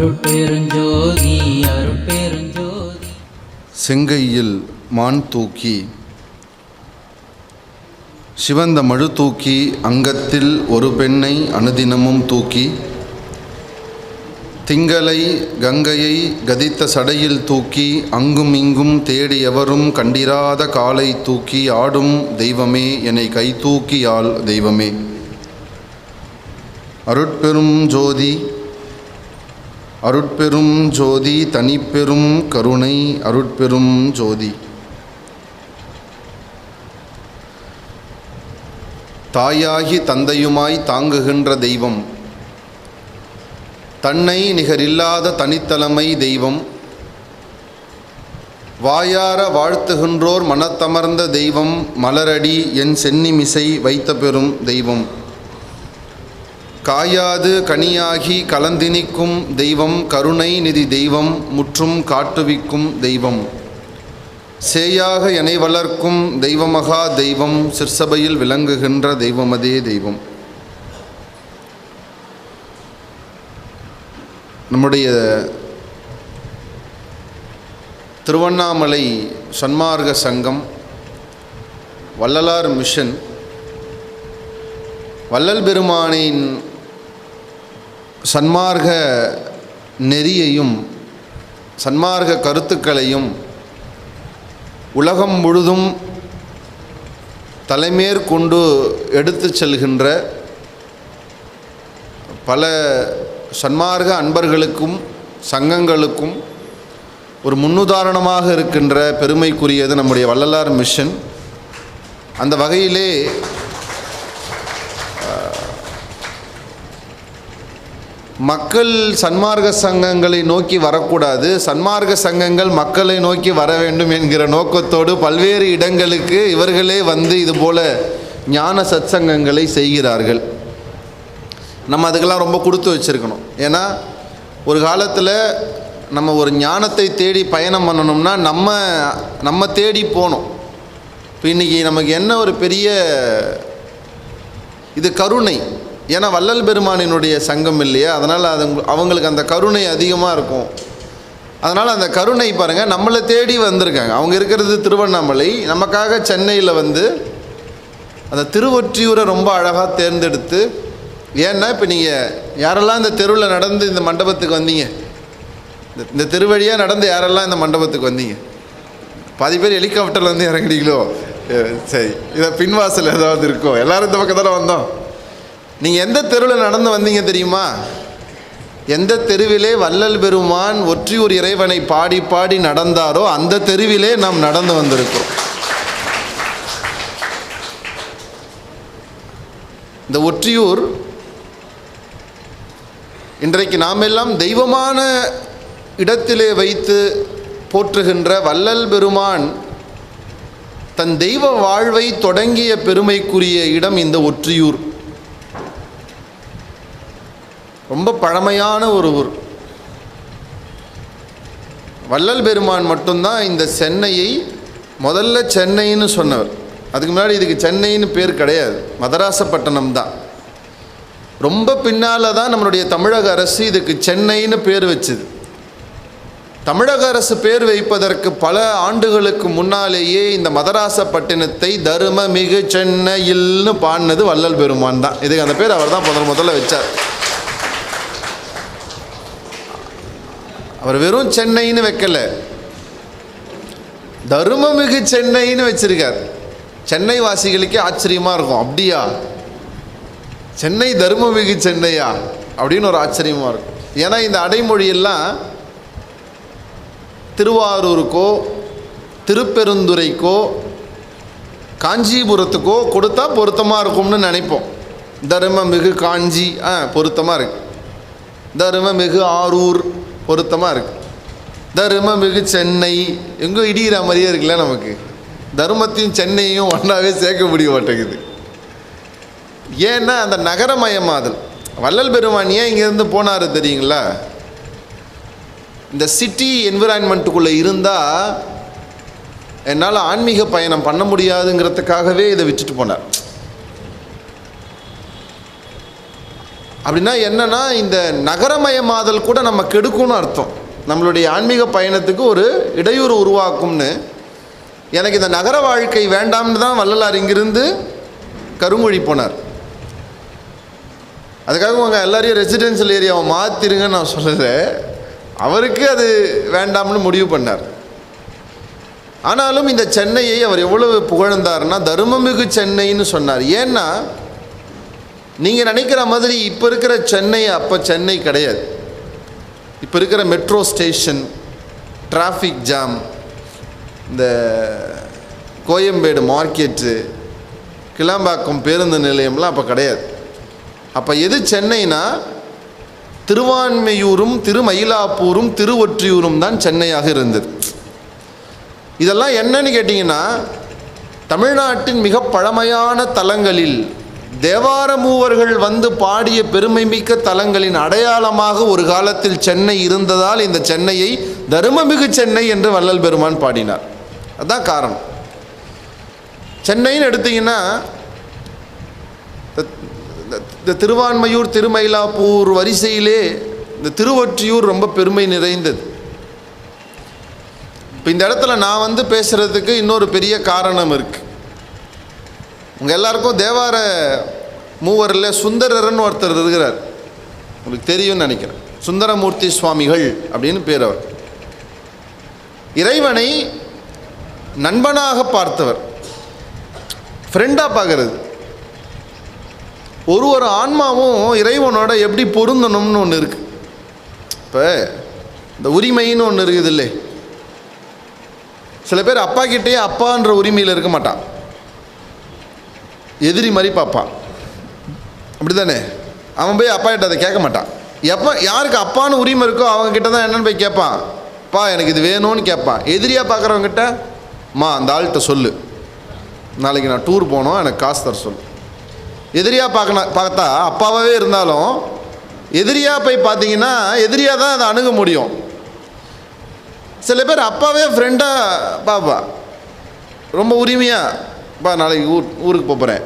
அருட்பெருஞ்சோதி அருட்பெருஞ்சோதி. செங்கையில் மான் தூக்கி சிவந்த மழு தூக்கி அங்கத்தில் ஒரு பெண்ணை அனுதினமும் தூக்கி திங்களை கங்கையை கதித்த சடையில் தூக்கி அங்கும் இங்கும் தேடி எவரும் கண்டிராத காலை தூக்கி ஆடும் தெய்வமே என்னை கை தூக்கியாள் தெய்வமே. அருட்பெரும் ஜோதி அருட்பெரும் ஜோதி தனிப்பெரும் கருணை அருட்பெரும் ஜோதி. தாயாகி தந்தையுமாய் தாங்குகின்ற தெய்வம், தன்னை நிகரில்லாத தனித்தலைமை தெய்வம், வாயார வாழ்த்துகின்றோர் மனத்தமர்ந்த தெய்வம், மலரடி என் சென்னிமிசை வைத்த பெரும் தெய்வம், காயாது கனியாகி கலந்தினிக்கும் தெய்வம், கருணை நிதி தெய்வம், முற்றும் காட்டுவிக்கும் தெய்வம், சேயாக எனை வளர்க்கும் தெய்வமகா தெய்வம், சிற்சபையில் விளங்குகின்ற தெய்வமதே தெய்வம். நம்முடைய திருவண்ணாமலை சன்மார்க்க சங்கம், வள்ளலார் மிஷன், வள்ளல் பெருமானின் சன்மார்க்க நெறியையும் சன்மார்க்க கருத்துக்களையும் உலகம் முழுதும் தலைமேற்கொண்டு எடுத்து செல்கின்ற பல சன்மார்க்க அன்பர்களுக்கும் சங்கங்களுக்கும் ஒரு முன்னுதாரணமாக இருக்கின்ற பெருமைக்குரியது நம்முடைய வள்ளலார் மிஷன். அந்த வகையிலே மக்கள் சன்மார்க்க சங்கங்களை நோக்கி வரக்கூடாது, சன்மார்க்க சங்கங்கள் மக்களை நோக்கி வர வேண்டும் என்கிற நோக்கத்தோடு பல்வேறு இடங்களுக்கு இவர்களே வந்து இதுபோல ஞான சத்சங்கங்களை செய்கிறார்கள். நம்ம அதுக்கெல்லாம் ரொம்ப கொடுத்து வச்சுருக்கணும். ஏன்னா ஒரு காலத்தில் நம்ம ஒரு ஞானத்தை தேடி பயணம் பண்ணணும்னா நம்ம தேடி போகணும். இப்போ இன்றைக்கி நமக்கு என்ன ஒரு பெரிய இது கருணை, ஏன்னா வள்ளல் பெருமானினுடைய சங்கம் இல்லையா, அதனால் அவங்களுக்கு அந்த கருணை அதிகமாக இருக்கும். அதனால் அந்த கருணை பாருங்கள், நம்மளை தேடி வந்திருக்காங்க. அவங்க இருக்கிறது திருவண்ணாமலை, நமக்காக சென்னையில் வந்து அந்த திருவொற்றியூரை ரொம்ப அழகாக தேர்ந்தெடுத்து, ஏன்னா இப்போ நீங்கள் யாரெல்லாம் இந்த தெருவில் நடந்து இந்த மண்டபத்துக்கு வந்தீங்க, இந்த தெருவழியாக நடந்து யாரெல்லாம் இந்த மண்டபத்துக்கு வந்தீங்க? பாதி பேர் ஹெலிகாப்டரில் வந்து இறங்குறீங்களோ? சரி, இதை பின்வாசல் ஏதாவது இருக்கோ? எல்லோரும் இந்த பக்கம் தானே வந்தோம். நீங்கள் எந்த தெருவில் நடந்து வந்தீங்க தெரியுமா? எந்த தெருவிலே வள்ளல் பெருமான் ஒற்றியூர் இறைவனை பாடி பாடி நடந்தாரோ அந்த தெருவிலே நாம் நடந்து வந்திருக்கிறோம். இந்த ஒற்றியூர் இன்றைக்கு நாம் எல்லாம் தெய்வமான இடத்திலே வைத்து போற்றுகின்ற வள்ளல் பெருமான் தன் தெய்வ வாழ்வை தொடங்கிய பெருமைக்குரிய இடம் இந்த ஒற்றியூர். ரொம்ப பழமையான ஒரு ஊர். வள்ளல் பெருமான் மட்டும்தான் இந்த சென்னையை முதல்ல சென்னைன்னு சொன்னவர். அதுக்கு முன்னாடி இதுக்கு சென்னைன்னு பேர் கிடையாது, மதராசப்பட்டினம் தான். ரொம்ப பின்னால் தான் நம்மளுடைய தமிழக அரசு இதுக்கு சென்னைன்னு பேர் வச்சுது. தமிழக அரசு பேர் வைப்பதற்கு பல ஆண்டுகளுக்கு முன்னாலேயே இந்த மதராசப்பட்டினத்தை தருமமிகு சென்னையில்னு பாடினது வள்ளல் பெருமான் தான். இதுக்கு அந்த பேர் அவர் தான் முதல்ல வச்சார். அவர் வெறும் சென்னைன்னு வைக்கல, தருமமிகு சென்னைன்னு வச்சிருக்கார். சென்னை வாசிகளுக்கே ஆச்சரியமாக இருக்கும், அப்படியா சென்னை தருமமிகு சென்னையா அப்படின்னு ஒரு ஆச்சரியமாக இருக்கும். ஏன்னா இந்த அடைமொழியெல்லாம் திருவாரூருக்கோ திருப்பெருந்துறைக்கோ காஞ்சிபுரத்துக்கோ கொடுத்தா பொருத்தமாக இருக்கும்னு நினைப்போம். தருமமிகு காஞ்சி பொருத்தமாக இருக்கு, தருமமிகு ஆரூர் பொருத்தமாக இருக்குது, தருமமிகு சென்னை எங்கோ இடிகிற மாதிரியே இருக்குல்ல. நமக்கு தருமத்தையும் சென்னையும் ஒன்றாவே சேர்க்க முடிய மாட்டேங்குது. ஏன்னா அந்த நகரமயமாதல். வள்ளல் பெருமான் ஏன் இங்கேருந்து போனார் தெரியுங்களா? இந்த சிட்டி என்விரான்மெண்ட்டுக்குள்ளே இருந்தால் என்னால் ஆன்மீக பயணம் பண்ண முடியாதுங்கிறதுக்காகவே இதை விட்டுட்டு போனார். அப்படின்னா என்னன்னா, இந்த நகரமயமாதல் கூட நம்ம கெடுக்கும்னு அர்த்தம். நம்மளுடைய ஆன்மீக பயணத்துக்கு ஒரு இடையூறு உருவாக்கும்னு. எனக்கு இந்த நகர வாழ்க்கை வேண்டாம்னு தான் வள்ளலார் இங்கிருந்து கருமொழி போனார். அதுக்காக உங்கள் எல்லாரையும் ரெசிடென்ஷியல் ஏரியாவை மாற்றிருங்கன்னு நான் சொல்லலை. அவருக்கு அது வேண்டாம்னு முடிவு பண்ணார். ஆனாலும் இந்த சென்னையை அவர் எவ்வளவு புகழ்ந்தார்னா, தர்மமிகு சென்னைன்னு சொன்னார். ஏன்னா நீங்கள் நினைக்கிற மாதிரி இப்போ இருக்கிற சென்னை அப்போ சென்னை கிடையாது. இப்போ இருக்கிற மெட்ரோ ஸ்டேஷன், டிராஃபிக் ஜாம், இந்த கோயம்பேடு மார்க்கெட்டு, கிளாம்பாக்கம் பேருந்து நிலையம்லாம் அப்போ கிடையாது. அப்போ எது சென்னைனா, திருவான்மையூரும் திருமயிலாப்பூரும் திருவொற்றியூரும் தான் சென்னையாக இருந்தது. இதெல்லாம் என்னன்னு கேட்டிங்கன்னா, தமிழ்நாட்டின் மிக பழமையான தலங்களில் தேவார மூவர்கள் வந்து பாடிய பெருமை மிக்க தலங்களின் அடையாளமாக ஒரு காலத்தில் சென்னை இருந்ததால் இந்த சென்னையை தருமமிகு சென்னை என்று வள்ளல் பெருமான் பாடினார். அதுதான் காரணம். சென்னைன்னு எடுத்திங்கன்னா, இந்த திருவான்மையூர் திருமயிலாப்பூர் வரிசையிலே இந்த திருவொற்றியூர் ரொம்ப பெருமை நிறைந்தது. இப்போ இந்த இடத்துல நான் வந்து பேசுகிறதுக்கு இன்னொரு பெரிய காரணம் இருக்குது. உங்கள் எல்லாருக்கும் தேவார மூவரில் சுந்தரர்னு ஒருத்தர் இருக்கிறார், உங்களுக்கு தெரியும்னு நினைக்கிறேன். சுந்தரமூர்த்தி சுவாமிகள் அப்படின்னு பேர். அவர் இறைவனை நண்பனாக பார்த்தவர், ஃப்ரெண்டாக பார்க்கறது. ஒரு ஆன்மாவும் இறைவனோட எப்படி பொருந்தணும்னு ஒன்று இருக்குது. இப்போ இந்த உரிமைன்னு ஒன்று இருக்குது இல்லை. சில பேர் அப்பா கிட்டேயே அப்பான்ற உரிமையில் இருக்க மாட்டான், எதிரி மாதிரி பார்ப்பான். அப்படி தானே? அவன் போய் அப்பா கிட்ட அதை கேட்க மாட்டான். எப்போ யாருக்கு அப்பான்னு உரிமை இருக்கோ அவங்கக்கிட்ட தான் என்னென்னு போய் கேட்பான். அப்பா எனக்கு இது வேணும்னு கேட்பான். எதிரியாக பார்க்குறவங்ககிட்ட, மா அந்த ஆள்கிட்ட சொல்லு, நாளைக்கு நான் டூர் போனோம், எனக்கு காசு தர சொல்லு. எதிரியாக பார்த்தா அப்பாவே இருந்தாலும் எதிரியாக போய் பார்த்தீங்கன்னா எதிரியாக தான் அதை அணுக முடியும். சில பேர் அப்பாவே ஃப்ரெண்டாக பாப்பா, ரொம்ப உரிமையாக, பா நாளைக்கு ஊருக்கு போகிறேன்,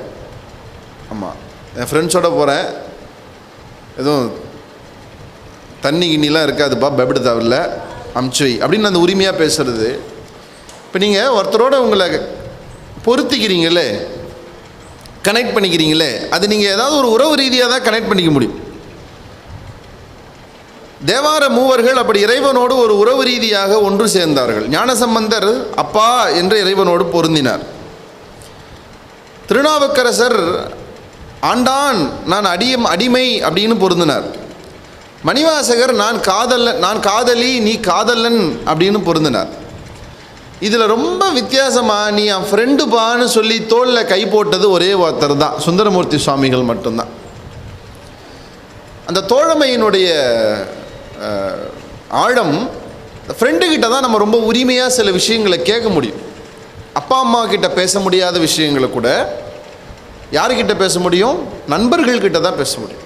ஆமாம் என் ஃப்ரெண்ட்ஸோட போகிறேன், எதுவும் தண்ணி கிண்ணிலாம் இருக்காதுப்பா, பயப்பட தேவையில்ல, அமுச்சுவை அப்படின்னு அந்த உரிமையாக பேசுகிறது. இப்போ நீங்கள் ஒருத்தரோட உங்களை பொருத்திக்கிறீங்களே, கனெக்ட் பண்ணிக்கிறீங்களே, அது நீங்கள் ஏதாவது ஒரு உறவு ரீதியாக தான் கனெக்ட் பண்ணிக்க முடியும். தேவார மூவர்கள் அப்படி இறைவனோடு ஒரு உறவு ரீதியாக ஒன்று சேர்ந்தார்கள். ஞானசம்பந்தர் அப்பா என்று இறைவனோடு பொருந்தினார். திருநாவுக்கரசர் ஆண்டான் நான் அடிமை அப்படின்னு பொருந்தினார். மணிவாசகர் நான் காதலி நீ காதலன் அப்படின்னு பொருந்தினார். இதில் ரொம்ப வித்தியாசமாக நீ என் ஃப்ரெண்டு பான்னு சொல்லி தோளில் கை போட்டது ஒரே ஒருத்தர் தான், சுந்தரமூர்த்தி சுவாமிகள் மட்டும்தான். அந்த தோழமையினுடைய ஆழம், ஃப்ரெண்டுக்கிட்ட தான் நம்ம ரொம்ப உரிமையாக சில விஷயங்களை கேட்க முடியும். அப்பா அம்மா கிட்ட பேச முடியாத விஷயங்களை கூட யாருக்கிட்ட பேச முடியும்? நண்பர்கள்கிட்ட தான் பேச முடியும்.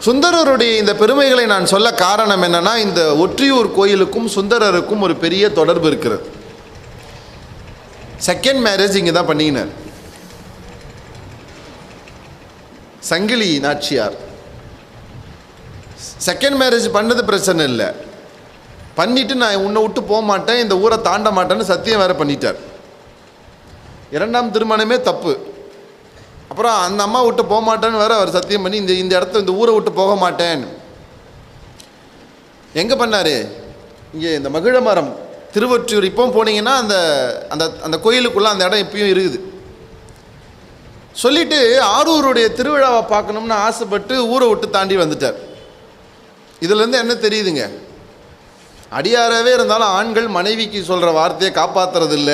சுந்தரருடைய இந்த பெருமைகளை நான் சொல்ல காரணம் என்னன்னா, இந்த ஒற்றியூர் கோயிலுக்கும் சுந்தரருக்கும் ஒரு பெரிய தொடர்பு இருக்கிறது. செகண்ட் மேரேஜ் இங்கே தான் பண்ணிக்கினார். சங்கிலி நாச்சியார் செகண்ட் மேரேஜ் பண்ணது பிரச்சனை இல்லை, பண்ணிவிட்டு நான் உன்னை விட்டு போக மாட்டேன், இந்த ஊரை தாண்ட மாட்டேன்னு சத்தியம் வேறு பண்ணிட்டார். இரண்டாம் திருமணமே தப்பு. அப்புறம் அந்த அம்மா விட்டு போக மாட்டேன்னு வேறு அவர் சத்தியம் பண்ணி இந்த இந்த ஊரை விட்டு போக மாட்டேன். எங்கே பண்ணார்? இங்கே இந்த மகிழ மரம் திருவொற்றியூர் இப்போவும் போனீங்கன்னா அந்த அந்த அந்த கோயிலுக்குள்ளே அந்த இடம் இப்பயும் இருக்குது. சொல்லிவிட்டு ஆரூருடைய திருவிழாவை பார்க்கணும்னு ஆசைப்பட்டு ஊரை விட்டு தாண்டி வந்துட்டார். இதுலேருந்து என்ன தெரியுதுங்க? அடியாராகவே இருந்தாலும் ஆண்கள் மனைவிக்கு சொல்கிற வார்த்தையை காப்பாற்றுறதில்ல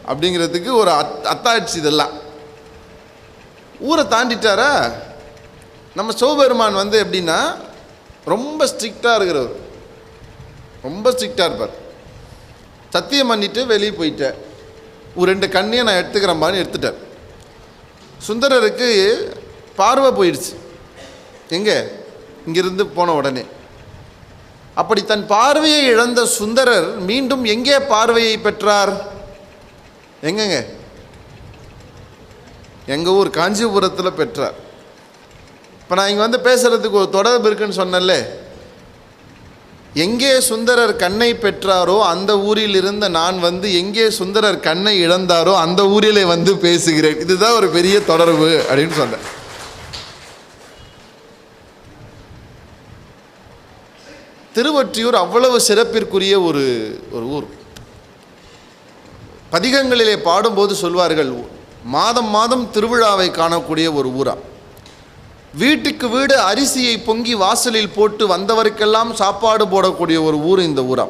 அப்படிங்கிறதுக்கு ஒரு அத்தாட்சி. இதெல்லாம் ஊரை தாண்டிட்டாரா? நம்ம சிவபெருமான் வந்து எப்படின்னா ரொம்ப ஸ்ட்ரிக்டாக இருக்கிறவர், ரொம்ப ஸ்ட்ரிக்டாக இருப்பார். சத்தியம் பண்ணிவிட்டு வெளியே போயிட்டேன், ஒரு 2 கண்ணையை நான் எடுத்துக்கிறேன்பான்னு எடுத்துட்டார். சுந்தரருக்கு பார்வை போயிடுச்சு. எங்கே? இங்கிருந்து போன உடனே. அப்படி தன் பார்வையை இழந்த சுந்தரர் மீண்டும் எங்கே பார்வையை பெற்றார்? எங்கங்க? எங்கள் ஊர் காஞ்சிபுரத்தில் பெற்றார். இப்போ நான் இங்கே வந்து பேசுகிறதுக்கு ஒரு தொடர்பு இருக்குன்னு சொன்னேன்ல, எங்கே சுந்தரர் கண்ணை பெற்றாரோ அந்த ஊரில் இருந்த நான் வந்து எங்கே சுந்தரர் கண்ணை இழந்தாரோ அந்த ஊரிலே வந்து பேசுகிறேன். இதுதான் ஒரு பெரிய தொடர்பு அப்படின்னு சொன்னேன். திருவொற்றியூர் அவ்வளவு சிறப்பிற்குரிய ஒரு ஊர். பதிகங்களிலே பாடும்போது சொல்வார்கள், மாதம் மாதம் திருவிழாவை காணக்கூடிய ஒரு ஊரா. வீட்டுக்கு வீடு அரிசியை பொங்கி வாசலில் போட்டு வந்தவருக்கெல்லாம் சாப்பாடு போடக்கூடிய ஒரு ஊர் இந்த ஊரா.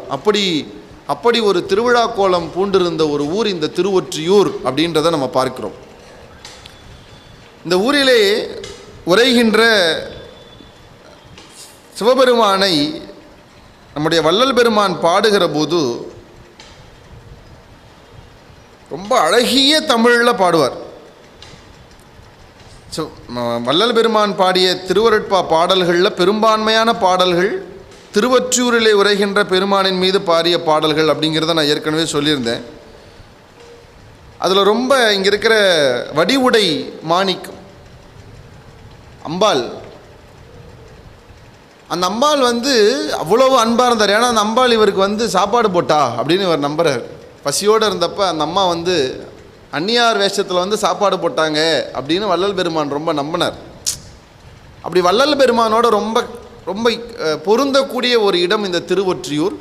அப்படி ஒரு திருவிழா கோலம் பூண்டிருந்த ஒரு ஊர் இந்த திருவொற்றியூர் அப்படின்றத நம்ம பார்க்கிறோம். இந்த ஊரிலே உரைகின்ற சிவபெருமானை நம்முடைய வள்ளல் பெருமான் பாடுகிற போது ரொம்ப அழகிய தமிழில் பாடுவார். வள்ளல் பெருமான் பாடிய திருவருட்பா பாடல்களில் பெரும்பான்மையான பாடல்கள் திருவொற்றியூரிலே உரைகின்ற பெருமானின் மீது பாடிய பாடல்கள் அப்படிங்கிறத நான் ஏற்கனவே சொல்லியிருந்தேன். அதில் ரொம்ப இங்கே இருக்கிற வடிவுடை மாணிக்கம் அம்பாள், அந்த அம்பாள் வந்து அவ்வளவு அன்பாக இருந்தார். ஏன்னா அந்த அம்பாள் இவருக்கு வந்து சாப்பாடு போட்டா அப்படின்னு இவர் நம்புறார். பசியோடு இருந்தப்போ அந்த அம்மா வந்து அந்நியார் வேஷத்தில் வந்து சாப்பாடு போட்டாங்க அப்படின்னு வள்ளல் பெருமான் ரொம்ப நம்பினார். அப்படி வள்ளல் பெருமானோட ரொம்ப ரொம்ப பொருந்தக்கூடிய ஒரு இடம் இந்த திருவொற்றியூர்.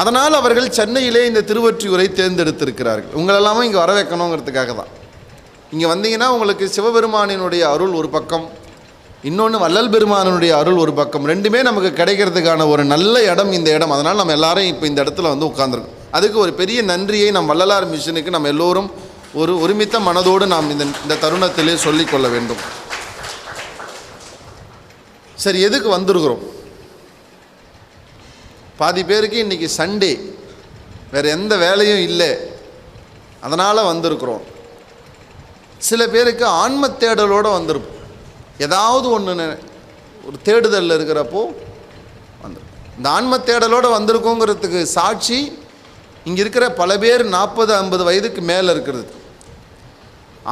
அதனால் அவர்கள் சென்னையிலே இந்த திருவொற்றியூரை தேர்ந்தெடுத்திருக்கிறார்கள். உங்களெல்லாமே இங்கே வர வைக்கணுங்கிறதுக்காக தான். இங்கே வந்தீங்கன்னா உங்களுக்கு சிவபெருமானினுடைய அருள் ஒரு பக்கம், இன்னொன்று வள்ளல் பெருமானுடைய அருள் ஒரு பக்கம், ரெண்டுமே நமக்கு கிடைக்கிறதுக்கான ஒரு நல்ல இடம் இந்த இடம். அதனால் நம்ம எல்லாரும் இப்போ இந்த இடத்துல வந்து உட்கார்ந்துருக்கோம். அதுக்கு ஒரு பெரிய நன்றியை நம் வள்ளலார் மிஷனுக்கு நம்ம எல்லோரும் ஒரு ஒருமித்த மனதோடு நாம் இந்த தருணத்திலே சொல்லிக்கொள்ள வேண்டும். சரி, எதுக்கு வந்திருக்கிறோம்? பாதி பேருக்கு இன்றைக்கி சண்டே, வேறு எந்த வேலையும் இல்லை, அதனால் வந்திருக்கிறோம். சில பேருக்கு ஆன்ம தேடலோடு வந்திருப்போம். ஏதாவது ஒன்று ஒரு தேடுதலில் இருக்கிறப்போ வந்துடும். இந்த ஆன்ம தேடலோடு வந்திருக்கோங்கிறதுக்கு சாட்சி இங்கே இருக்கிற பல பேர் 40-50 வயதுக்கு மேலே இருக்கிறது.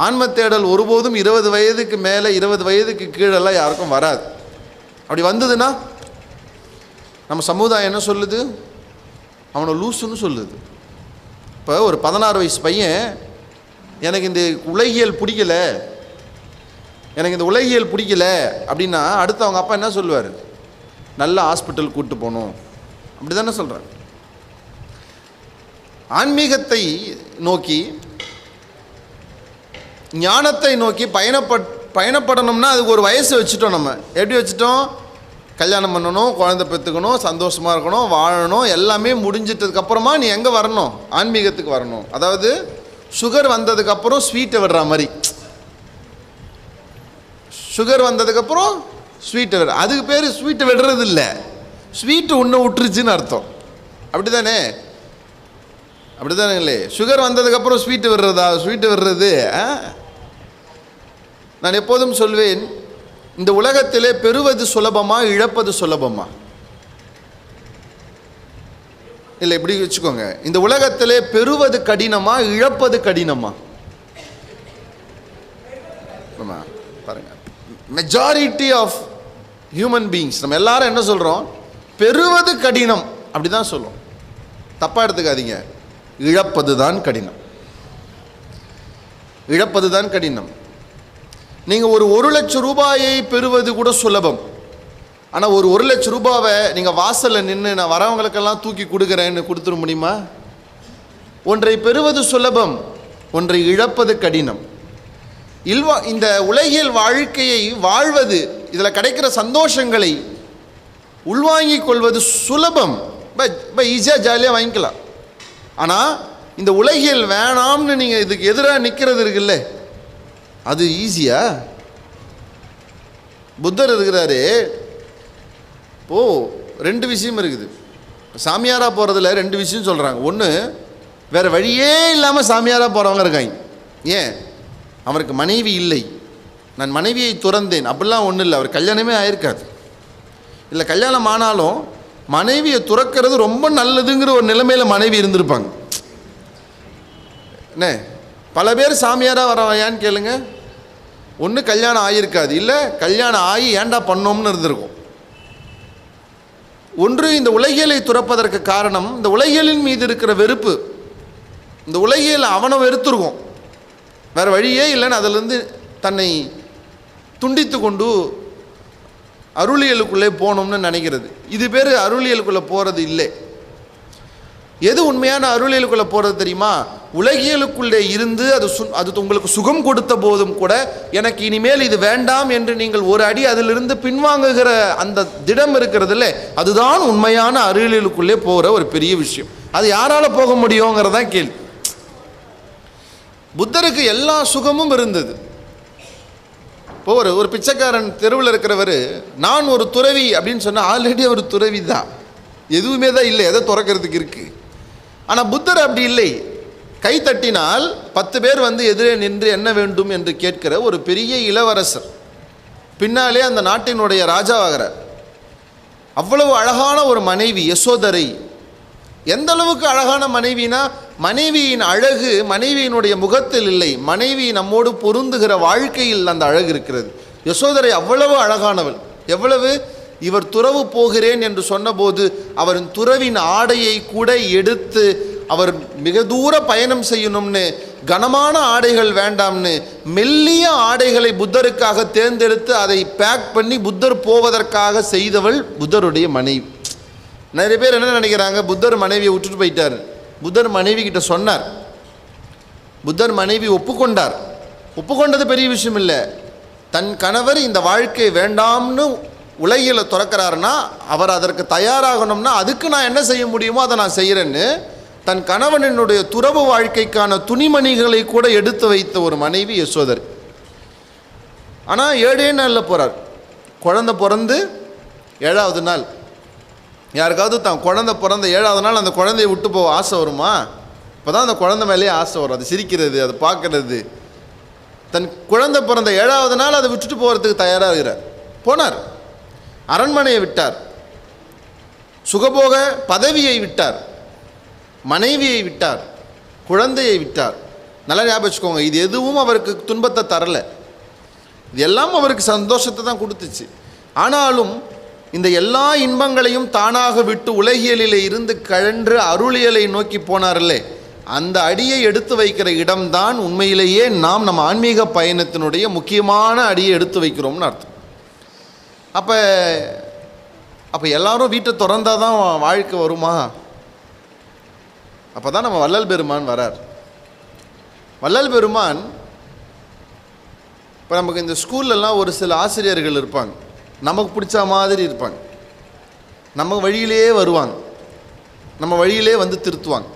ஆன்ம தேடல் ஒருபோதும் 20 வயதுக்கு மேலே 20 வயதுக்கு கீழெல்லாம் யாருக்கும் வராது. அப்படி வந்ததுன்னா நம்ம சமுதாயம் என்ன சொல்லுது? அவனை லூசுன்னு சொல்லுது. இப்போ ஒரு 16 வயசு பையன் எனக்கு இந்த உலகியல் பிடிக்கல அப்படின்னா அடுத்து அவங்க அப்பா என்ன சொல்லுவார்? நல்ல ஹாஸ்பிட்டல் கூப்பிட்டு போகணும், அப்படி தானே சொல்கிறாங்க. ஆன்மீகத்தை நோக்கி, ஞானத்தை நோக்கி பயணப்படணும்னா அதுக்கு ஒரு வயசு வச்சுட்டோம். நம்ம எப்படி வச்சுட்டோம்? கல்யாணம் பண்ணணும், குழந்தை பெற்றுக்கணும், சந்தோஷமாக இருக்கணும், வாழணும், எல்லாமே முடிஞ்சிட்டதுக்கப்புறமா நீ எங்கே வரணும்? ஆன்மீகத்துக்கு வரணும். அதாவது சுகர் வந்ததுக்கப்புறம் ஸ்வீட்டை விடுற மாதிரி. சுகர் வந்ததுக்கப்புறம் ஸ்வீட்டை விடுற, அதுக்கு பேர் ஸ்வீட்டை விடுறது இல்லை, ஸ்வீட்டு ஒன்று விட்டுருச்சுன்னு அர்த்தம். அப்படி தானே? அப்படி தானேங்களே? சுகர் வந்ததுக்கப்புறம் ஸ்வீட்டு விடுறது. நான் எப்போதும் சொல்வேன், இந்த உலகத்திலே பெறுவது சுலபமா இழப்பது சுலபமா? இல்லை, இப்படி வச்சுக்கோங்க, இந்த உலகத்திலே பெறுவது கடினமா இழப்பது கடினமா? பாருங்க, மெஜாரிட்டி ஆஃப் ஹியூமன் பீயிங்ஸ் நம்ம எல்லாரும் என்ன சொல்கிறோம்? பெறுவது கடினம் அப்படி தான் சொல்லுவோம். தப்பாக எடுத்துக்காதீங்க, இழப்பது தான் கடினம். நீங்கள் ஒரு 1 லட்சம் ரூபாயை பெறுவது கூட சுலபம். ஆனால் ஒரு 1 லட்சம் ரூபாவை நீங்கள் வாசலில் நின்று நான் வரவங்களுக்கெல்லாம் தூக்கி கொடுக்குறேன்னு கொடுத்துட முடியுமா? ஒன்றை பெறுவது சுலபம், ஒன்றை இழப்பது கடினம். இந்த உலகியல் வாழ்க்கையை வாழ்வது, இதில் கிடைக்கிற சந்தோஷங்களை உள்வாங்கிக் கொள்வது சுலபம், ஈஸியாக ஜாலியாக வாங்கிக்கலாம். ஆனால் இந்த உலகியல் வேணாம்னு நீங்கள் இதுக்கு எதிராக நிற்கிறது இருக்குல்ல, அது ஈஸியா? புத்தர் இருக்கிறாரு. ரெண்டு விஷயம் இருக்குது. சாமியாராக போகிறதுல 2 விஷயம் சொல்கிறாங்க. ஒன்று, வேறு வழியே இல்லாமல் சாமியாராக போகிறவங்க இருக்காங்க. ஏன்? அவருக்கு மனைவி இல்லை, நான் மனைவியை துறந்தேன், அப்படிலாம் ஒன்றும் இல்லை, அவர் கல்யாணமே ஆயிருக்காது. இல்லை, கல்யாணம் ஆனாலும் மனைவியை துறக்கிறது ரொம்ப நல்லதுங்கிற ஒரு நிலைமையில் மனைவி இருந்திருப்பாங்க. என்ன, பல பேர் சாமியாராக வரவையான்னு கேளுங்க. ஒன்று கல்யாணம் ஆகியிருக்காது, இல்லை கல்யாணம் ஆகி ஏண்டா பண்ணோம்னு இருந்திருக்கும். ஒன்று இந்த உலகியலை துறப்பதற்கு காரணம் இந்த உலகியலின் மீது இருக்கிற வெறுப்பு. இந்த உலகியல் அவனை வெறுத்துருக்கும், வேறு வழியே இல்லைன்னு அதிலிருந்து தன்னை துண்டித்து கொண்டு அருளியலுக்குள்ளே போகணும்னு நினைக்கிறது. இது பேர் அருளியலுக்குள்ளே போகிறது இல்லை. எது உண்மையான அருளியலுக்குள்ளே போகிறது தெரியுமா? உலகியலுக்குள்ளே இருந்து அது உங்களுக்கு சுகம் கொடுத்த போதும் கூட எனக்கு இனிமேல் இது வேண்டாம் என்று நீங்கள் ஒரு அடி அதிலிருந்து பின்வாங்குகிற அந்த திடம் இருக்கிறதுல அதுதான் உண்மையான அருளியலுக்குள்ளே போகிற ஒரு பெரிய விஷயம். அது யாரால் போக முடியுங்கிறதான் கேள்வி. புத்தருக்கு எல்லா சுகமும் இருந்தது. இப்போ ஒரு பிச்சைக்காரன் தெருவில் இருக்கிறவர் நான் ஒரு துறவி அப்படின்னு சொன்னால் ஆல்ரெடி ஒரு துறவி தான், எதுவுமே தான் இல்லை, எதை துறக்கிறதுக்கு இருக்குது. ஆனால் புத்தர் அப்படி இல்லை. கை தட்டினால் 10 பேர் வந்து எதிரே நின்று என்ன வேண்டும் என்று கேட்கிற ஒரு பெரிய இளவரசர், பின்னாலே அந்த நாட்டினுடைய ராஜாவாகிறார். அவ்வளவு அழகான ஒரு மனைவி யசோதரை. எந்த அளவுக்கு அழகான மனைவினா, மனைவியின் அழகு மனைவியினுடைய முகத்தில் இல்லை, மனைவி நம்மோடு பொருந்துகிற வாழ்க்கையில் அந்த அழகு இருக்கிறது. யசோதரை அவ்வளவு அழகானவள். எவ்வளவு, இவர் துறவு போகிறேன் என்று சொன்னபோது அவரின் துறவின் ஆடையை கூட எடுத்து, அவர் மிக தூர பயணம் செய்யணும்னு கனமான ஆடைகள் வேண்டாம்னு மெல்லிய ஆடைகளை புத்தருக்காக தேர்ந்தெடுத்து அதை பேக் பண்ணி புத்தர் போவதற்காக செய்தவள் புத்தருடைய மனைவி. நிறைய பேர் என்ன நினைக்கிறாங்க, புத்தர் மனைவியை விட்டுட்டு போயிட்டார். புத்தர் மனைவி கிட்ட சொன்னார், புத்தர் மனைவி ஒப்புக்கொண்டார். ஒப்புக்கொண்டது பெரிய விஷயம் இல்லை. தன் கணவர் இந்த வாழ்க்கை வேண்டாம்னு உலகில் துறக்கிறாருன்னா அவர் அதற்கு தயாராகணும்னா அதுக்கு நான் என்ன செய்ய முடியுமோ அதை நான் செய்கிறேன்னு தன் கணவனினுடைய துறவு வாழ்க்கைக்கான துணிமணிகளை கூட எடுத்து வைத்த ஒரு மனைவி யசோதரி. ஆனால் 7 நாளில் போகிறார். குழந்தை பிறந்து 7வது நாள். யாருக்காவது தான் குழந்தை பிறந்த 7வது நாள் அந்த குழந்தைய விட்டு போக ஆசை வருமா? இப்போ தான் அந்த குழந்தை மேலேயே ஆசை வரும், அது சிரிக்கிறது, அது பார்க்கறது. தன் குழந்தை பிறந்த 7வது நாள் அதை விட்டுட்டு போகிறதுக்கு தயாராக இருக்கிறார். போனார். அரண்மனையை விட்டார், சுகபோக பதவியை விட்டார், மனைவியை விட்டார், குழந்தையை விட்டார். நல்லா ஞாபகம் வச்சுக்கோங்க, இது எதுவும் அவருக்கு துன்பத்தை தரலை, இது எல்லாம் அவருக்கு சந்தோஷத்தை தான் கொடுத்துச்சு. ஆனாலும் இந்த எல்லா இன்பங்களையும் தானாக விட்டு உலகியலில் இருந்து கழன்று அருளியலை நோக்கி போனார்லே, அந்த அடியை எடுத்து வைக்கிற இடம்தான் உண்மையிலேயே நாம் நம்ம ஆன்மீக பயணத்தினுடைய முக்கியமான அடியை எடுத்து வைக்கிறோம்னு அர்த்தம். அப்போ எல்லாரும் வீட்டை திறந்தால் தான் வாழ்க்கை வருமா? அப்போ தான் நம்ம வள்ளல் பெருமான் வரார். வள்ளல் பெருமான் இப்போ நமக்கு இந்த ஸ்கூல்லலாம் ஒரு சில ஆசிரியர்கள் இருப்பாங்க, நமக்கு பிடிச்ச மாதிரி இருப்பாங்க, நம்ம வழியிலே வருவாங்க, நம்ம வழியிலே வந்து திருத்துவாங்க.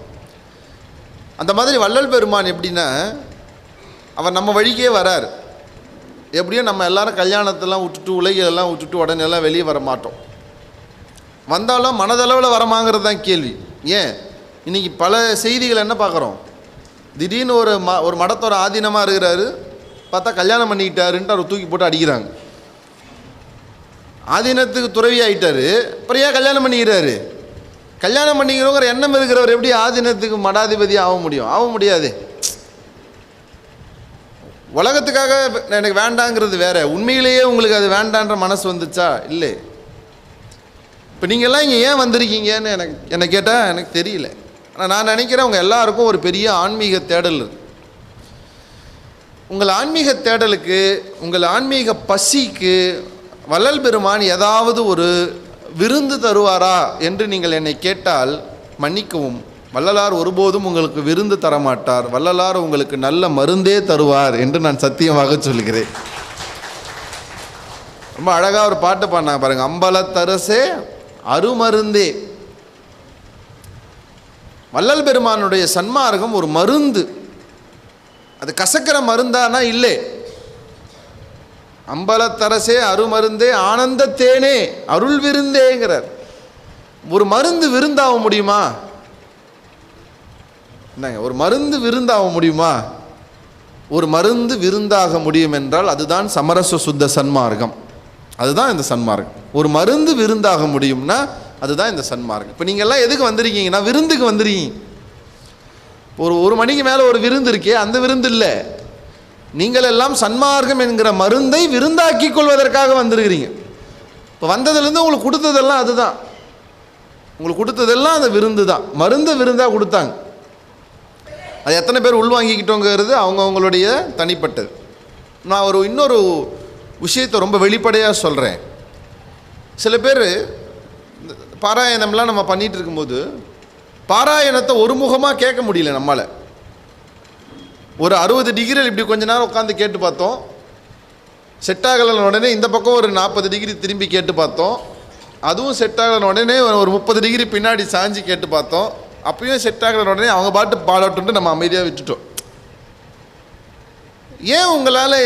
அந்த மாதிரி வள்ளல் பெருமான் எப்படின்னா அவர் நம்ம வழிக்கே வரார். எப்படியும் நம்ம எல்லாரும் கல்யாணத்தெல்லாம் விட்டுட்டு உலகிலெல்லாம் விட்டுட்டு உடனே எல்லாம் வெளியே வர மாட்டோம். வந்தாலும் மனதளவில் வரமாங்கிறது தான் கேள்வி. ஏன் இன்றைக்கி பல செய்திகள் என்ன பார்க்குறோம், திடீர்னு ஒரு மடத்தோட ஆதீனமாக இருக்கிறாரு, பார்த்தா கல்யாணம் பண்ணிக்கிட்டாருன்ட்டு அவர் தூக்கி போட்டு அடிக்கிறாங்க. ஆதீனத்துக்கு துறவி ஆகிட்டாரு, அப்புறம் ஏன் கல்யாணம் பண்ணிக்கிறாரு? கல்யாணம் பண்ணிக்கிறவங்கிற எண்ணம் இருக்கிறவர் எப்படி ஆதீனத்துக்கு மடாதிபதி ஆக முடியும்? ஆக முடியாது. உலகத்துக்காக எனக்கு வேண்டாங்கிறது வேற, உண்மையிலேயே உங்களுக்கு அது வேண்டான்ற மனசு வந்துச்சா? இல்லை. இப்போ நீங்கள்லாம் இங்கே ஏன் வந்திருக்கீங்கன்னு என்னை கேட்டால் எனக்கு தெரியல. ஆனால் நான் நினைக்கிறேன் உங்கள் எல்லாருக்கும் ஒரு பெரிய ஆன்மீக தேடல் இருக்குது. உங்கள் ஆன்மீக தேடலுக்கு, உங்கள் ஆன்மீக பசிக்கு வள்ளல் பெருமான் ஏதாவது ஒரு விருந்து தருவாரா என்று நீங்கள் என்னை கேட்டால் மன்னிக்கவும், வள்ளலார் ஒருபோதும் உங்களுக்கு விருந்து தரமாட்டார். வள்ளலார் உங்களுக்கு நல்ல மருந்தே தருவார் என்று நான் சத்தியமாக சொல்கிறேன். ரொம்ப அழகாக ஒரு பாட்டு பாடினாங்க பாருங்க, அம்பலத்தரசே அருமருந்தே. வள்ளல் பெருமானுடைய சன்மார்க்கம் ஒரு மருந்து. அது கசக்கிற மருந்தானா இல்லை. அம்பலத்தரசே அருமருந்தே ஆனந்த தேனே அருள் விருந்தேங்கிறார். ஒரு மருந்து விருந்தாக முடியுமா? என்னங்க, ஒரு மருந்து விருந்தாக முடியுமா? ஒரு மருந்து விருந்தாக முடியும் என்றால் அதுதான் சமரச சுத்த சன்மார்க்கம். அதுதான் இந்த சன்மார்க்கம். ஒரு மருந்து விருந்தாக முடியும்னா அதுதான் இந்த சன்மார்க்கம். இப்போ நீங்கள் எல்லாம் எதுக்கு வந்திருக்கீங்கன்னா விருந்துக்கு வந்துருக்கீங்க. ஒரு மணிக்கு மேலே ஒரு விருந்து இருக்கே, அந்த விருந்து இல்லை. நீங்கள் எல்லாம் சன்மார்க்கம் என்கிற மருந்தை விருந்தாக்கி கொள்வதற்காக வந்திருக்கிறீங்க. இப்போ வந்ததுலேருந்து உங்களுக்கு கொடுத்ததெல்லாம் அதுதான், உங்களுக்கு கொடுத்ததெல்லாம் அந்த விருந்து தான், மருந்து விருந்தாக கொடுத்தாங்க. அது எத்தனை பேர் உள்வாங்கிக்கிட்டோங்கிறது அவங்களுடைய தனிப்பட்டது. நான் இன்னொரு விஷயத்தை ரொம்ப வெளிப்படையாக சொல்கிறேன். சில பேர் பாராயணம்லாம் நம்ம பண்ணிகிட்டு இருக்கும்போது பாராயணத்தை ஒருமுகமாக கேட்க முடியல நம்மளால். ஒரு 60 டிகிரியில் இப்படி கொஞ்ச நேரம் உட்காந்து கேட்டு பார்த்தோம், செட் ஆகலைன்னு உடனே இந்த பக்கம் ஒரு 40 டிகிரி திரும்பி கேட்டு பார்த்தோம், அதுவும் செட் ஆகலைன்னு உடனே ஒரு 30 டிகிரி பின்னாடி சாஞ்சி கேட்டு பார்த்தோம், அப்பயும் செட் ஆகலைன்னு உடனே அவங்க பாட்டு பாடட்டுன்ட்டு நம்ம அமைதியாக விட்டுட்டோம். ஏன் உங்களால்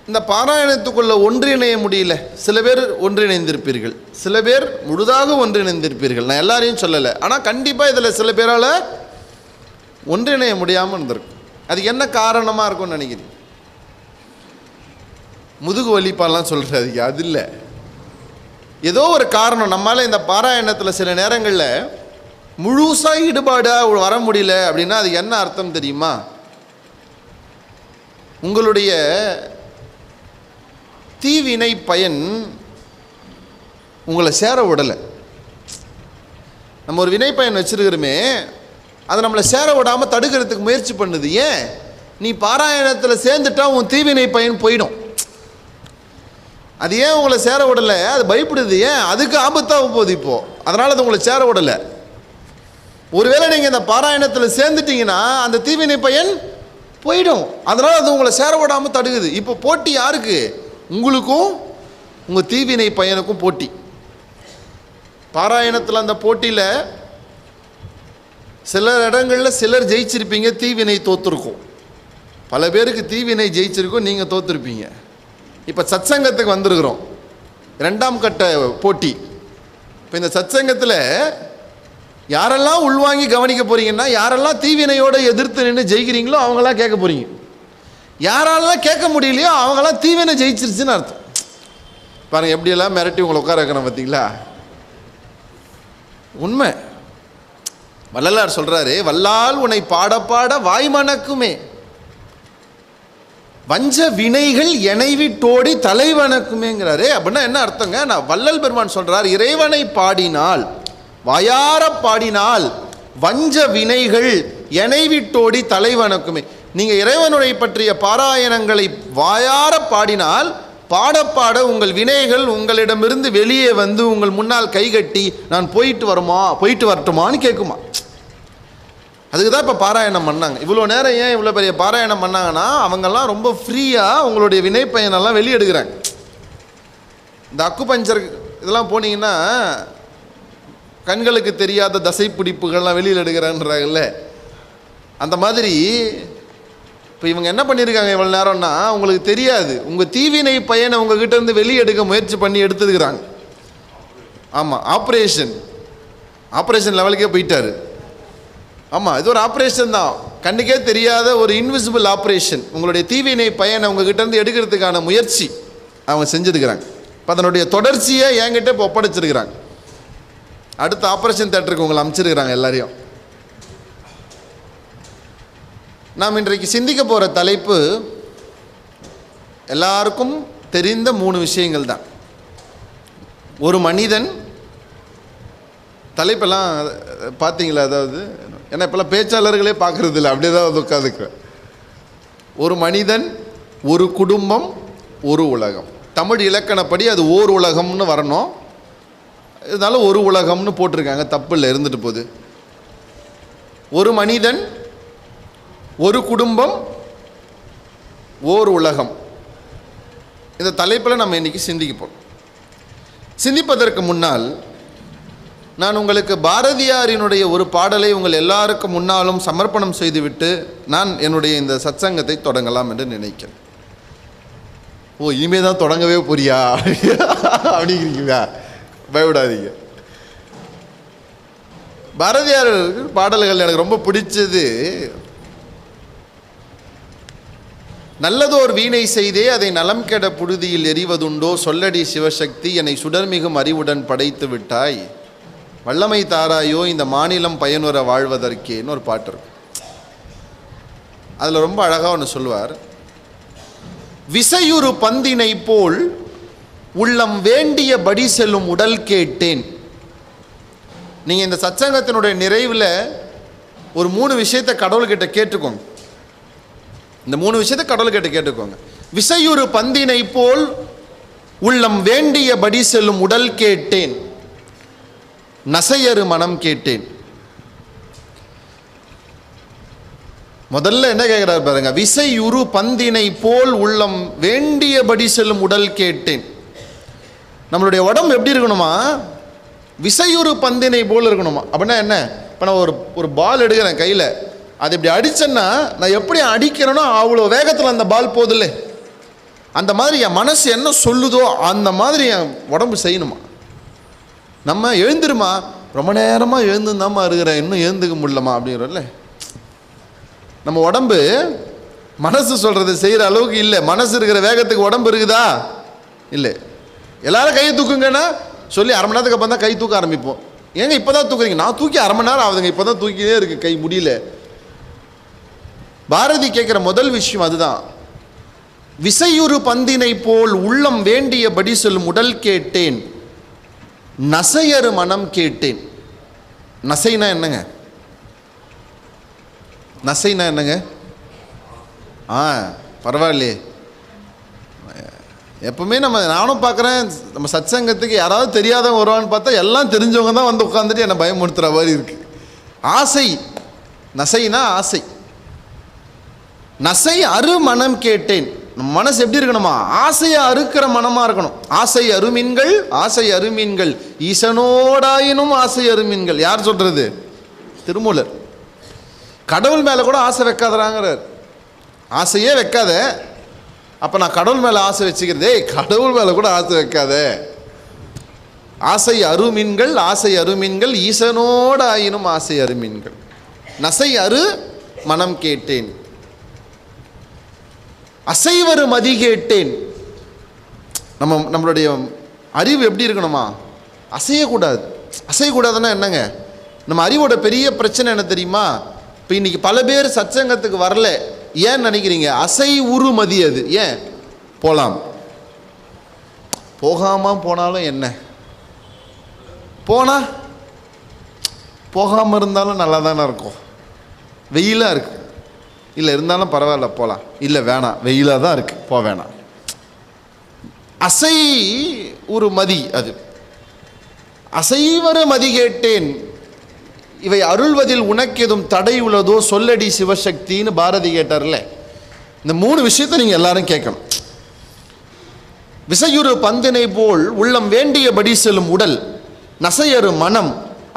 இந்த பாராயணத்துக்குள்ளே ஒன்றிணைய முடியல? சில பேர் ஒன்றிணைந்திருப்பீர்கள், சில பேர் முழுதாக ஒன்றிணைந்திருப்பீர்கள், நான் எல்லாரையும் சொல்லலை. ஆனால் கண்டிப்பாக இதில் சில பேரால் ஒன்றிணைய முடியாமல் இருந்திருக்கும். அது என்ன காரணமாக இருக்கும்னு நினைக்கிறீங்க? முதுகு வலிப்பாலாம் சொல்கிறது அது இல்லை, ஏதோ ஒரு காரணம். நம்மளால் இந்த பாராயணத்தில் சில நேரங்களில் முழுசாக ஈடுபாடாக வர முடியல அப்படின்னா அது என்ன அர்த்தம் தெரியுமா? உங்களுடைய தீவினை பயன் உங்களை சேர விடலை. நம்ம ஒரு வினை பயன் வச்சுருக்கிறோமே, அதை நம்மளை சேர விடாமல் தடுக்கிறதுக்கு முயற்சி பண்ணுது. ஏன்? நீ பாராயணத்தில் சேர்ந்துட்டா உன் தீவினை பயன் போயிடும். அது ஏன் உங்களை சேர விடலை? அது பயப்படுது. ஏன்? அதுக்கு ஆபத்தாக போகுது இப்போது, அதனால் அது உங்களை சேர விடலை. ஒருவேளை நீங்கள் இந்த பாராயணத்தில் சேர்ந்துட்டீங்கன்னா அந்த தீவினை பயன் போயிடும், அதனால் அது உங்களை சேர விடாமல் தடுக்குது. இப்போ போட்டி யாருக்கு? உங்களுக்கும் உங்கள் தீவினை பயனுக்கும் போட்டி. பாராயணத்தில் அந்த போட்டியில் சில இடங்களில் சிலர் ஜெயிச்சிருப்பீங்க, தீவினை தோற்றுருக்கும். பல பேருக்கு தீவினை ஜெயிச்சிருக்கும், நீங்கள் தோற்றுருப்பீங்க. இப்போ சத்சங்கத்துக்கு வந்திருக்கிறோம், 2ஆம் கட்ட போட்டி. இப்போ இந்த சத்சங்கத்தில் யாரெல்லாம் உள்வாங்கி கவனிக்க போகிறீங்கன்னா, யாரெல்லாம் தீவினையோடு எதிர்த்து நின்று ஜெயிக்கிறீங்களோ அவங்களாம் கேட்க போகிறீங்க. யாராலாம் கேட்க முடியலையோ அவங்களாம் தீவினை ஜெயிச்சிருச்சுன்னு அர்த்தம். பாருங்கள் எப்படியெல்லாம் மிரட்டி உங்களை உட்கார வைக்கணும் பார்த்தீங்களா? உண்மை. வள்ளலார் சொல்கிறாரு, வல்லால் உன்னை பாட பாட வாய்மணக்குமே, வஞ்ச வினைகள் எனைவிட்டோடி தலைவணக்குமேங்கிறாரு. அப்படின்னா என்ன அர்த்தங்க? நான் வள்ளல் பெருமான் சொல்கிறார், இறைவனை பாடினால், வாயார பாடினால் வஞ்ச வினைகள் எனைவிட்டோடி தலைவணக்குமே. நீங்கள் இறைவனுடைய பற்றிய பாராயணங்களை வாயார பாடினால் பாட பாட உங்கள் வினைகள் உங்களிடமிருந்து வெளியே வந்து உங்கள் முன்னால் கைகட்டி நான் போயிட்டு வரட்டுமான்னு கேட்குமா. அதுக்கு தான் இப்போ பாராயணம் பண்ணாங்க. இவ்வளோ நேரம் ஏன் இவ்வளோ பெரிய பாராயணம் பண்ணாங்கன்னா, அவங்கெல்லாம் ரொம்ப ஃப்ரீயாக உங்களுடைய வினை பயனெல்லாம் வெளியெடுக்கிறாங்க. இந்த அக்குபஞ்சர் இதெல்லாம் போனீங்கன்னா கண்களுக்கு தெரியாத தசை பிடிப்புகள்லாம் வெளியில் எடுக்கிறான்றாங்கல்ல, அந்த மாதிரி இப்போ இவங்க என்ன பண்ணியிருக்காங்க இவ்வளோ நேரம்னா, உங்களுக்கு தெரியாது, உங்கள் தீவினை பயனை உங்ககிட்ட இருந்து வெளியே எடுக்க முயற்சி பண்ணி எடுத்துக்கிறாங்க. ஆமாம், ஆப்ரேஷன் லெவலுக்கே போயிட்டார். ஆமாம், இது ஒரு ஆப்ரேஷன் தான், கண்ணுக்கே தெரியாத ஒரு இன்விசிபிள் ஆப்ரேஷன். உங்களுடைய தீவினை பயனை உங்ககிட்ட இருந்து எடுக்கிறதுக்கான முயற்சி அவங்க செஞ்சுருக்கிறாங்க. இப்போ அதனுடைய தொடர்ச்சியை என்கிட்ட இப்போ ஒப்படைச்சிருக்கிறாங்க. அடுத்த ஆப்ரேஷன் தேட்டருக்கு உங்களை அமைச்சிருக்கிறாங்க எல்லாரையும். நாம் இன்றைக்கு சிந்திக்க போகிற தலைப்பு எல்லாருக்கும் தெரிந்த 3 விஷயங்கள் தான். ஒரு மனிதன், தலைப்பெல்லாம் பார்த்தீங்களா? அதாவது ஏன்னா இப்போல்லாம் பேச்சாளர்களே பார்க்குறது இல்லை, அப்படியே தான் உட்காந்துக்கு. ஒரு மனிதன், ஒரு குடும்பம், ஒரு உலகம். தமிழ் இலக்கணப்படி அது ஓர் உலகம்னு வரணும், இதனால ஒரு உலகம்னு போட்டிருக்காங்க, தப்பு இல்லை, இருந்துட்டு போகுது. ஒரு மனிதன், ஒரு குடும்பம், ஓர் உலகம். இந்த தலைப்பில் நம்ம இன்றைக்கி சிந்திக்க போகிறோம். சிந்திப்பதற்கு முன்னால் நான் உங்களுக்கு பாரதியாரினுடைய ஒரு பாடலை உங்கள் எல்லாருக்கும் முன்னாலும் சமர்ப்பணம் செய்துவிட்டு நான் என்னுடைய இந்த சத்சங்கத்தை தொடங்கலாம் என்று நினைக்கிறேன். ஓ, இனிமே தான் தொடங்கவே போறியா அப்படிங்கிறீங்களா? பயப்படாதீங்க. பாரதியார் பாடல்கள் எனக்கு ரொம்ப பிடிச்சது, நல்லதோர் வீணை செய்தே அதை நலம் கெட புழுதியில் எறிவதுண்டோ, சொல்லடி சிவசக்தி என்னை சுடர்மிகும் அறிவுடன் படைத்து விட்டாய், வல்லமை தாராயோ இந்த மாநிலம் பயனுற வாழ்வதற்கேன்னு ஒரு பாட்டு இருக்கும். அதில் ரொம்ப அழகாக ஒன்று சொல்லுவார். விசையுறு பந்தினை போல் உள்ளம் வேண்டியபடி செல்லும் உடல் கேட்டேன். நீங்கள் இந்த சத்சங்கத்தினுடைய நிறைவில் ஒரு 3 விஷயத்தை கடவுள்கிட்ட கேட்டுக்கோங்க. இந்த 3 விஷயத்தை கடவுள்கிட்ட கேட்டுக்கோங்க. விசையுறு பந்தினை போல் உள்ளம் வேண்டியபடி செல்லும் உடல் கேட்டேன், நசையறு மனம் கேட்டேன். முதல்ல என்ன கேட்கிறார் பாருங்க, விசையுறு பந்தினை போல் உள்ளம் வேண்டியபடி செல்லும் உடல் கேட்டேன். நம்மளுடைய உடம்பு எப்படி இருக்கணுமா? விசையுறு பந்தினை போல் இருக்கணுமா? அப்படின்னா என்ன? இப்போ நான் ஒரு பால் எடுக்கிறேன் கையில், அது இப்படி அடிச்சேன்னா நான் எப்படி அடிக்கிறேனோ அவ்வளோ வேகத்தில் அந்த பால் போதில்லை. அந்த மாதிரி என் மனசு என்ன சொல்லுதோ அந்த மாதிரி என் உடம்பு செய்யணுமா? நம்ம எழுந்துருமா, ரொம்ப நேரமாக எழுந்துருந்தாமா இருக்கிறேன், இன்னும் எழுந்துக்க முடியலமா அப்படிங்கிறோம்ல. நம்ம உடம்பு மனசு சொல்கிறது செய்கிற அளவுக்கு இல்லை. மனசு இருக்கிற வேகத்துக்கு உடம்பு இருக்குதா? இல்லை. எல்லாரும் கையை தூக்குங்கன்னா சொல்லி அரை மணி நேரத்துக்கு அப்புறம் தான் கை தூக்க ஆரம்பிப்போம். ஏங்க இப்போ தான் தூக்குறீங்க? நான் தூக்கி அரை மணி நேரம் ஆகுதுங்க, இப்போ தான் தூக்கினே இருக்கு, கை முடியல. பாரதி கேட்குற முதல் விஷயம் அதுதான். விசையுறு பந்தினை போல் உள்ளம் வேண்டியபடி செல்லும் உடல் கேட்டேன், நசையறு மனம் கேட்டேன். நசைனா என்னங்க? நசைனா என்னங்க? பரவாயில்லையே. எப்பவுமே நானும் பார்க்குறேன், நம்ம சத்சங்கத்துக்கு யாராவது தெரியாதவங்க வருவான்னு பார்த்தா எல்லாம் தெரிஞ்சவங்க தான் வந்து உட்காந்துட்டு என்னை பயமுறுத்துகிற மாதிரி இருக்கு. ஆசை, நசைனா ஆசை. நசை அரு மனம் கேட்டேன். நம்ம மனசு எப்படி இருக்கணுமா? ஆசையை அறுக்கிற மனமாக இருக்கணும். ஆசை அருமீன்கள், ஆசை அருமீன்கள் ஈசனோடாயினும் ஆசை அருமீன்கள். யார் சொல்கிறது? திருமூலர். கடவுள் மேலே கூட ஆசை வைக்காதறாங்கிறார். ஆசையே வைக்காத, அப்போ நான் கடவுள் மேலே ஆசை வச்சுக்கிறதே, கடவுள் மேலே கூட ஆசை வைக்காத. ஆசை அருமீன்கள், ஆசை அருமீன்கள் ஈசனோடாயினும் ஆசை அருமீன்கள். நசை அரு மனம் கேட்டேன், அசைவரு மதி கேட்டேன். நம்மளுடைய அறிவு எப்படி இருக்கணுமா? அசையக்கூடாது. அசையக்கூடாதுன்னா என்னங்க? நம்ம அறிவோட பெரிய பிரச்சனை என்ன தெரியுமா? இப்போ இன்னைக்கு பல பேர் சத்சங்கத்துக்கு வரல. ஏன்னு நினைக்கிறீங்க? அசை உரு மதி. அது ஏன்? போகலாம், போகாமல் போனாலும் என்ன, போகாமல் இருந்தாலும் நல்லா தானே இருக்கும். வெயிலாக இருக்கு, இல்லை இருந்தாலும் பரவாயில்ல போகலாம், இல்லை வேணாம் வெயிலாக தான் இருக்குது போக வேணாம். அசை ஒரு மதி. அது அசைவர மதி கேட்டேன், இவை அருள்வதில் உனக்கெதும் தடை உள்ளதோ சொல்லடி சிவசக்தின்னு பாரதி கேட்டார்ல. இந்த 3 விஷயத்தை நீங்கள் எல்லாரும் கேட்கணும். விசையுறு பந்தினை போல் உள்ளம் வேண்டியபடி செல்லும் உடல், நசையறு மனம்,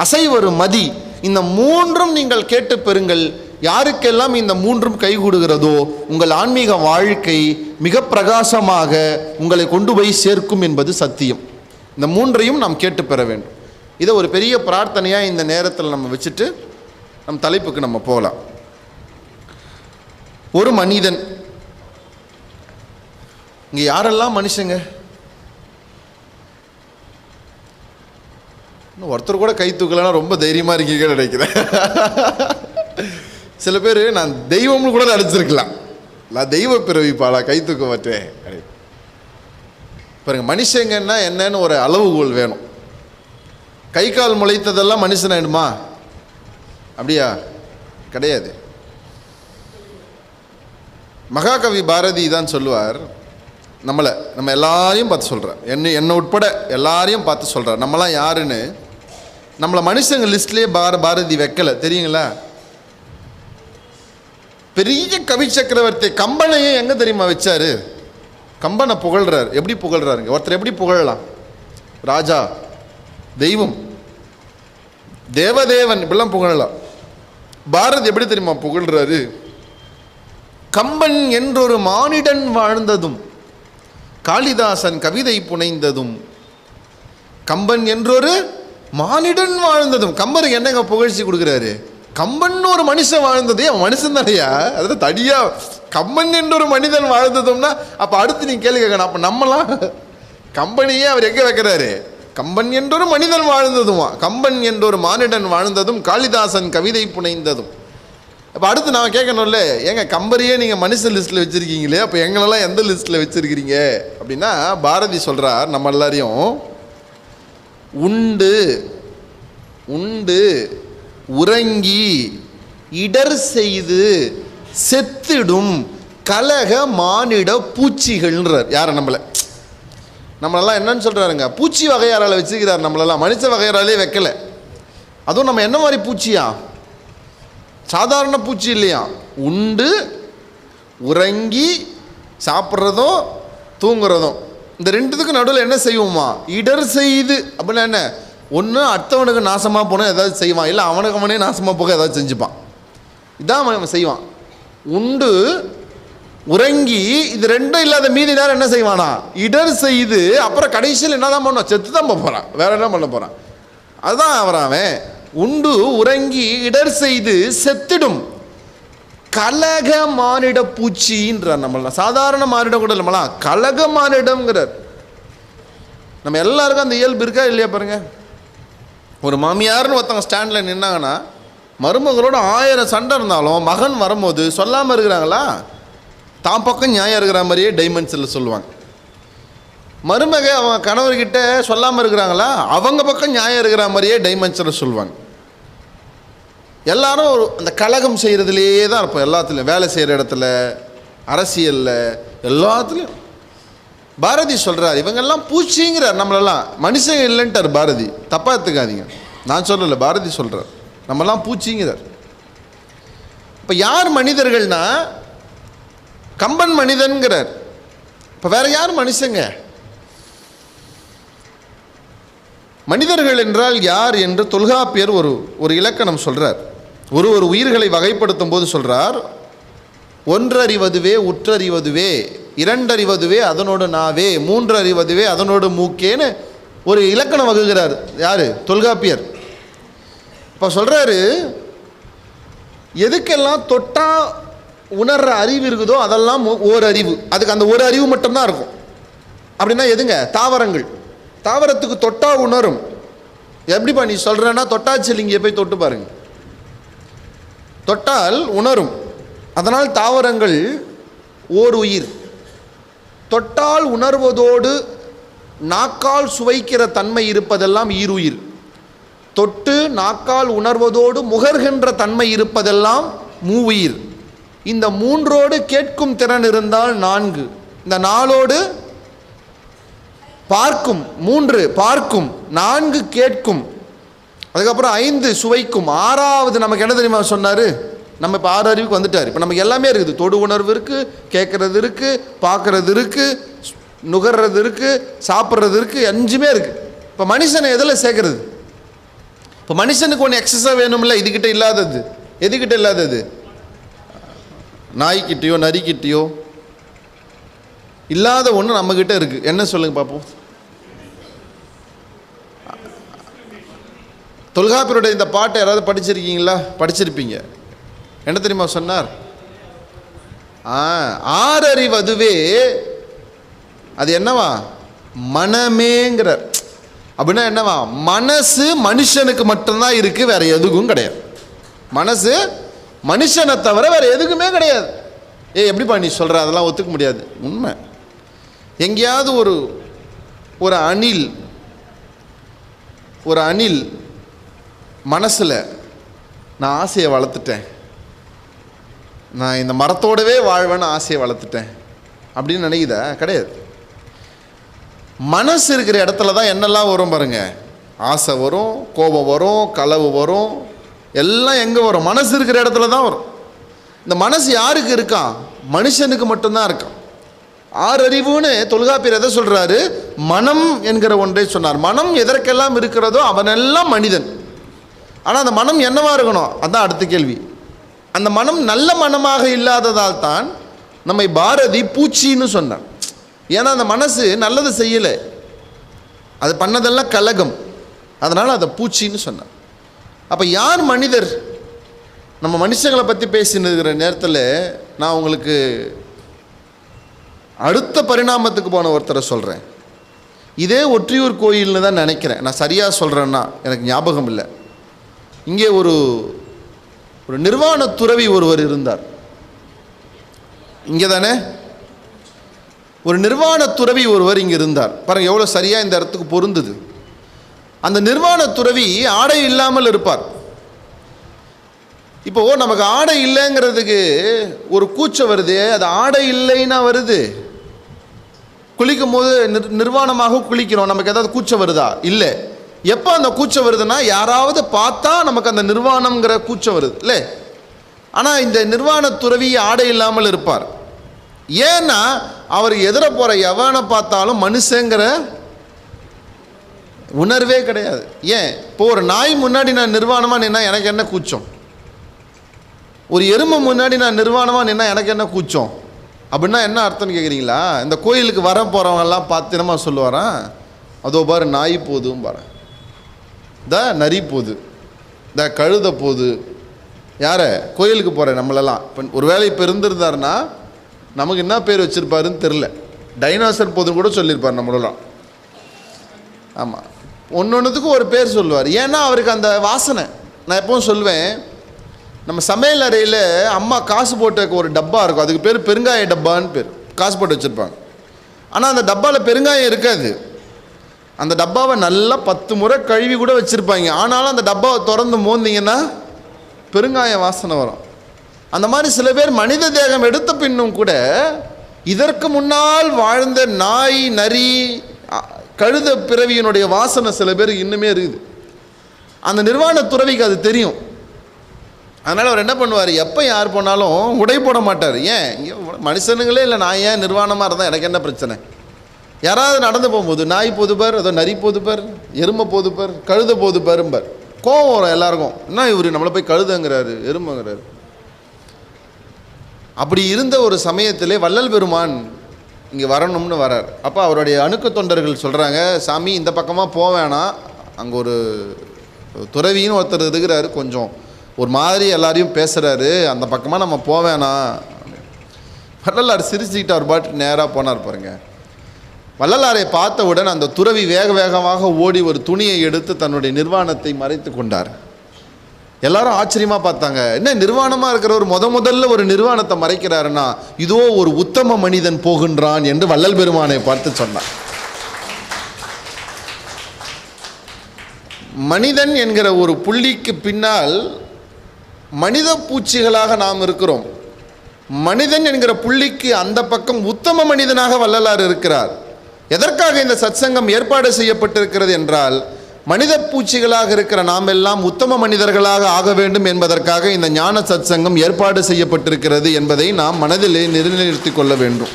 அசைவரு மதி. இந்த 3ம் நீங்கள் கேட்டு பெறுங்கள். யாருக்கெல்லாம் இந்த 3ம் கைகூடுகிறதோ உங்கள் ஆன்மீக வாழ்க்கை மிக பிரகாசமாக உங்களை கொண்டு போய் சேர்க்கும் என்பது சத்தியம். இந்த 3ஐயும் நாம் கேட்டு பெற வேண்டும். இதை ஒரு பெரிய பிரார்த்தனையாக இந்த நேரத்தில் நம்ம வச்சுட்டு நம் தலைப்புக்கு நம்ம போகலாம். ஒரு மனிதன், இங்கே யாரெல்லாம் மனுஷங்க? இன்னும் ஒருத்தர் கூட கை தூக்கலன்னா ரொம்ப தைரியமாக இருக்கீங்க நினைக்கிறேன். சில பேர் நான் தெய்வம்னு கூட நடிச்சிருக்கலாம், நான் தெய்வ பிறவிப்பாளா கை தூக்க மாட்டேன். பாருங்க, மனுஷங்கன்னா என்னன்னு ஒரு அளவுகோல் வேணும். கை கால் முளைத்ததெல்லாம் மனுஷன் ஆயிடுமா? அப்படியா? கிடையாது. மகாகவி பாரதி தான் சொல்லுவார், நம்ம எல்லாரையும் பார்த்து சொல்கிறார், என்னை உட்பட எல்லாரையும் பார்த்து சொல்கிறார். நம்மளாம் யாருன்னு நம்மளை மனுஷங்க லிஸ்ட்லேயே பாரதி வைக்கலை, தெரியுங்களா? பெரிய கவி சக்கரவர்த்தி கம்பனையே எங்கே தெரியுமா வச்சாரு? கம்பனை புகழ்றார். எப்படி புகழ்றாருங்க? ஒருத்தர் எப்படி புகழலாம்? ராஜா, தெய்வம், தேவதேவன், இப்படிலாம் புகழலாம். பாரதி எப்படி தெரியுமா புகழ்றாரு? கம்பன் என்றொரு மானிடன் வாழ்ந்ததும், காளிதாசன் கவிதை புனைந்ததும், கம்பன் என்றொரு மானிடன் வாழ்ந்ததும். கம்பருக்கு என்னங்க புகழ்ச்சி கொடுக்குறாரு? கம்பன் ஒரு மனுஷன் வாழ்ந்ததே, அவன் மனுஷன் தானையா, அதாவது தடியா கம்பன் என்ற ஒரு மனிதன் வாழ்ந்ததும்னா அப்போ அடுத்து நீ கேள்வி கேட்கணும், அப்போ நம்மலாம் கம்பனையே அவர் எங்கே வைக்கிறாரு? கம்பன் என்றொரு மனிதன் வாழ்ந்ததுமா, கம்பன் என்றொரு மானிடன் வாழ்ந்ததும், காளிதாசன் கவிதை புனைந்ததும். இப்போ அடுத்து நான் கேட்கணும்ல, ஏங்க கம்பரையே நீங்கள் மனுஷ லிஸ்ட்டில் வச்சுருக்கீங்களே, அப்போ எங்களெல்லாம் எந்த லிஸ்ட்டில் வச்சுருக்கிறீங்க அப்படின்னா, பாரதி சொல்கிறார் நம்ம எல்லாரையும், உண்டு உண்டு உறங்கி இடர் செய்து செத்திடும் கலக மானிட பூச்சிகள்ன்றார். யாரை? நம்மளெல்லாம் என்னன்னு சொல்கிறாருங்க, பூச்சி வகையாரால் வச்சுக்கிறார். நம்மளெல்லாம் மனுஷ வகையாராலே வைக்கலை. அதுவும் நம்ம என்ன மாதிரி பூச்சியா? சாதாரண பூச்சி இல்லையா? உண்டு உறங்கி சாப்பிட்றதும் தூங்குறதும், இந்த ரெண்டுத்துக்கும் நடுவில் என்ன செய்வோமா? இடர் செய்து அப்படின்னா என்ன? ஒன்று அடுத்தவனுக்கு நாசமாக போனால் ஏதாவது செய்வான், இல்லை அவனுக்கு அவனே நாசமாக போக ஏதாவது செஞ்சுப்பான். இதான் அவன் செய்வான். உண்டு உறங்கி இது ரெண்டும் இல்லாத மீதி நேரம் என்ன செய்வானா? இடர் செய்து, அப்புறம் கடைசியில் என்ன தான் பண்ணுவான்? செத்து தான் போகிறான், வேற என்ன பண்ண போகிறான்? அதுதான் அவன். உண்டு உறங்கி இடர் செய்து செத்திடும் கலக மானிட பூச்சின்றார். நம்மளாம் சாதாரண மானிடம் கூட நம்மளாம் கலக மானிடம்ங்கிறார். நம்ம எல்லாருக்கும் அந்த இயல்பு இருக்கா இல்லையா பாருங்க. ஒரு மாமியார்னு ஒருத்தவங்க ஸ்டாண்டில் நின்னாங்கன்னா, மருமகளோட 1000 சண்டை இருந்தாலும் மகன் வரும்போது சொல்லாமல் இருக்கிறாங்களா? தான் பக்கம் நியாயம் இருக்கிற மாதிரியே டைமென்ஷனில் சொல்லுவாங்க. மருமக அவன் கணவர்கிட்ட சொல்லாமல் இருக்கிறாங்களா? அவங்க பக்கம் நியாயம் இருக்கிற மாதிரியே டைமென்ஷனில் சொல்லுவாங்க. எல்லாரும் ஒரு அந்த கலகம் செய்கிறதுலேயே தான் இருப்போம். எல்லாத்துலேயும், வேலை செய்கிற இடத்துல, அரசியலில், எல்லாத்துலேயும். பாரதி சொல்கிறார், இவங்கெல்லாம் பூச்சிங்கிறார். நம்மளெல்லாம் மனுஷங்க இல்லைன்ட்டார் பாரதி. தப்பாக எடுத்துக்காதீங்க, நான் சொல்லலை, பாரதி சொல்கிறார் நம்மெல்லாம் பூச்சிங்கிறார். இப்போ யார் மனிதர்கள்னா கம்பன் மனிதன்கிறார். இப்போ வேற யார் மனுஷங்க? மனிதர்கள் என்றால் யார் என்று தொல்காப்பியர் ஒரு இலக்கணம் சொல்கிறார். ஒரு உயிர்களை வகைப்படுத்தும் போது சொல்கிறார், ஒன்றறிவதுவே உற்றறிவதுவே, இரண்டறிவதுவே அதனோடு நாவே, மூன்றறிவதுவே அதனோடு மூக்கேன்னு ஒரு இலக்கணம் வகுக்கிறார். யார்? தொல்காப்பியர். இப்போ சொல்கிறாரு, எதுக்கெல்லாம் தொட்டா உணர்கிற அறிவு இருக்குதோ அதெல்லாம் ஓர் அறிவு. அதுக்கு அந்த ஒரு அறிவு மட்டும்தான் இருக்கும். அப்படின்னா எதுங்க? தாவரங்கள். தாவரத்துக்கு தொட்டா உணரும். எப்படிப்பா நீ சொல்கிறேன்னா, தொட்டாச்சிலிங்கியை போய் தொட்டு பாருங்க, தொட்டால் உணரும். அதனால் தாவரங்கள் ஓர் உயிர். தொட்டால் உணர்வதோடு நாக்கால் சுவைக்கிற தன்மை இருப்பதெல்லாம் ஈருயிர். தொட்டு நாக்கால் உணர்வதோடு முகர்கின்ற தன்மை இருப்பதெல்லாம் மூவுயிர். இந்த மூன்றோடு கேட்கும் திறன் இருந்தால் 4. இந்த 4ஓடு பார்க்கும், 3 பார்க்கும், 4 கேட்கும், அதுக்கப்புறம் 5 சுவைக்கும், 6வது நமக்கு என்ன தெரியுமா சொன்னார்? நம்ம இப்போ 6 அறிவுக்கு வந்துட்டார். இப்போ நமக்கு எல்லாமே இருக்குது. தொடு உணர்வு இருக்குது, கேட்குறது இருக்குது, பார்க்குறது இருக்குது, நுகர்றது இருக்குது, சாப்பிட்றது இருக்குது, 5மே இருக்குது. இப்போ மனுஷனை எதில் சேர்க்கறது? இப்போ மனுஷனுக்கு ஒன்று எக்ஸஸாக வேணும்ல, இதுக்கிட்ட இல்லாதது. எதுக்கிட்ட இல்லாதது? நாய்கிட்டையோ நரிக்கிட்டையோ இல்லாத ஒன்று நம்மக்கிட்ட இருக்குது. என்ன சொல்லுங்க பார்ப்போம். தொல்காப்பியருடைய இந்த பாட்டை யாராவது படிச்சிருக்கீங்களா? படிச்சிருப்பீங்க. என்ன தெரியுமா சொன்னார்? ஆறறிவதுவே அது என்னவா? மனமேங்கிறார். அப்படின்னா என்னவா? மனசு மனுஷனுக்கு மட்டும்தான் இருக்கு, வேற எதுக்கும் கிடையாது. மனசு மனுஷனை தவிர வேற எதுக்குமே கிடையாது. எப்படிப்பா நீ சொல்ற? அதெல்லாம் ஒத்துக்க முடியாது. உண்மை. எங்கேயாவது ஒரு அணில் மனசில் நான் ஆசையை வளர்த்துட்டேன், நான் இந்த மரத்தோடவே வாழ்வேன்னு ஆசையை வளர்த்துட்டேன் அப்படின்னு நினைக்குதா? கிடையாது. மனசு இருக்கிற இடத்துல தான் என்னெல்லாம் வரும் பாருங்க. ஆசை வரும், கோபம் வரும், களவு வரும், எல்லாம் எங்கே வரும்? மனசு இருக்கிற இடத்துல தான் வரும். இந்த மனசு யாருக்கு இருக்கான்? மனுஷனுக்கு மட்டும்தான் இருக்கான். 6 அறிவுன்னு தொல்காப்பியர் எதை சொல்கிறாரு? மனம் என்கிற ஒன்றை சொன்னார். மனம் எதற்கெல்லாம் இருக்கிறதோ அவனெல்லாம் மனிதன். ஆனால் அந்த மனம் என்னவா இருக்கணும்? அதான் அடுத்த கேள்வி. அந்த மனம் நல்ல மனமாக இல்லாததால் தான் நம்மை பாரதி பூச்சின்னு சொன்னார். ஏன்னா அந்த மனசு நல்லது செய்யலை, அது பண்ணதெல்லாம் கலகம், அதனால் அதை பூச்சின்னு சொன்னார். அப்போ யார் மனிதர்? நம்ம மனுஷங்களை பற்றி பேசினுக்கிற நேரத்தில் நான் உங்களுக்கு அடுத்த பரிணாமத்துக்கு போன ஒருத்தரை சொல்கிறேன். இதே ஒற்றியூர் கோயில்னு தான் நினைக்கிறேன். நான் சரியாக சொல்கிறேன்னா எனக்கு ஞாபகம் இல்லை. இங்கே ஒரு நிர்வாண துறவி ஒருவர் இருந்தார். இங்கே தானே ஒரு நிர்வாண துறவி ஒருவர் இங்கே இருந்தார். பாருங்கள் எவ்வளோ சரியாக இந்த இடத்துக்கு பொருந்துது. அந்த நிர்வாண துறவி ஆடை இல்லாமல் இருப்பார். இப்போது நமக்கு ஆடை இல்லைங்கிறதுக்கு ஒரு கூச்சம் வருது. அது ஆடை இல்லைன்னா வருது. குளிக்கும் போது நிர்வாணமாக குளிக்கிறோம், நமக்கு ஏதாவது கூச்சம் வருதா? இல்லை. எப்போ அந்த கூச்சம் வருதுன்னா யாராவது பார்த்தா நமக்கு அந்த நிர்வாணம்ங்கிற கூச்சம் வருது இல்லை. ஆனால் இந்த நிர்வாண துறவி ஆடை இல்லாமல் இருப்பார். ஏன்னா அவர் எதிர போகிற எவனை பார்த்தாலும் மனுஷங்கிற உணர்வே கிடையாது. ஏன் இப்போ ஒரு நாய் முன்னாடி நான் நிர்வாணமாக நின்னா எனக்கு என்ன கூச்சம்? ஒரு எருமை முன்னாடி நான் நிர்வாணமாக நின்னா எனக்கு என்ன கூச்சம்? அப்படின்னா என்ன அர்த்தம்னு கேட்குறீங்களா? இந்த கோயிலுக்கு வர போகிறவங்கெல்லாம் பார்த்தினமா சொல்லுவாரான், அதோ பாரு நாய் போதும் பாரு, இந்த நரி போகுது, இந்த கழுத போகுது. யாரை? கோயிலுக்கு போகிறேன் நம்மளெல்லாம். இப்போ ஒரு வேளை இப்போ இருந்திருந்தாருன்னா நமக்கு என்ன பேர் வச்சுருப்பாருன்னு தெரில. டைனோசர் போதுன்னு கூட சொல்லியிருப்பார் நம்மளெல்லாம். ஆமாம், ஒன்றுத்துக்கும் ஒரு பேர் சொல்லுவார். ஏன்னா அவருக்கு அந்த வாசனை. நான் எப்பவும் சொல்லுவேன், நம்ம சமையல் அறையில் அம்மா காசு போட்ட ஒரு டப்பா இருக்கும், அதுக்கு பேர் பெருங்காய டப்பான்னு பேர். காசு போட்டு வச்சுருப்பாங்க. ஆனால் அந்த டப்பாவில் பெருங்காயம் இருக்காது. அந்த டப்பாவை நல்லா 10 முறை கழுவி கூட வச்சுருப்பாங்க. ஆனாலும் அந்த டப்பாவை திறந்து மோந்திங்கன்னா பெருங்காய வாசனை வரும். அந்த மாதிரி சில பேர் மனித தேகம் எடுத்த பின்னும் கூட இதற்கு முன்னால் வாழ்ந்த நாய், நரி, கழுத பிறவியினுடைய வாசனை சில பேருக்கு இன்னுமே இருக்குது. அந்த நிர்வாண துறவிக்கு அது தெரியும். அதனால் அவர் என்ன பண்ணுவார், எப்போ யார் போனாலும் உடை போட மாட்டார். ஏன்? இங்கே மனுஷனுங்களே இல்லை, நான் ஏன் நிர்வாணமாக இருந்தால் எனக்கு என்ன பிரச்சனை? யாராவது நடந்து போகும்போது நாய் போதுப்பார், அதோ நரி போதுப்பார், எருமை போதுப்பார், கழுத போதுப்பாரும்பார். கோவம் வரும் எல்லாருக்கும். என்ன இவர் நம்மளை போய் கழுதங்கிறாரு, எருமைங்கிறாரு. அப்படி இருந்த ஒரு சமயத்திலே வள்ளல் பெருமான் இங்கே வரணும்னு வரார். அப்போ அவருடைய அணுக்க தொண்டர்கள் சொல்கிறாங்க, சாமி இந்த பக்கமாக போவேணாம், அங்கே ஒரு துறவின்னு ஒருத்தர் இருக்கிறாரு, கொஞ்சம் ஒரு மாதிரி எல்லாரையும் பேசுகிறாரு, அந்த பக்கமாக நம்ம போவேணா. வள்ளலார் சிரிச்சுக்கிட்டு அவர் பாட்டு நேராக போனார் பாருங்க. வள்ளலாரை பார்த்தவுடன் அந்த துறவி வேக வேகமாக ஓடி ஒரு துணியை எடுத்து தன்னுடைய நிர்வாணத்தை மறைத்து கொண்டார். எல்லாரும் ஆச்சரியமாக பார்த்தாங்க, என்ன நிர்வாணமாக இருக்கிறவர் முதல்ல ஒரு நிர்வாணத்தை மறைக்கிறாருன்னா இதோ ஒரு உத்தம மனிதன் போகின்றான் என்று வள்ளல் பெருமானை பார்த்து சொன்னார். மனிதன் என்கிற ஒரு புள்ளிக்கு பின்னால் மனித பூச்சிகளாக நாம் இருக்கிறோம். மனிதன் என்கிற புள்ளிக்கு அந்த பக்கம் உத்தம மனிதனாக வள்ளலார் இருக்கிறார். எதற்காக இந்த சத்சங்கம் ஏற்பாடு செய்யப்பட்டிருக்கிறது என்றால், மனித பூச்சிகளாக இருக்கிற நாம் எல்லாம் உத்தம மனிதர்களாக ஆக வேண்டும் என்பதற்காக இந்த ஞான சத்சங்கம் ஏற்பாடு செய்யப்பட்டிருக்கிறது என்பதை நாம் மனதிலே நிலைநிறுத்தி கொள்ள வேண்டும்.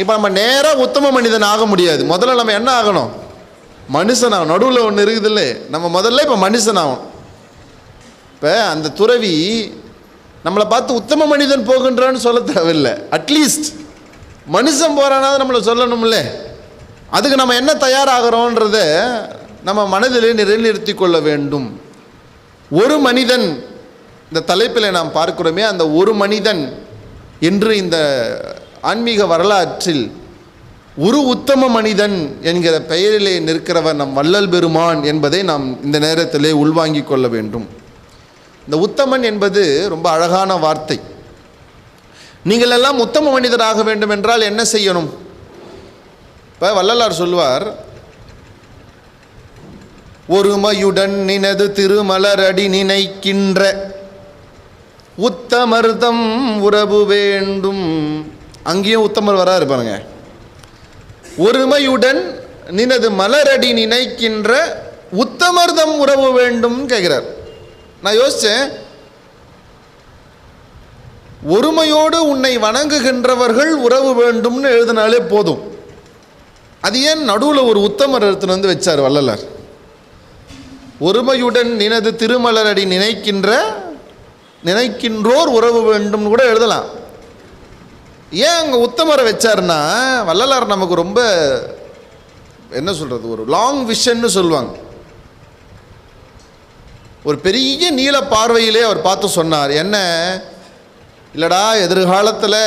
இப்போ நம்ம நேராக உத்தம மனிதன் ஆக முடியாது. முதல்ல நம்ம என்ன ஆகணும்? மனுஷனாகும். நடுவில் ஒன்று இருக்குது இல்லை, நம்ம முதல்ல இப்போ மனுஷனாகும். இப்போ அந்த துறவி நம்மளை பார்த்து உத்தம மனிதன் போகின்றான்னு சொல்ல தேவையில்லை, அட்லீஸ்ட் மனுஷன் போகிறானாவது நம்மளை சொல்லணும்ல. அதுக்கு நம்ம என்ன தயாராகிறோன்றத நம்ம மனதிலே நிலைநிறுத்தி கொள்ள வேண்டும். ஒரு மனிதன், இந்த தலைப்பில் நாம் பார்க்கிறோமே, அந்த ஒரு மனிதன் என்று இந்த ஆன்மீக வரலாற்றில் ஒரு உத்தம மனிதன் என்கிற பெயரிலே நிற்கிறவர் நம் வள்ளல் பெருமான் என்பதை நாம் இந்த நேரத்திலே உள்வாங்கிக் கொள்ள வேண்டும். இந்த உத்தமன் என்பது ரொம்ப அழகான வார்த்தை. நீங்கள் எல்லாம் உத்தம மனிதராக வேண்டும் என்றால் என்ன செய்யணும்? இப்போ வள்ளலார் சொல்வார், ஒருமையுடன் நினது திருமலரடி நினைக்கின்ற உத்தமர்தம் உறவு வேண்டும். அங்கேயும் உத்தமர் வராரு பாருங்க. ஒருமையுடன் நினது மலரடி நினைக்கின்ற உத்தமர்தம் உறவு வேண்டும் கேட்கிறார். நான் யோசித்தேன், ஒருமையோடு உன்னை வணங்குகின்றவர்கள் உறவு வேண்டும்னு எழுதினாலே போதும். அது ஏன் நடுவில் ஒரு உத்தமர் எடுத்துன்னு வந்து வச்சார் வள்ளலார்? ஒருமையுடன் நினது திருமலரடி நினைக்கின்றோர் உறவு வேண்டும் கூட எழுதலாம். ஏன் அங்கே உத்தமரை வச்சார்னா, வள்ளலார் நமக்கு ரொம்ப என்ன சொல்கிறது, ஒரு லாங் விஷன்னு சொல்லுவாங்க. ஒரு பெரிய நீல பார்வையிலே அவர் பார்த்து சொன்னார், என்ன இல்லைடா, எதிர்காலத்தில்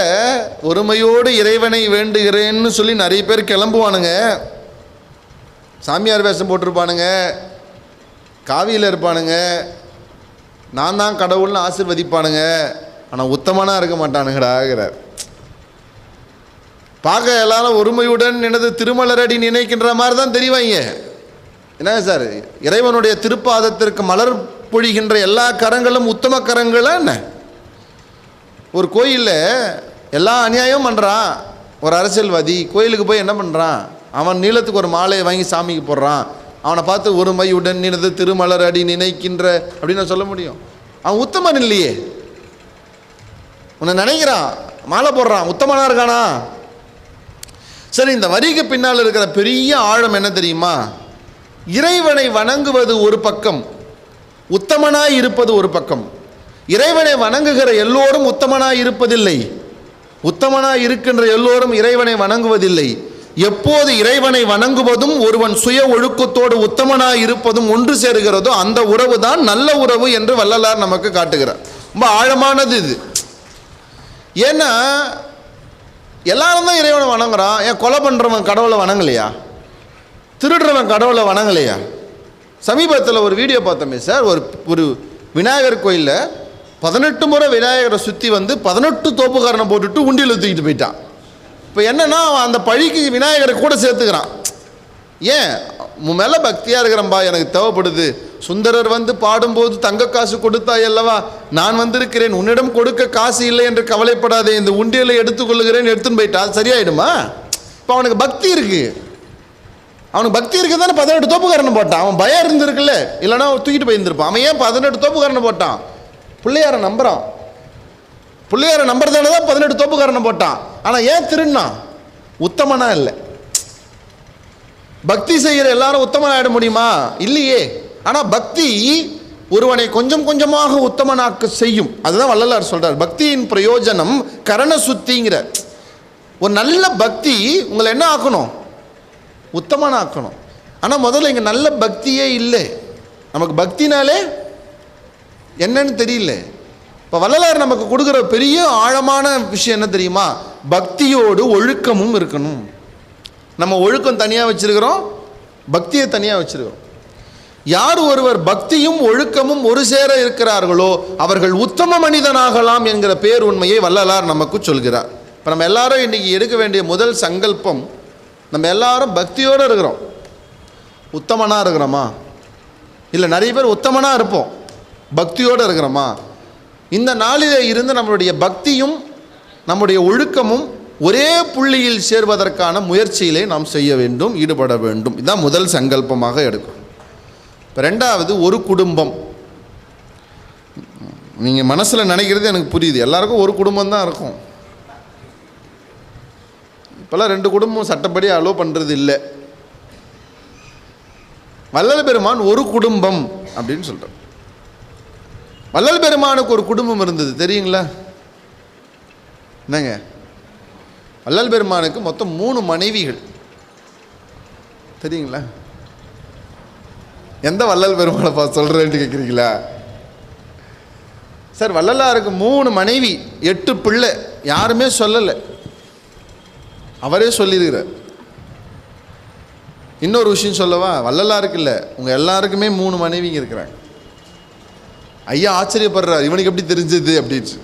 ஒருமையோடு இறைவனை வேண்டுகிறேன்னு சொல்லி நிறைய பேர் கிளம்புவானுங்க, சாமியார் வேஷம் போட்டிருப்பானுங்க, காவியில் இருப்பானுங்க, நான் தான் கடவுள்னு ஆசீர்வதிப்பானுங்க, ஆனால் உத்தமனாக இருக்க மாட்டானுங்கடாங்கிறார். பார்க்க எல்லாரும் ஒருமையுடன் எனது திருமலரடி நினைக்கின்ற மாதிரி தான் தெரிவாங்க. என்ன சார், இறைவனுடைய திருப்பாதத்திற்கு மலர் பொழிகின்ற எல்லா கரங்களும் உத்தம கரங்களா என்ன? ஒரு கோயிலில் எல்லா அநியாயமும் பண்ணுறான் ஒரு அரசியல்வாதி, கோயிலுக்கு போய் என்ன பண்ணுறான், அவன் நீளத்துக்கு ஒரு மாலையை வாங்கி சாமிக்கு போடுறான். அவனை பார்த்து ஒருமையுடன் நினைது திருமலர் அடி நினைக்கின்ற அப்படின்னு சொல்ல முடியும்? அவன் உத்தமன் இல்லையே. உன்னை நினைக்கிறான், மாலை போடுறான், உத்தமனாக இருக்கானா? சரி, இந்த வரிக்கு பின்னால் இருக்கிற பெரிய ஆழம் என்ன தெரியுமா? இறைவனை வணங்குவது ஒரு பக்கம், உத்தமனாய் இருப்பது ஒரு பக்கம். இறைவனை வணங்குகிற எல்லோரும் உத்தமனாய் இருப்பதில்லை, உத்தமனாய் இருக்கின்ற எல்லோரும் இறைவனை வணங்குவதில்லை. எப்போது இறைவனை வணங்குவதும் ஒருவன் சுய ஒழுக்கத்தோடு உத்தமனாய் இருப்பதும் ஒன்று சேருகிறதோ அந்த உறவு தான் நல்ல உறவு என்று வள்ளலார் நமக்கு காட்டுகிறார். ரொம்ப ஆழமானது இது. ஏன்னா எல்லாரும் தான் இறைவனை வணங்குறான். ஏன் கொலை பண்ணுறவன் கடவுளை வணங்கலையா? திருடுறவன் கடவுளை வணங்கலையா? சமீபத்தில் ஒரு வீடியோ பார்த்தோமே சார், ஒரு விநாயகர் கோயிலில் 18 முறை விநாயகரை சுற்றி வந்து 18 தோப்புக்காரனை போட்டுட்டு உண்டியில் தூக்கிட்டு போயிட்டான். இப்போ என்னன்னா அந்த பழிக்கு விநாயகரை கூட சேர்த்துக்கிறான். ஏன்? உன் மேலே பக்தியாக இருக்கிறம்பா, எனக்கு தேவைப்படுது. சுந்தரர் வந்து பாடும்போது தங்க காசு கொடுத்தாய் அல்லவா, நான் வந்திருக்கிறேன், உன்னிடம் கொடுக்க காசு இல்லை என்று கவலைப்படாதே, இந்த உண்டியலை எடுத்துக்கொள்ளுகிறேன், எடுத்துன்னு போயிட்டா சரியாயிடுமா? இப்போ அவனுக்கு பக்தி இருக்கு, அவனுக்கு பக்தி இருக்கு தானே 18 தோப்புக்காரனை போட்டான். அவன் பயம் இருந்திருக்குல்ல, இல்லைனா தூக்கிட்டு போயிருந்திருப்பான். அவன் ஏன் 18 தோப்புக்காரனை போட்டான்? பிள்ளையாரை நம்புறான், பிள்ளையாரை நம்புறதால தான் 18 தோப்புக்காரனை போட்டான். ஆனால் ஏன் திருண்ணா? உத்தமனா இல்லை. பக்தி செய்கிற எல்லாரும் உத்தமனாயிட முடியுமா? இல்லையே. ஆனால் பக்தி ஒருவனை கொஞ்சம் கொஞ்சமாக உத்தமனாக்க செய்யும். அதுதான் வள்ளலார் சொல்றார், பக்தியின் பிரயோஜனம் கரண சுத்திங்கிற. ஒரு நல்ல பக்தி உங்களை என்ன ஆக்கணும்? உத்தமனாக்கணும். ஆனால் முதல்ல இங்கே நல்ல பக்தியே இல்லை. நமக்கு பக்தினாலே என்னன்னு தெரியல. இப்போ வள்ளலார் நமக்கு கொடுக்குற பெரிய ஆழமான விஷயம் என்ன தெரியுமா? பக்தியோடு ஒழுக்கமும் இருக்கணும். நம்ம ஒழுக்கம் தனியாக வச்சிருக்கிறோம், பக்தியை தனியாக வச்சிருக்கிறோம். யார் ஒருவர் பக்தியும் ஒழுக்கமும் ஒரு சேர இருக்கிறார்களோ அவர்கள் உத்தம மனிதனாகலாம் என்கிற பேர் உண்மையை வள்ளலார் நமக்கு சொல்கிறார். இப்போ நம்ம எல்லாரும் இன்றைக்கி எடுக்க வேண்டிய முதல் சங்கல்பம், நம்ம எல்லாரும் பக்தியோடு இருக்கிறோம், உத்தமனாக இருக்கிறோமா? இல்லை, நிறைய பேர் உத்தமனாக இருப்போம், பக்தியோடு இருக்கிறோமா? இந்த நாளிலே இருந்து நம்மளுடைய பக்தியும் நம்முடைய ஒழுக்கமும் ஒரே புள்ளியில் சேர்வதற்கான முயற்சியிலே நாம் செய்ய வேண்டும், ஈடுபட வேண்டும். இதுதான் முதல் சங்கல்பமாக எடுக்கும். இப்போ ரெண்டாவது, ஒரு குடும்பம். நீங்கள் மனசில் நினைக்கிறது எனக்கு புரியுது, எல்லாருக்கும் ஒரு குடும்பம் தான் இருக்கும். இப்போல்லாம் 2 குடும்பம் சட்டப்படி அலோவ் பண்ணுறது இல்லை. வள்ளல் பெருமான் ஒரு குடும்பம் அப்படின்னு சொல்கிறார். வள்ளல் பெருமானுக்கு ஒரு குடும்பம் இருந்தது தெரியுங்களா? என்னங்க, வள்ளல் பெருமானுக்கு மொத்தம் 3 மனைவிகள் தெரியுங்களா? எந்த வள்ளல் பெருமானை பார்த்து சொல்கிறேன்ட்டு கேட்குறீங்களா? சார், வள்ளலாருக்கு 3 மனைவி 8 பிள்ளை, யாருமே சொல்லலை, அவரே சொல்லியிருக்கிறார். இன்னொரு விஷயம் சொல்லவா? வள்ளலாருக்கு இல்லை, உங்கள் எல்லாருக்குமே 3 மனைவிங்க இருக்கிறாங்க. ஐயா ஆச்சரியப்படுறார், இவனுக்கு எப்படி தெரிஞ்சது அப்படின்னு.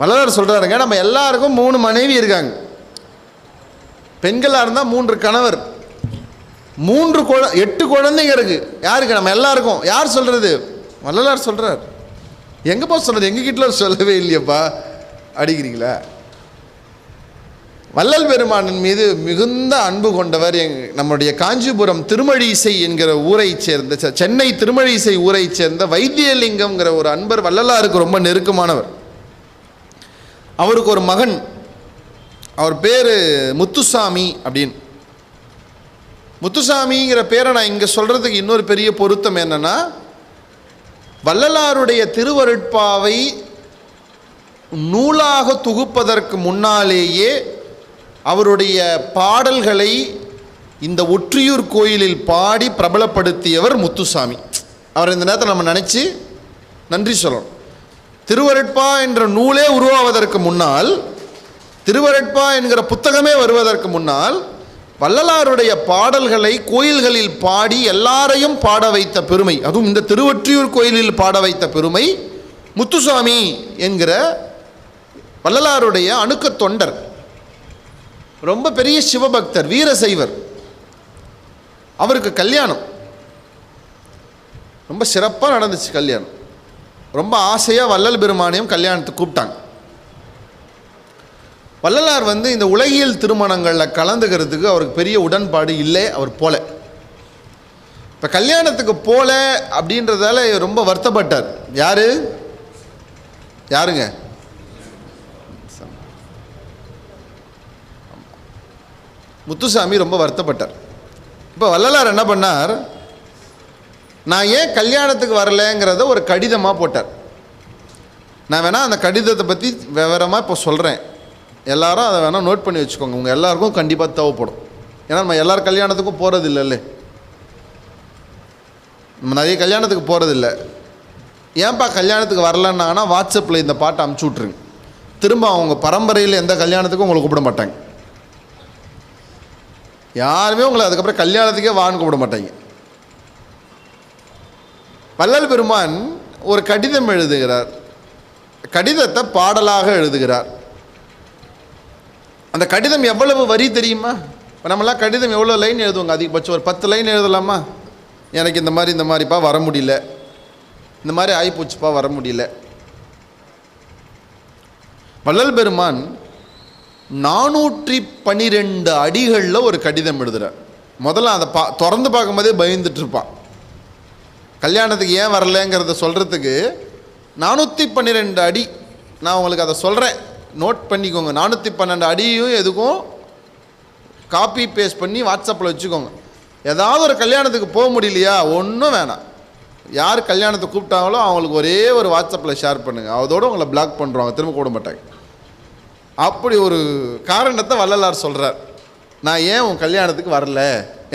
வள்ளலார் சொல்கிறாருங்க, நம்ம எல்லாருக்கும் 3 மனைவி இருக்காங்க. பெண்களாக இருந்தால் 3 கணவர், 8 குழந்தைங்க இருக்குது. யாருக்கு? நம்ம எல்லாருக்கும். யார் சொல்கிறது? வள்ளலார் சொல்கிறார். எங்கேப்பா சொல்கிறது? எங்கள் வீட்டில் சொல்லவே இல்லையப்பா அடிக்கிறீங்களா? வள்ளல் பெருமானின் மீது மிகுந்த அன்பு கொண்டவர் நம்முடைய காஞ்சிபுரம் திருமழிசை என்கிற ஊரை சேர்ந்த, சென்னை திருமழிசை ஊரை சேர்ந்த வைத்தியலிங்கம்ங்கிற ஒரு அன்பர் வள்ளலாருக்கு ரொம்ப நெருக்கமானவர். அவருக்கு ஒரு மகன், அவர் பேர் முத்துசாமி அப்படின்னு. முத்துசாமிங்கிற பேரை நான் இங்கே சொல்கிறதுக்கு இன்னொரு பெரிய பொருத்தம் என்னென்னா, வள்ளலாருடைய திருவருட்பாவை நூலாக தொகுப்பதற்கு முன்னாலேயே அவருடைய பாடல்களை இந்த ஒற்றியூர் கோயிலில் பாடி பிரபலப்படுத்தியவர் முத்துசாமி. அவர் இந்த நேரத்தில் நம்ம நினச்சி நன்றி சொல்லணும். திருவருட்பா என்ற நூலே உருவாவதற்கு முன்னால், திருவருட்பா என்கிற புத்தகமே வருவதற்கு முன்னால் வள்ளலாருடைய பாடல்களை கோயில்களில் பாடி எல்லாரையும் பாட வைத்த பெருமை, அதுவும் இந்த திருவொற்றியூர் கோயிலில் பாட வைத்த பெருமை முத்துசாமி என்கிற வள்ளலாருடைய அணுக்க தொண்டர். ரொம்ப பெரிய சிவபக்தர், வீரசைவர். அவருக்கு கல்யாணம் ரொம்ப சிறப்பாக நடந்துச்சு. கல்யாணம் ரொம்ப ஆசையாக வள்ளல் பெருமானையும் கல்யாணத்துக்கு கூப்பிட்டாங்க. வள்ளலார் இந்த உலகியல் திருமணங்களில் கலந்துக்கிறதுக்கு அவருக்கு பெரிய உடன்பாடு இல்லை. அவர் போல, இப்போ கல்யாணத்துக்கு போல அப்படின்றதால ரொம்ப வருத்தப்பட்டார். யாருங்க? முத்துசாமி ரொம்ப வருத்தப்பட்டார். இப்போ வள்ளலார் என்ன பண்ணார், நான் ஏன் கல்யாணத்துக்கு வரலைங்கிறத ஒரு கடிதமாக போட்டார். நான் வேணால் அந்த கடிதத்தை பற்றி விவரமாக இப்போ சொல்கிறேன், எல்லாரும் அதை வேணால் நோட் பண்ணி வச்சுக்கோங்க. உங்கள் எல்லாருக்கும் கண்டிப்பாக தேவைப்படும். ஏன்னா நம்ம எல்லார் கல்யாணத்துக்கும் போகிறது இல்லைல்ல, நம்ம நிறைய கல்யாணத்துக்கு போகிறதில்ல. ஏன்பா கல்யாணத்துக்கு வரலன்னாங்கன்னா வாட்ஸ்அப்பில் இந்த பாட்டை அமுச்சு விட்ருங்க. திரும்ப அவங்க பரம்பரையில் எந்த கல்யாணத்துக்கும் உங்களை கூப்பிட மாட்டாங்க. யாருமே உங்களை அதுக்கப்புறம் கல்யாணத்துக்கே வான்னு கூப்பிட மாட்டாங்க. வள்ளல் பெருமான் ஒரு கடிதம் எழுதுகிறார். கடிதத்தை பாடலாக எழுதுகிறார். அந்த கடிதம் எவ்வளவு வரி தெரியுமா? இப்போ நம்மளாம் கடிதம் எவ்வளோ லைன் எழுதுவாங்க? அதிகபட்சம் ஒரு 10 லைன் எழுதலாமா? எனக்கு இந்த மாதிரிப்பா வர முடியல, இந்த மாதிரி ஆயிப்போச்சுப்பா வர முடியல. வள்ளல் பெருமான் 412 அடிகளில் ஒரு கடிதம் எழுதுகிறார். முதல்ல அதை திறந்து பார்க்கும்போதே பயந்துட்டு இருப்பான். கல்யாணத்துக்கு ஏன் வரலைங்கிறத சொல்கிறதுக்கு 412 அடி. நான் உங்களுக்கு அதை சொல்கிறேன், நோட் பண்ணிக்கோங்க. 412 அடியும் எதுக்கும் காப்பி பேஸ்ட் பண்ணி வாட்ஸ்அப்பில் வச்சுக்கோங்க. ஏதாவது ஒரு கல்யாணத்துக்கு போக முடியலையா, ஒன்றும் வேணாம், யார் கல்யாணத்தை கூப்பிட்டாங்களோ அவங்களுக்கு ஒரே ஒரு வாட்ஸ்அப்பில் ஷேர் பண்ணுங்கள். அதோடு உங்களை பிளாக் பண்ணுறாங்க, திரும்ப கூட மாட்டாங்க. அப்படி ஒரு காரணத்தை வள்ளலார் சொல்கிறார். நான் ஏன் உன் கல்யாணத்துக்கு வரல,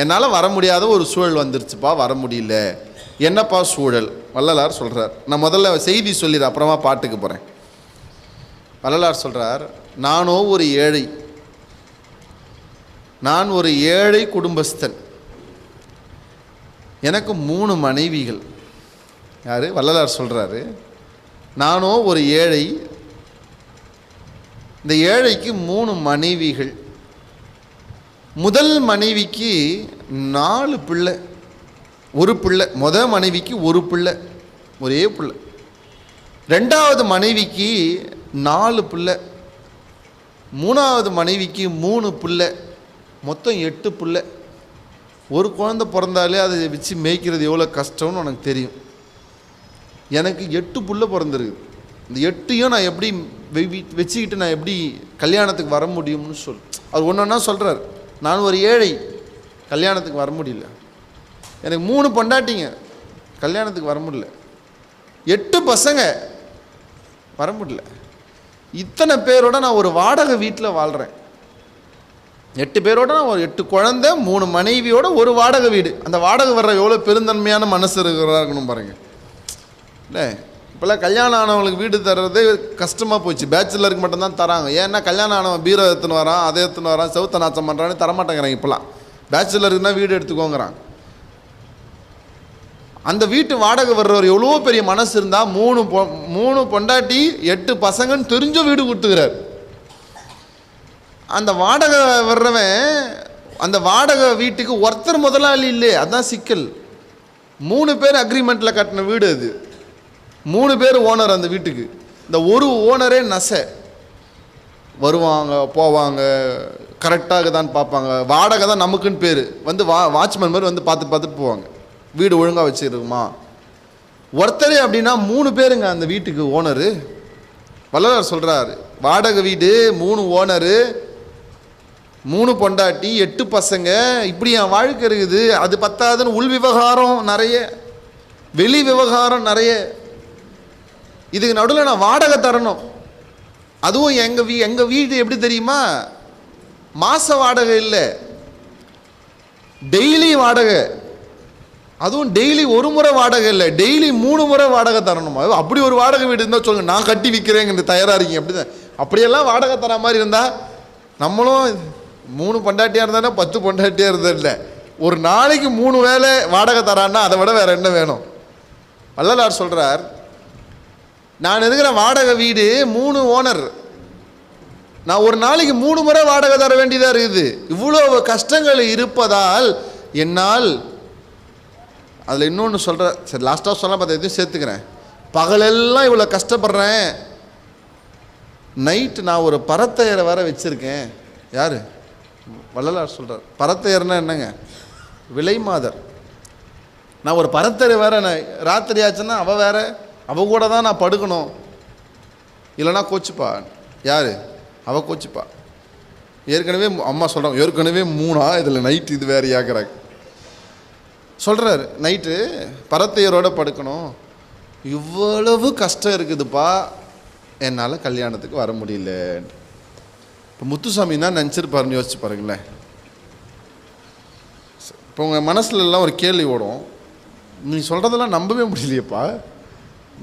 என்னால் வர முடியாத ஒரு சூழல் வந்துருச்சுப்பா, வர முடியல. என்னப்பா சூழல்? வள்ளலார் சொல்கிறார். நான் முதல்ல செய்தி சொல்லிடுறேன், அப்புறமா பாட்டுக்கு போகிறேன். வள்ளலார் சொல்கிறார், நானோ ஒரு ஏழை, நான் ஒரு ஏழை குடும்பஸ்தன், எனக்கு 3 மனைவிகள். யார்? வள்ளலார் சொல்கிறாரு, நானோ ஒரு ஏழை, இந்த ஏழைக்கு 3 மனைவிகள். முதல் மனைவிக்கு 4 பிள்ளை, ஒரு பிள்ளை. முதல் மனைவிக்கு ஒரு பிள்ளை, ஒரே பிள்ளை. ரெண்டாவது மனைவிக்கு 4 பிள்ளை, மூணாவது மனைவிக்கு 3 பிள்ளை, மொத்தம் 8 பிள்ளை. ஒரு குழந்தை பிறந்தாலே அதை வச்சு மேய்க்கிறது எவ்வளோ கஷ்டம்னு உனக்கு தெரியும். எனக்கு 8 பிள்ளை பிறந்திருக்கு. இந்த 8ஐயும் நான் எப்படி வச்சுக்கிட்டு நான் எப்படி கல்யாணத்துக்கு வர முடியும்னு அவர் ஒன்றா சொல்கிறார். நான் ஒரு ஏழை, கல்யாணத்துக்கு வர முடியல. எனக்கு 3 பொண்டாட்டிங்க, கல்யாணத்துக்கு வர முடியல. 8 பசங்க, வர முடியல. இத்தனை பேரோட நான் ஒரு வாடகை வீட்டில் வாழ்கிறேன். 8 பேரோட நான் ஒரு 8 குழந்தை, 3 மனைவியோட ஒரு வாடகை வீடு. அந்த வாடகை வர்ற எவ்வளோ பெருந்தன்மையான மனசு இருக்கணும் பாருங்க. இல்லை, இப்போல்லாம் கல்யாணம் ஆனவங்களுக்கு வீடு தர்றது கஷ்டமாக போச்சு. பேச்சுலருக்கு மட்டும்தான் தராங்க. ஏன்னா கல்யாணம் ஆனவன் பீரோ எடுத்துன்னு வரான், அதை எடுத்துன்னு வரான், செவுத்த நாச்சம் பண்ணுறான்னு தரமாட்டேங்கிறாங்க. இப்போலாம் பேச்சுலருக்குன்னா வீடு எடுத்துக்கோங்கிறாங்க. அந்த வீட்டு வாடகை வர்றவர் எவ்வளோ பெரிய மனசு இருந்தால் 3 பொண்டாட்டி 8 பசங்கன்னு தெரிஞ்ச வீடு கொடுத்துக்கிறார். அந்த வாடகை வர்றவன் அந்த வாடகை வீட்டுக்கு ஒருத்தர் முதலாளி இல்லை. அதுதான் சிக்கல். 3 பேர் அக்ரிமெண்ட்டில் கட்டின வீடு அது. 3 பேர் ஓனர் அந்த வீட்டுக்கு. இந்த ஒரு ஓனரே வருவாங்க போவாங்க, கரெக்டாக தான் பார்ப்பாங்க. வாடகை தான் நமக்குன்னு பேர். வாட்ச்மேன் மாதிரி பார்த்துட்டு போவாங்க, வீடு ஒழுங்காக வச்சுருக்குமா. ஒருத்தரே அப்படின்னா 3 பேருங்க அந்த வீட்டுக்கு ஓனரு. வள்ளலார் சொல்கிறார், வாடகை வீடு, 3 ஓனரு, 3 பொண்டாட்டி, 8 பசங்க, இப்படி என் வாழ்க்கை இருக்குது. அது பத்தாதுன்னு உள் விவகாரம் நிறைய, வெளி விவகாரம் நிறைய. இதுக்கு நடுவில் நான் வாடகை தரணும். அதுவும் எங்கள் வீடு எப்படி தெரியுமா? மாத வாடகை இல்லை, டெய்லி வாடகை. அதுவும் டெய்லி ஒரு முறை வாடகை இல்லை, டெய்லி 3 முறை வாடகை தரணுமா? அப்படி ஒரு வாடகை வீடு இருந்தால் சொல்லுங்கள், நான் கட்டி விற்கிறேங்க, தயாராக இருக்கீங்க. அப்படி தான். அப்படியெல்லாம் வாடகை தர மாதிரி இருந்தால் நம்மளும் 3 பொண்டாட்டியாக இருந்தானே 10 பொண்டாட்டியாக இருந்தா இல்லை, ஒரு நாளைக்கு 3 வேளை வாடகை தரான்னா அதை விட வேற என்ன வேணும்? வள்ளலார் சொல்றார், நான் இருக்கிற வாடகை வீடு 3 ஓனர், நான் ஒரு நாளைக்கு 3 முறை வாடகை தர வேண்டியதாக இருக்குது. இவ்வளோ கஷ்டங்கள் இருப்பதால் என்னால், அதில் இன்னொன்று சொல்கிறேன், சரி லாஸ்ட்டாக சொல்ல பார்த்து எதுவும் சேர்த்துக்கிறேன், பகலெல்லாம் இவ்வளோ கஷ்டப்படுறேன், நைட்டு நான் ஒரு பரத்தையரை வேற வச்சுருக்கேன். யார்? வள்ளலார் சொல்கிறார். பரத்தையர்னா என்னங்க? விலை மாதர். நான் ஒரு பரத்தையரை வேற, நான் ராத்திரி ஆச்சுன்னா அவள் வேற, அவ கூட தான் நான் படுக்கணும், இல்லைனா கோச்சுப்பா. யார்? அவள் கோச்சுப்பா. ஏற்கனவே அம்மா சொல்கிறாங்க, ஏற்கனவே 3 இதில் நைட்டு இது வேறு ஆக்குறாங்க. சொல்கிறாரு, நைட்டு பரத்தையரோடு படுக்கணும், இவ்வளவு கஷ்டம் இருக்குதுப்பா, என்னால் கல்யாணத்துக்கு வர முடியல. இப்போ முத்துசாமி தான் நினச்சிருப்பாருன்னு யோசிச்சு பாருங்களேன். இப்போ உங்கள் மனசுலலாம் ஒரு கேள்வி ஓடும், நீ சொல்கிறதெல்லாம் நம்பவே முடியலையப்பா,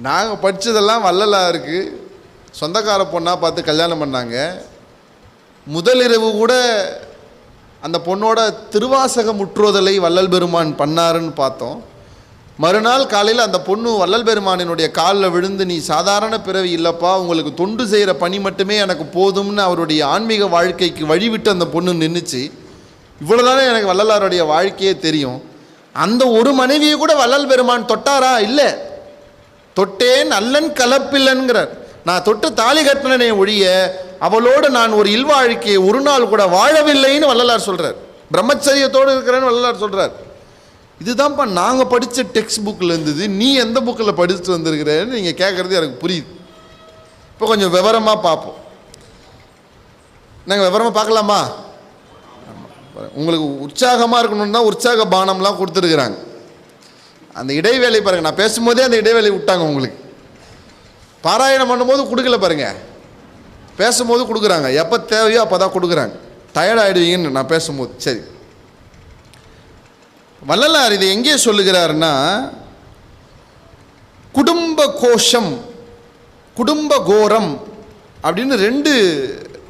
நாங்கள் படித்ததெல்லாம் வள்ளலாருக்கு சொந்தக்கார பொண்ணாக பார்த்து கல்யாணம் பண்ணாங்க, முதலிரவு கூட அந்த பொண்ணோட திருவாசக முற்றுதலை வள்ளல் பெருமான் பண்ணாருன்னு பார்த்தோம். மறுநாள் காலையில் அந்த பொண்ணு வள்ளல் பெருமானினுடைய காலில் விழுந்து, நீ சாதாரண பிறவி இல்லைப்பா, உங்களுக்கு தொண்டு செய்கிற பணி மட்டுமே எனக்கு போதும்னு அவருடைய ஆன்மீக வாழ்க்கைக்கு வழிவிட்டு அந்த பொண்ணு நின்றுச்சு. இவ்வளோதானே எனக்கு வள்ளலாருடைய வாழ்க்கையே தெரியும். அந்த ஒரு மனைவியை கூட வள்ளல் பெருமான் தொட்டாரா? இல்லை. தொட்டேன் அல்லன் கலப்பில்லன்கிறார். நான் தொட்டு தாலி கட்டினனே ஒழிய அவளோடு நான் ஒரு இல்வாழ்க்கையை ஒரு நாள் கூட வாழவில்லைன்னு வள்ளலார் சொல்கிறார். பிரம்மச்சரியத்தோடு இருக்கிறேன்னு வள்ளலார் சொல்கிறார். இதுதான்ப்பா நாங்கள் படித்த டெக்ஸ்ட் புக்கில் இருந்தது, நீ எந்த புக்கில் படிச்சுட்டு வந்திருக்கிறேன்னு நீங்கள் கேட்குறது எனக்கு புரியுது. இப்போ கொஞ்சம் விவரமாக பார்ப்போம். நாங்கள் விவரமாக பார்க்கலாமா? உங்களுக்கு உற்சாகமாக இருக்கணும்னு தான் உற்சாக பானம்லாம் கொடுத்துருக்குறாங்க. அந்த இடைவேளை பாருங்கள், நான் பேசும்போதே அந்த இடைவேளை விட்டாங்க. உங்களுக்கு பாராயணம் பண்ணும்போது கொடுக்கல பாருங்கள், பேசும்போது கொடுக்குறாங்க. எப்போ தேவையோ அப்போ தான் கொடுக்குறாங்க. டயர்டாகிடுவீங்கன்னு நான் பேசும்போது. சரி, வள்ளலார் இதை எங்கே சொல்லுகிறாருன்னா, குடும்ப கோஷம், குடும்ப கோரம் அப்படின்னு 2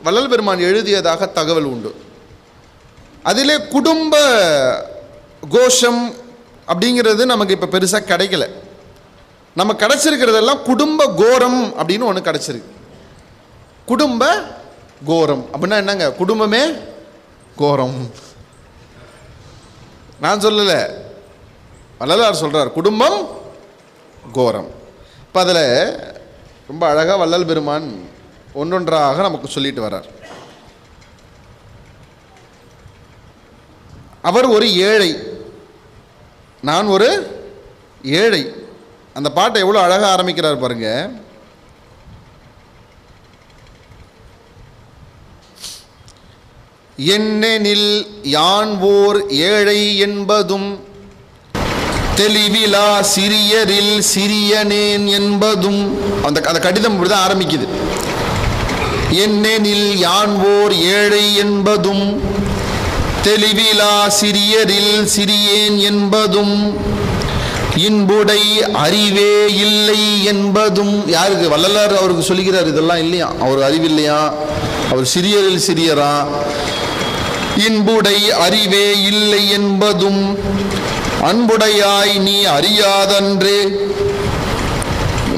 வள்ளல் பெருமான் எழுதியதாக தகவல் உண்டு. அதிலே குடும்ப கோஷம் அப்படிங்கிறது நமக்கு இப்போ பெருசாக கிடைக்கல. நம்ம கிடச்சிருக்கிறதெல்லாம் குடும்ப கோரம் அப்படின்னு ஒன்று கிடச்சிருக்கு. குடும்ப கோரம் அப்படின்னா என்னங்க? குடும்பமே கோரம். நான் சொல்லலை, வள்ளலார் சொல்கிறார் குடும்பம் கோரம். இப்போ அதில் ரொம்ப அழகாக வள்ளல் பெருமான் ஒன்றொன்றாக நமக்கு சொல்லிட்டு வர்றார். அவர் ஒரு ஏழை, நான் ஒரு ஏழை. அந்த பாட்டை எவ்வளோ அழகாக ஆரம்பிக்கிறார் பாருங்க. என்னெனில் யான் ஓர் ஏழை என்பதும் தெளிவிலா சிறியரில் சிறியனேன் என்பதும். அந்த கடிதம் இப்படிதான் ஆரம்பிக்குது. என்னெனில் யான் ஓர் ஏழை என்பதும் தெளிவிலா சிறியரில் சிறியேன் என்பதும் இன்புடை அறிவே இல்லை என்பதும். யாருக்கு? வள்ளலார் அவருக்கு சொல்லுகிறார். இதெல்லாம் இல்லையா, அவர் அறிவில்லையா, அவர் சிறியரில் சிறியரா. இன்புடை அறிவே இல்லை என்பதும் அன்புடையாய் நீ அறியாதன்றே.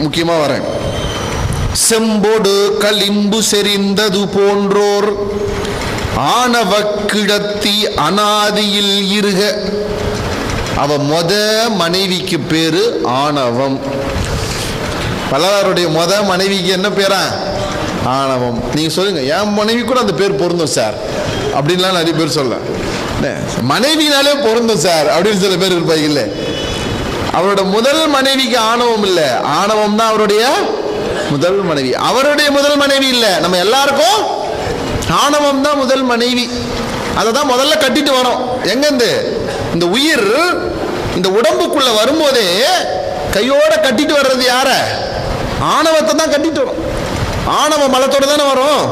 முக்கியமா வரேன். செம்பொடு களிம்பு செறிந்தது போன்றோர் ஆணவ கிடத்தி அனாதியில் இருக. அவ மனைவிக்கு பேரு ஆணவம். வள்ளலாருடைய மனைவிக்கு என்ன பேரா? ஆணவம். நீங்க சொல்லுங்க, என் மனைவி கூட அந்த பேர் பொருந்தும் சார் அப்படின்லாம் நிறைய பேர் சொல்ல. மனைவினாலே பொருந்தும் சார் அப்படின்னு சில பேர் இருப்பாங்க. இல்லை, அவரோட முதல் மனைவிக்கு ஆணவம் இல்லை, ஆணவம் தான் அவருடைய முதல் மனைவி. அவருடைய முதல் மனைவி இல்லை, நம்ம எல்லாருக்கும் ஆணவம் தான் முதல் மனைவி. அதை தான் முதல்ல கட்டிட்டு வரோம். எங்கேருந்து? இந்த உயிர் இந்த உடம்புக்குள்ள வரும்போதே கையோட கட்டிட்டு வர்றது யார? ஆணவத்தை தான் கட்டிட்டு வரும். ஆணவ மலத்தோட தானே வரும்.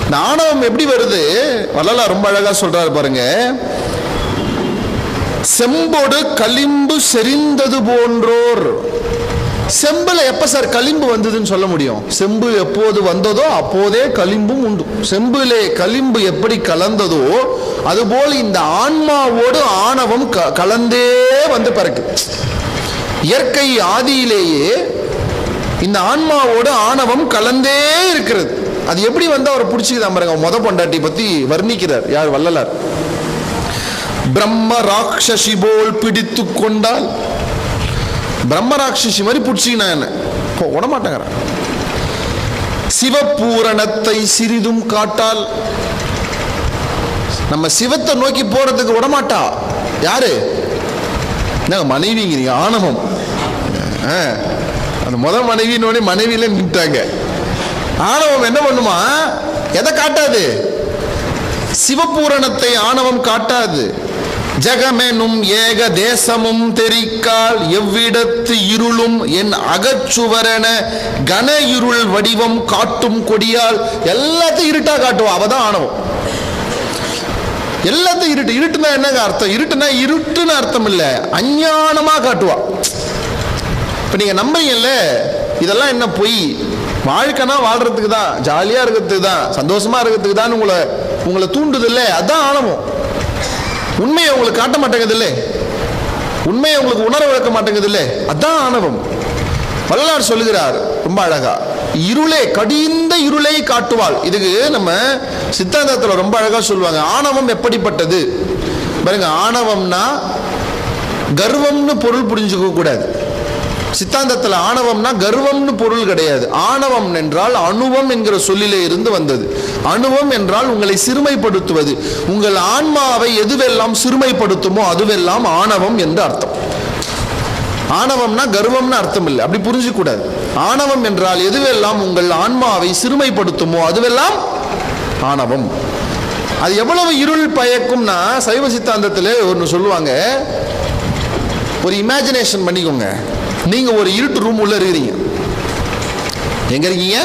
இந்த ஆணவம் எப்படி வருது? வள்ளலார் ரொம்ப அழகா சொல்றாரு பாருங்க. செம்பொடு களிம்பு செறிந்தது போன்றோர். செம்புல எப்ப சார் களிம்பு வந்ததுன்னு சொல்ல முடியும்? செம்பு எப்போது வந்ததோ அப்போதே களிம்பும் உண்டு. செம்பிலே களிம்பு எப்படி கலந்ததோ அதுபோல் இந்த ஆன்மாவோடு ஆணவம் கலந்தே வந்து பிறகு. இயற்கை ஆதியிலேயே இந்த ஆன்மாவோடு ஆணவம் கலந்தே இருக்கிறது. அது எப்படி வந்து அவரை பிடிச்சிக்குதான் பாருங்க. முத பொண்டாட்டி பத்தி வர்ணிக்கிறார் யார்? வள்ளலார். பிரம்ம ராட்சசி போல் பிடித்து கொண்டால், பிரம்ம ராட்சசி மாதிரி பிடிச்சிக்கினா என்ன விட மாட்டேங்கிறான். சிவபூரணத்தை சிறிதும் காட்டால், நம்ம சிவத்தை நோக்கி போறதுக்கு விடமாட்டா. யாரு? மனைவிங்கிறீங்க, ஆணவம். அந்த முதல் மனைவின்னு மனைவியில நின்ட்டாங்க. ஆணவம் என்ன பண்ணுமா? எதை காட்டாது? சிவபூரணத்தை ஆணவம் காட்டாது. ஜகமெனும் ஏக தேசமும் தெரிக்கால் எவ்விடத்து இருளும் என் அகச்சுவரன கன இருள் வடிவம் காட்டும் கொடியால். எல்லாத்தையும் இருட்டா காட்டுவா. அவதான் ஆணவம். எல்லாத்தையும் இருட்டு. இருட்டுனா என்னங்க அர்த்தம்? இருட்டுனா இருட்டுன்னு அர்த்தம் இல்ல, அஞ்ஞானமா காட்டுவா. இப்ப நீங்க நம்புறீங்கல்ல, இதெல்லாம் என்ன பொய்? வாழ்க்கைனா வாழ்றதுக்கு தான், ஜாலியா இருக்கிறதுக்கு தான், சந்தோஷமா இருக்கிறதுக்கு தான் உங்களை தூண்டுது இல்லை? அதான் ஆணவம். உண்மையை உங்களுக்கு காட்ட மாட்டேங்குது இல்லை, உண்மையை உங்களுக்கு உணர வைக்க மாட்டேங்குது இல்லை, அதான் ஆணவம். வள்ளலார் சொல்லுகிறார் ரொம்ப அழகா, இருளே கடிந்த இருளை காட்டுவாள். இதுக்கு நம்ம சித்தாந்தத்தில் ரொம்ப அழகா சொல்லுவாங்க. ஆணவம் எப்படிப்பட்டது பாருங்க. ஆணவம்னா கர்வம்னு பொருள் புரிஞ்சுக்க கூடாது. சித்தாந்தத்தில் ஆணவம்னா கர்வம்னு பொருள் கிடையாது. ஆணவம் என்றால் அணுவம் என்கிற சொல்லிலே இருந்து வந்தது. அணுவம் என்றால் உங்களை சிறுமைப்படுத்துவது. உங்கள் ஆன்மாவை எதுவெல்லாம் சிறுமைப்படுத்துமோ அதுவெல்லாம் ஆணவம் என்று அர்த்தம். ஆணவம்னா கர்வம்னு அர்த்தம் இல்லை, அப்படி புரிஞ்சுக்க கூடாது. ஆணவம் என்றால் எதுவெல்லாம் உங்கள் ஆன்மாவை சிறுமைப்படுத்துமோ அதுவெல்லாம் ஆணவம். அது எவ்வளவு இருள் பயக்கும்னா, சைவ சித்தாந்தத்தில் ஒன்று சொல்லுவாங்க. ஒரு இமேஜினேஷன் பண்ணிக்கோங்க. நீங்க ஒரு இருட்டு ரூம் உள்ள இருக்கிறீங்க. எங்க இருக்கீங்க?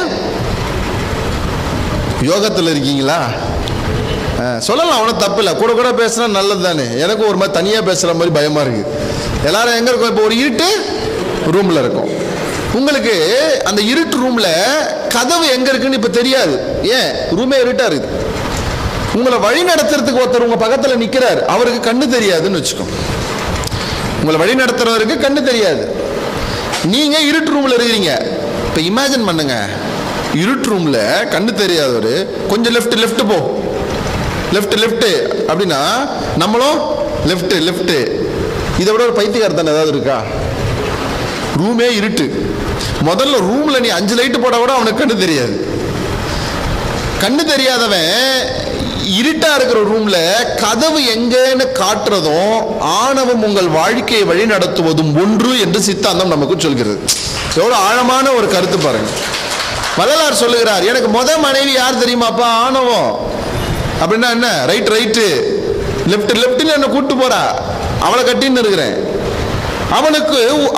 யோகத்தில் இருக்கீங்களா? சொல்லலாம், அவனும் தப்பு இல்லை. கூட கூட பேசுனா நல்லது தானே. எனக்கு ஒரு மாதிரி தனியாக பேசுகிற மாதிரி பயமாக இருக்குது. எல்லாரும் எங்கே இருக்கோம்? இப்போ ஒரு இருட்டு ரூமில் இருக்கும். உங்களுக்கு அந்த இருட்டு ரூமில் கதவு எங்கே இருக்குன்னு இப்போ தெரியாது. ஏன்? ரூமே இருட்டாக இருக்குது. உங்களை வழி நடத்துறதுக்கு ஒருத்தர் உங்கள் பக்கத்தில் நிற்கிறார், அவருக்கு கண்ணு தெரியாதுன்னு வச்சுக்கோங்க. உங்களை வழி நடத்துறவருக்கு கண்ணு தெரியாது. நீங்கள் இருட்டு ரூமில் இருக்கிறீங்க. இப்போ இமேஜின் பண்ணுங்க, இருட்டு ரூமில் கண்ணு தெரியாதவர் கொஞ்சம் லெஃப்ட் போ, லெஃப்ட் அப்படின்னா நம்மளும் லெஃப்ட். இதை விட ஒரு பைத்தியக்காரத்தனை ஏதாவது இருக்கா? ரூமே இருட்டு. முதல்ல ரூம்ல நீ 5 லைட்டு போட கூட அவனுக்கு கண்ணு தெரியாது. கண்ணு தெரியாதவன் இருட்டா இருக்கிற ரூம்ல கதவு எங்கன்னு காட்டுறதும் ஆணவம் உங்கள் வாழ்க்கையை வழி நடத்துவதும் ஒன்று என்று சித்தாந்தம் நமக்கு சொல்கிறது. எவ்வளவு ஆழமான ஒரு கருத்து பாருங்க. வள்ளலார் சொல்லுகிறார், எனக்கு மனைவி யார் தெரியுமாப்பா? ஆணவம். அப்படின்னா என்ன? ரைட்டு லெஃப்ட்னு என்ன கூட்டு போறா, அவளை கட்டின்னு இருக்கிறேன்.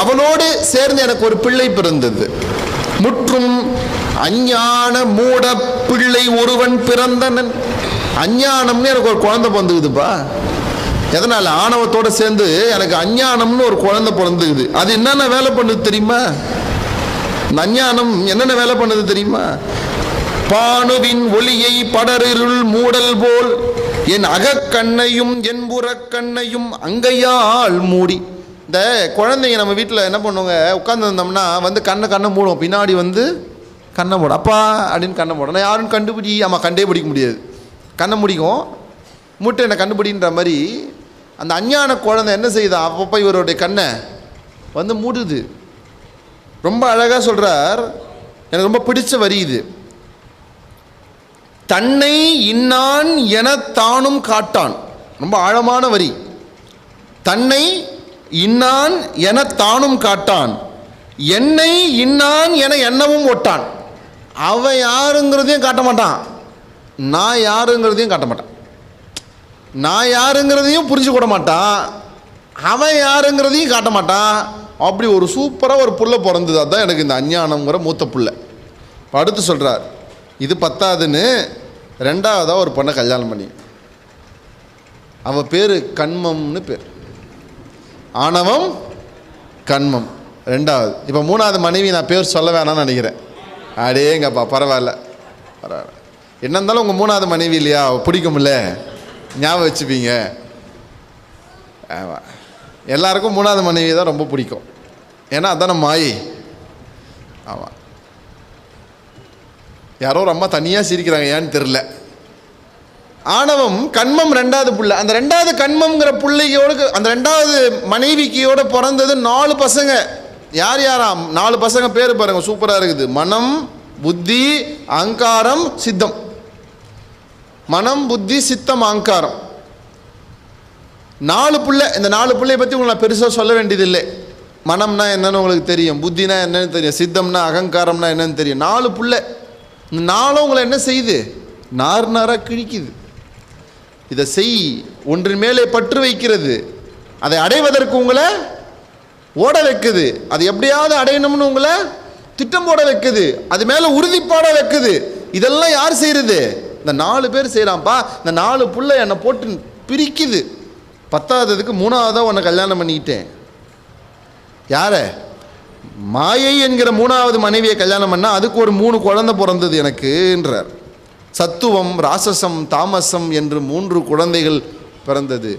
அவனோடு சேர்ந்து எனக்கு ஒரு பிள்ளை பிறந்தது. முற்றும் அஞ்ஞான மூட பிள்ளை ஒருவன் பிறந்தனன். அஞ்ஞானம்னு எனக்கு ஒரு குழந்தை பிறந்துக்குதுப்பா. எதனால? ஆணவத்தோட சேர்ந்து எனக்கு அஞ்ஞானம்னு ஒரு குழந்தை பிறந்துக்குது. அது என்னென்ன வேலை பண்ணுது தெரியுமா? அஞ்ஞானம் என்னென்ன வேலை பண்ணுது தெரியுமா? பானுவின் ஒளியை படரிருள் மூடல் போல் என் அகக்கண்ணையும் என் புறக்கண்ணையும் அங்கையால் மூடி. இந்த குழந்தைங்க நம்ம வீட்டில் என்ன பண்ணுவாங்க, உட்கார்ந்து இருந்தோம்னா வந்து கண்ணை மூடும், பின்னாடி வந்து கண்ணை மூடும். அப்பா அப்படின்னு கண்ணை மூடும். நான் யாரும் கண்டுபிடி, ஆமாம் கண்டே பிடிக்க முடியாது, கண்ணை முடிக்கும், மூட்டை என்னை கண்டுபிடின்ற மாதிரி அந்த அஞ்ஞான குழந்தை என்ன செய்யுதா, அப்பப்போ இவருடைய கண்ணை வந்து மூடுது. ரொம்ப அழகாக சொல்கிறார், எனக்கு ரொம்ப பிடிச்ச வரி இது. தன்னை இன்னான் என தானும் காட்டான். ரொம்ப ஆழமான வரி. தன்னை இன்னான் என தானும் காட்டான், என்னை இன்னான் என எண்ணவும் ஒட்டான். அவன் யாருங்கிறதையும் காட்ட மாட்டான், நான் யாருங்கிறதையும் காட்ட மாட்டான். நான் யாருங்கிறதையும் புரிஞ்சு கூட மாட்டான், அவன் யாருங்கிறதையும் காட்ட மாட்டான். அப்படி ஒரு சூப்பராக ஒரு புள்ள பிறந்தது. அதுதான் எனக்கு இந்த அஞ்ஞானம்ங்கிற மூத்த புள்ள. அடுத்து சொல்கிறார், இது பத்தாதுன்னு 2வதாக ஒரு பொண்ணை கல்யாணம் பண்ணி, அவள் பேர் கண்மம்னு பேர். ஆணவம் கண்மம். ரெண்டாவது. இப்போ மூணாவது மனைவி நான் பேர் சொல்ல வேணாம்னு நினைக்கிறேன். அடேங்கப்பா, பரவாயில்ல பரவாயில்ல. என்ன இருந்தாலும் உங்கள் மூணாவது மனைவி இல்லையா, பிடிக்கும்ல, ஞாபகம் வச்சுப்பீங்க. ஆமாம், எல்லாருக்கும் மூணாவது மனைவி தான் ரொம்ப பிடிக்கும். ஏன்னா அதான மாயை. ஆமாம், யாரோ ஒரு அம்மா தனியாக சிரிக்கிறாங்க, ஏன்னு தெரில. ஆணவம் கண்மம் ரெண்டாவது புள்ள. அந்த ரெண்டாவது கண்மம்ங்கிற பிள்ளையோடு, அந்த ரெண்டாவது மனைவிக்கையோட பிறந்தது 4 பசங்க. யார் யாராம் 4 பசங்க பேர் பாருங்க, சூப்பராக இருக்குது. மனம், புத்தி, அகங்காரம், சித்தம். மனம், புத்தி, சித்தம், அகங்காரம், 4 பிள்ளை. இந்த 4 பிள்ளையை பற்றி உங்களுக்கு நான் பெருசாக சொல்ல வேண்டியதில்லை. மனம்னா என்னன்னு உங்களுக்கு தெரியும், புத்தினா என்னன்னு தெரியும், சித்தம்னா அகங்காரம்னா என்னன்னு தெரியும். 4 பிள்ளை. இந்த 4 உங்களை என்ன செய்யுது, நாராக கிழிக்குது. இதை செய், ஒன்றின் மேலே பற்று வைக்கிறது, அதை அடைவதற்கு உங்களை ஓட வைக்குது, அது எப்படியாவது அடையணும்னு உங்களை திட்டம் போட வைக்குது, அது மேலே உறுதிப்பாட வைக்குது. இதெல்லாம் யார் செய்கிறது, இந்த 4 பேர் செய்கிறான்ப்பா. இந்த 4 புள்ள என்னை போட்டு பிரிக்குது. 10ஆவதுக்கு 3ஆவதாக உன்னை கல்யாணம் பண்ணிக்கிட்டேன். யார, மாயை என்கிற 3ஆவது மனைவியை கல்யாணம் பண்ணால் அதுக்கு ஒரு 3 குழந்தை பிறந்தது எனக்குன்றார். சத்துவம், ராசசம், தாமசம் என்று 3 குழந்தைகள் பிறந்தது.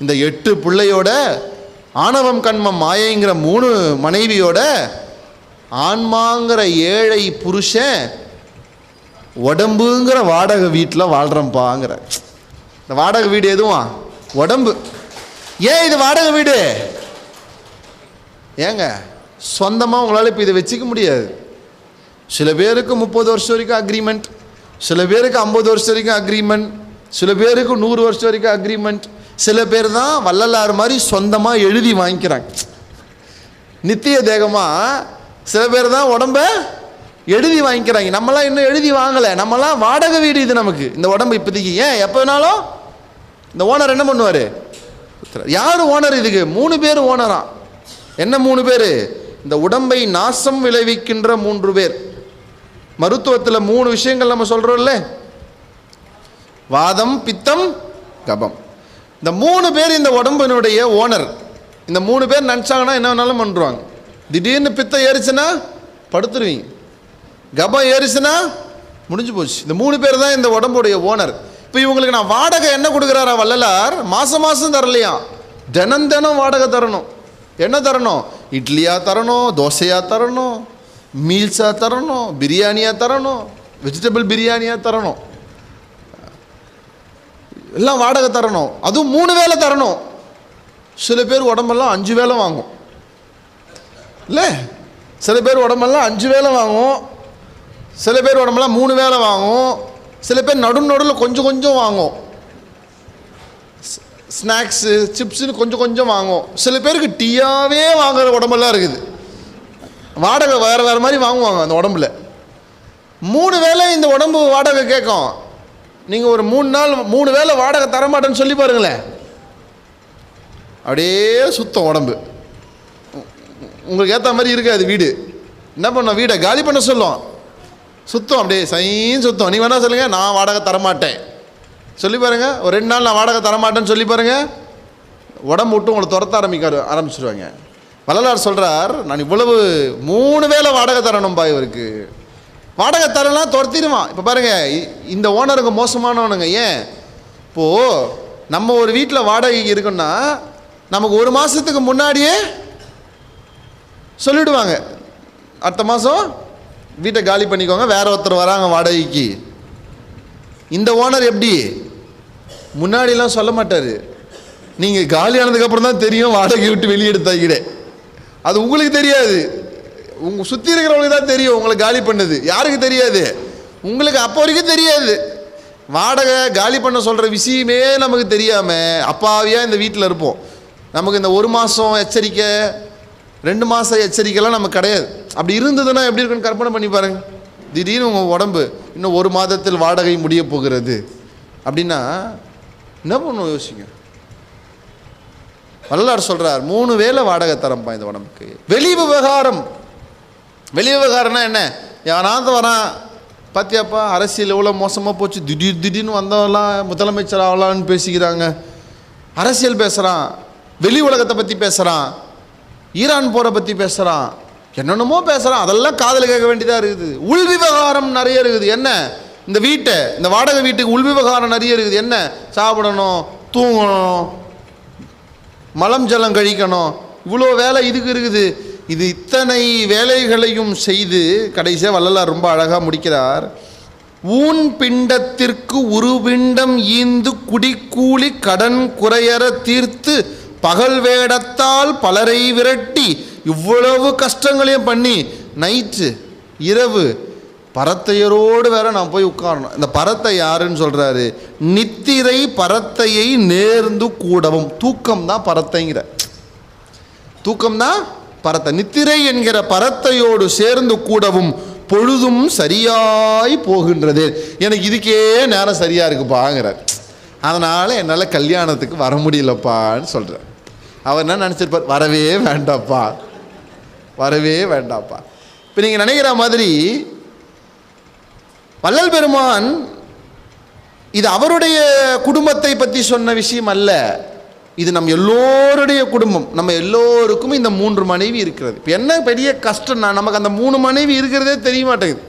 இந்த 8 பிள்ளையோட ஆணவம் கண்மம் மாயைங்கிற 3 மனைவியோட ஆன்மாங்கிற ஏழை புருஷன் உடம்புங்கிற வாடகை வீட்டில் வாழ்கிறப்பாங்கிற. இந்த வாடகை வீடு எதுவும் உடம்பு. ஏன் இது வாடகை வீடு? ஏங்க சொந்தமாக உங்களால் இப்போ இதை வச்சுக்க முடியாது. சில பேருக்கு 30 வருஷம் வரைக்கும் அக்ரிமெண்ட், சில பேருக்கு 50 வருஷம் வரைக்கும் அக்ரிமெண்ட், சில பேருக்கு 100 வருஷம் வரைக்கும் அக்ரிமெண்ட். சில பேர் தான் வள்ளலார் மாதிரி சொந்தமாக எழுதி வாங்கிக்கிறாங்க நித்திய தேகமாக. சில பேர் தான் உடம்ப எழுதி வாங்கிக்கிறாங்க. நம்மளாம் இன்னும் எழுதி வாங்கலை, நம்மளாம் வாடகை வீடு இது நமக்கு. இந்த உடம்பு இப்போதைக்கு ஏன் எப்போ வேணாலும் இந்த ஓனர் என்ன பண்ணுவார்? யார் ஓனர் இதுக்கு? 3 பேர் ஓனரா. என்ன 3 பேர்? இந்த உடம்பை நாசம் விளைவிக்கின்ற 3 பேர். மருத்துவத்தில் 3 விஷயங்கள் நம்ம சொல்கிறோம்ல, வாதம், பித்தம், கபம். இந்த 3 பேர் இந்த உடம்பினுடைய ஓனர். இந்த 3 பேர் நினச்சாங்கன்னா என்ன வேணாலும் பண்ணுறாங்க. திடீர்னு பித்தம் ஏறிச்சுன்னா படுத்துருவீங்க, கபம் ஏறிச்சுன்னா முடிஞ்சு போச்சு. இந்த 3 பேர் தான் இந்த உடம்புடைய ஓனர். இப்போ இவங்களுக்கு நான் வாடகை என்ன கொடுக்குறாரா வள்ளலார்? மாதம் மாதம் தரலையா, தினம் தினம் வாடகை தரணும். என்ன தரணும்? இட்லியாக தரணும், தோசையாக தரணும், மீல்ஸாக தரணும், பிரியாணியாக தரணும், வெஜிடபிள் பிரியாணியாக தரணும், எல்லாம் வாடகை தரணும். அதுவும் 3 வேளை தரணும். சில பேர் உடம்பெல்லாம் 5 வேளை வாங்கும் இல்லை? சில பேர் உடம்பெல்லாம் 5 வேளை வாங்கும், சில பேர் உடம்பெல்லாம் 3 வேளை வாங்கும், சில பேர் நடுவில் கொஞ்சம் கொஞ்சம் வாங்கும். ஸ்நாக்ஸு, சிப்ஸுன்னு கொஞ்சம் கொஞ்சம் வாங்கும். சில பேருக்கு டீயாகவே வாங்குகிற உடம்பெல்லாம் இருக்குது. வாடகை வேறு வேறு மாதிரி வாங்குவாங்க அந்த உடம்புல. 3 வேளை இந்த உடம்பு வாடகை கேட்கும். நீங்கள் ஒரு 3 நாள் 3 வேளை வாடகை தரமாட்டேன்னு சொல்லி பாருங்களேன், அப்படியே சுத்தம் உடம்பு. உங்களுக்கு ஏற்ற மாதிரி இருக்காது வீடு. என்ன பண்ணோம், வீடை காலி பண்ண சொல்லும். சுத்தம் அப்படியே சைன் சுத்தம். நீ வேணா சொல்லுங்கள், நான் வாடகை தரமாட்டேன் சொல்லி பாருங்கள். ஒரு 2 நாள் நான் வாடகை தரமாட்டேன்னு சொல்லி பாருங்கள், உடம்பு விட்டு உங்களை துரத்த ஆரம்பிச்சிருவாங்க. வள்ளலார் சொல்கிறார், நான் இவ்வளவு 3 வேளை வாடகை தரணும்பா இவருக்கு. வாடகை தரலாம் துரத்திடுவான். இப்போ பாருங்கள், இந்த ஓனருங்க மோசமானவனுங்க. ஏன்? இப்போது நம்ம ஒரு வீட்டில் வாடகைக்கு இருக்குன்னா நமக்கு 1 மாதத்துக்கு முன்னாடியே சொல்லிவிடுவாங்க, அடுத்த மாதம் வீட்டை காலி பண்ணிக்கோங்க, வேற ஒருத்தர் வராங்க வாடகைக்கு. இந்த ஓனர் எப்படி? முன்னாடிலாம் சொல்ல மாட்டார். நீங்கள் காலியானதுக்கப்புறம் தான் தெரியும் வாடகை விட்டு வெளியெடுத்தாக்கிட. அது உங்களுக்கு தெரியாது, உங்கள் சுற்றி இருக்கிறவங்களுக்கு தான் தெரியும் உங்களை காலி பண்ணது. யாருக்கு தெரியாது? உங்களுக்கு அப்போ வரைக்கும் தெரியாது. வாடகை காலி பண்ண சொல்கிற விஷயமே நமக்கு தெரியாமல் அப்பாவியாக இந்த வீட்டில் இருப்போம். நமக்கு இந்த 1 மாதம் எச்சரிக்கை, 2 மாதம் எச்சரிக்கைலாம் நமக்கு கிடையாது. அப்படி இருந்ததுன்னா எப்படி இருக்குன்னு கற்பனை பண்ணி பாருங்கள். திடீர்னு உங்கள் உடம்பு இன்னும் 1 மாதத்தில் வாடகை முடிய போகிறது அப்படின்னா என்ன பண்ணுவோம் யோசிங்க. வள்ளலார் சொல்கிறார், 3 வேளை வாடகை தரம்பா இந்த உடம்புக்கு. வெளி விவகாரம். வெளி விவகாரம்னா என்ன? யாராவது வரான், பார்த்தியாப்பா அரசியல் எவ்வளோ மோசமாக போச்சு, திடீர்னு வந்தவெல்லாம் முதலமைச்சர் ஆகலான்னு பேசிக்கிறாங்க, அரசியல் பேசுகிறான், வெளி உலகத்தை பற்றி பேசுகிறான், ஈரான் போரை பற்றி பேசுகிறான், என்னென்னமோ பேசுகிறான், அதெல்லாம் காதில் கேட்க வேண்டியதாக இருக்குது. உள் விவகாரம் நிறைய இருக்குது. என்ன, இந்த வீட்டை, இந்த வாடகை வீட்டுக்கு உள் விவகாரம் நிறைய இருக்குது. என்ன, சாப்பிடணும், தூங்கணும், மலம் ஜலம் கழிக்கணும், இவ்வளோ வேலை இதுக்கு இருக்குது. இது இத்தனை வேலைகளையும் செய்து கடைசியாக வள்ளலார் ரொம்ப அழகாக முடிக்கிறார். ஊன் பிண்டத்திற்கு உருபிண்டம் ஈந்து குடிக்கூலி கடன் குறையற தீர்த்து பகல் வேடத்தால் பலரை விரட்டி இவ்வளவு கஷ்டங்களையும் பண்ணி நைட்டு இரவு பரத்தையரோடு வேற நான் போய் உட்காரணும். இந்த பரத்தை யாருன்னு சொல்கிறாரு? நித்திரை பரத்தையை நேர்ந்து கூடவும். தூக்கம் தான் பரத்தைங்கிற, தூக்கம்தான் பரத்தை. நித்திரை என்கிற பரத்தையோடு சேர்ந்து கூடவும் பொழுதும் சரியாய் போகின்றது. எனக்கு இதுக்கே நேரம் சரியாக இருக்குப்பாங்கிறார். அதனால் என்னால் கல்யாணத்துக்கு வர முடியலப்பான்னு சொல்கிறார். அவர் என்ன நினச்சிருப்பார்? வரவே வேண்டாப்பா, வரவே வேண்டாப்பா. இப்போ நீங்கள் நினைக்கிற மாதிரி வள்ளல் பெருமான் இது அவருடைய குடும்பத்தை பற்றி சொன்ன விஷயம் அல்ல. இது நம்ம எல்லோருடைய குடும்பம். நம்ம எல்லோருக்கும் இந்த 3 மனைவி இருக்கிறது. இப்போ என்ன பெரிய கஷ்டம்னா, நமக்கு அந்த 3 மனைவி இருக்கிறதே தெரிய மாட்டேங்குது.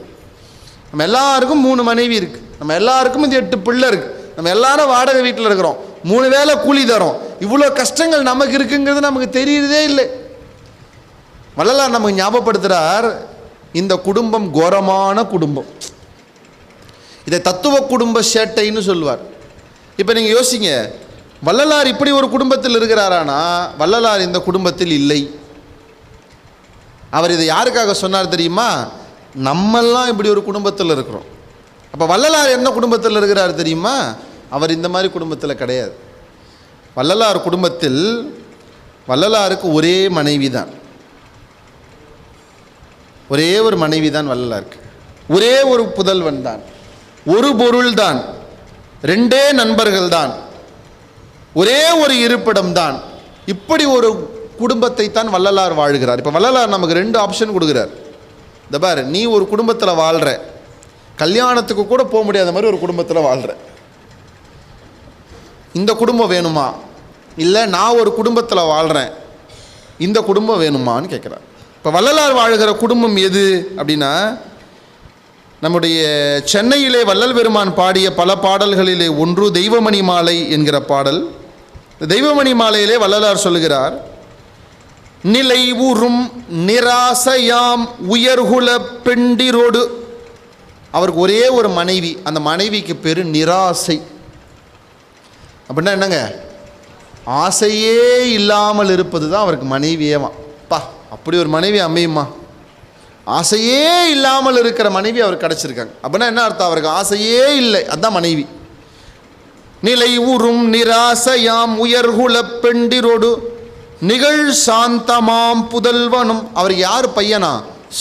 நம்ம எல்லாருக்கும் 3 மனைவி இருக்குது. நம்ம எல்லாருக்கும் இந்த 8 பிள்ளை இருக்குது. நம்ம எல்லாரும் வாடகை வீட்டில் இருக்கிறோம். 3 வேளை கூலி தரோம். இவ்வளோ கஷ்டங்கள் நமக்கு இருக்குங்கிறது நமக்கு தெரியறதே இல்லை. வள்ளலார் நமக்கு ஞாபகப்படுத்துகிறார், இந்த குடும்பம் கோரமான குடும்பம். இதை தத்துவ குடும்ப சேட்டைன்னு சொல்லுவார். இப்போ நீங்கள் யோசிங்க, வள்ளலார் இப்படி ஒரு குடும்பத்தில் இருக்கிறாரானா, வள்ளலார் இந்த குடும்பத்தில் இல்லை. அவர் இதை யாருக்காக சொன்னார் தெரியுமா? நம்மெல்லாம் இப்படி ஒரு குடும்பத்தில் இருக்கிறோம். அப்போ வள்ளலார் என்ன குடும்பத்தில் இருக்கிறார் தெரியுமா? அவர் இந்த மாதிரி குடும்பத்தில் கிடையாது. வள்ளலார் குடும்பத்தில் வள்ளலாருக்கு ஒரே மனைவி தான், ஒரே ஒரு மனைவி தான் வள்ளலாருக்கு. ஒரே ஒரு புதல்வன் தான், ஒரு பொருள் தான், 2 நண்பர்கள் தான், ஒரே ஒரு இருப்பிடம் தான். இப்படி ஒரு குடும்பத்தை தான் வள்ளலார் வாழ்கிறார். இப்போ வள்ளலார் நமக்கு 2 ஆப்ஷன் கொடுக்குறார். இந்த பாரு, நீ ஒரு குடும்பத்தில் வாழ்கிற, கல்யாணத்துக்கு கூட போக முடியாத மாதிரி ஒரு குடும்பத்தில் வாழ்கிற, இந்த குடும்பம் வேணுமா? இல்லை நான் ஒரு குடும்பத்தில் வாழ்கிறேன், இந்த குடும்பம் வேணுமான்னு கேட்குறார். இப்போ வள்ளலார் வாழ்கிற குடும்பம் எது அப்படின்னா, நம்முடைய சென்னையிலே வள்ளல் பெருமான் பாடிய பல பாடல்களிலே ஒன்று தெய்வமணி மாலை என்கிற பாடல். தெய்வமணி மாலையிலே வள்ளலார் சொல்லுகிறார், நிலை உறும் நிராசையாம் உயர்குல பெண்டிரோடு. அவருக்கு ஒரே ஒரு மனைவி, அந்த மனைவிக்கு பேர் நிராசை. அப்படின்னா என்னங்க? ஆசையே இல்லாமல் இருப்பது தான் அவருக்கு மனைவியேவா. பா, அப்படி ஒரு மனைவி அமையுமா? ஆசையே இல்லாமல் இருக்கிற மனைவி அவருக்கு கிடச்சிருக்காங்க. அப்படின்னா என்ன அர்த்தம்? அவருக்கு ஆசையே இல்லை, அதுதான் மனைவி. நிலை உறும் நிராசையாம் உயர்குல பெண்டிரோடு நிகழ் சாந்தமாம் புதல்வனும். அவருக்கு யார் பையனா?